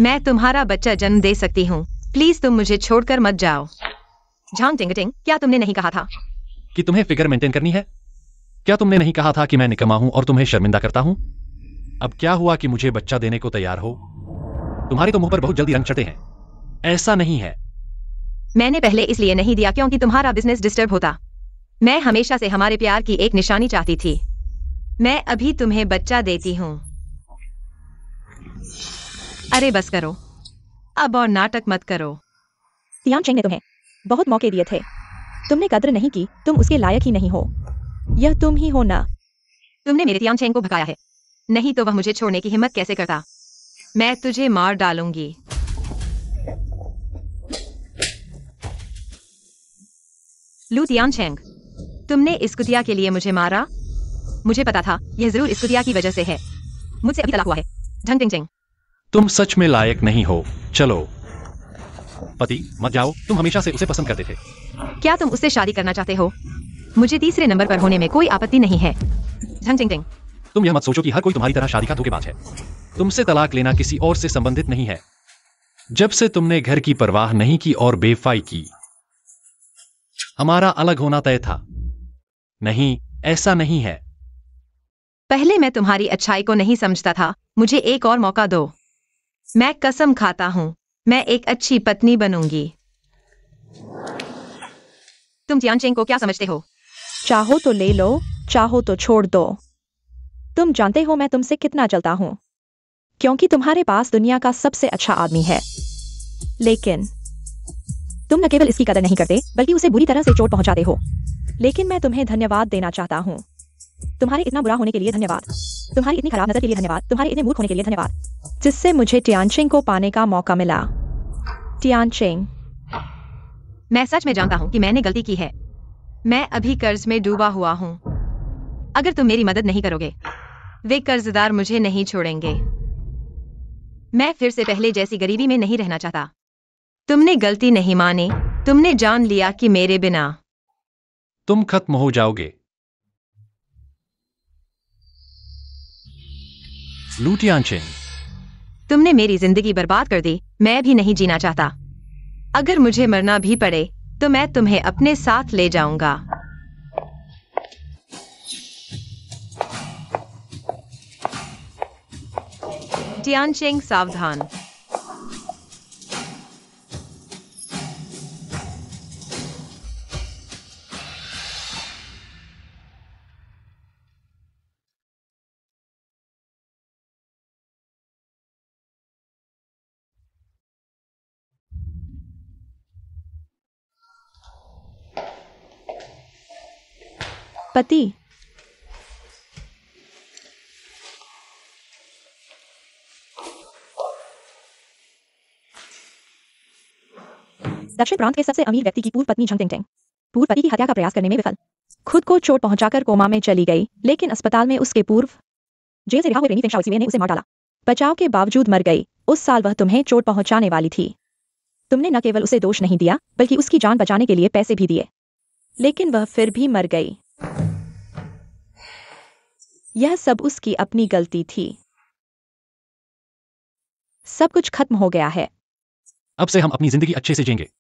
मैं तुम्हारा बच्चा जन्म दे सकती हूँ। प्लीज तुम मुझे छोड़कर मत जाओ। झांग टिंगटिंग, क्या तुमने नहीं कहा था कि तुम्हें फिगर मेंटेन करनी है? क्या तुमने नहीं कहा था कि मैं निकम्मा हूं और तुम्हें शर्मिंदा करता हूं? अब क्या हुआ कि मुझे बच्चा देने को तैयार हो? तुम्हारे तो मुंह पर बहुत जल्दी रंग चढ़ते हैं। ऐसा नहीं है। मैंने पहले इसलिए नहीं दिया क्योंकि तुम्हारा बिजनेस डिस्टर्ब होता। मैं हमेशा से हमारे प्यार की एक निशानी चाहती थी। मैं अभी तुम्हें बच्चा देती हूँ। अरे बस करो अब, और नाटक मत करो। तियानचेंग ने तुम्हें बहुत मौके दिए थे, तुमने कद्र नहीं की। तुम उसके लायक ही नहीं हो। यह तुम ही हो ना? तुमने मेरे तियानचेंग को भगाया है, नहीं तो वह मुझे छोड़ने की हिम्मत कैसे करता। मैं तुझे मार डालूंगी। लू तियानचेंग, तुमने इस कुतिया के लिए मुझे मारा। मुझे पता था यह जरूर इस कुतिया की वजह से है। मुझसे अभी तलाक हुआ है। ढंग टिंग। तुम सच में लायक नहीं हो। चलो पति, मत जाओ। तुम हमेशा से उसे पसंद करते थे। क्या तुम उससे शादी करना चाहते हो? मुझे तीसरे नंबर पर होने में कोई आपत्ति नहीं है। ढंग टिंग। तुम यह मत सोचो कि हर कोई तुम्हारी तरह शादी का धोखेबाज है। तुमसे तलाक लेना किसी और से संबंधित नहीं है। जब से तुमने घर की परवाह नहीं की और बेवफाई की, हमारा अलग होना तय था। नहीं, ऐसा नहीं है। पहले मैं तुम्हारी अच्छाई को नहीं समझता था। मुझे एक और मौका दो। मैं कसम खाता हूं, मैं एक अच्छी पत्नी बनूंगी। तुम तियानचेंग को क्या समझते हो? चाहो तो ले लो, चाहो तो छोड़ दो। तुम जानते हो मैं तुमसे कितना जलता हूं, क्योंकि तुम्हारे पास दुनिया का सबसे अच्छा आदमी है, लेकिन तुम न केवल इसकी कदर नहीं करते बल्कि उसे बुरी तरह से चोट पहुंचाते हो। लेकिन मैं तुम्हें धन्यवाद देना चाहता हूं। तुम्हारे इतना बुरा होने के लिए धन्यवाद। तुम्हारी इतनी खराब नजर के लिए धन्यवाद। तुम्हारे इतने मूर्ख होने के लिए धन्यवाद, जिससे मुझे तियानचेंग को पाने का मौका मिला। तियानचेंग, मैं सच में जानता हूं कि मैंने गलती की है। मैं अभी कर्ज में डूबा हुआ हूं। अगर तुम मेरी मदद नहीं करोगे, वे कर्जदार मुझे नहीं छोड़ेंगे। मैं फिर से पहले जैसी गरीबी में नहीं रहना चाहता। तुमने गलती नहीं मानी। तुमने जान लिया कि मेरे बिना तुम खत्म हो जाओगे। लू तियानचेंग, तुमने मेरी जिंदगी बर्बाद कर दी। मैं भी नहीं जीना चाहता। अगर मुझे मरना भी पड़े तो मैं तुम्हें अपने साथ ले जाऊंगा। तियानचेंग सावधान। पति, दक्षिण प्रांत के सबसे अमीर व्यक्ति की पूर्व पत्नी झंग टिंगटिंग पूर्व पति की हत्या का प्रयास करने में विफल, खुद को चोट पहुंचाकर कोमा में चली गई, लेकिन अस्पताल में उसके पूर्व जेल से रिहा हुए रेनी फेंग शाओ ने उसे मार डाला। बचाव के बावजूद मर गई। उस साल वह तुम्हें चोट पहुंचाने वाली थी। तुमने न केवल उसे दोष नहीं दिया बल्कि उसकी जान बचाने के लिए पैसे भी दिए, लेकिन वह फिर भी मर गई। यह सब उसकी अपनी गलती थी। सब कुछ खत्म हो गया है। अब से हम अपनी जिंदगी अच्छे से जिएंगे।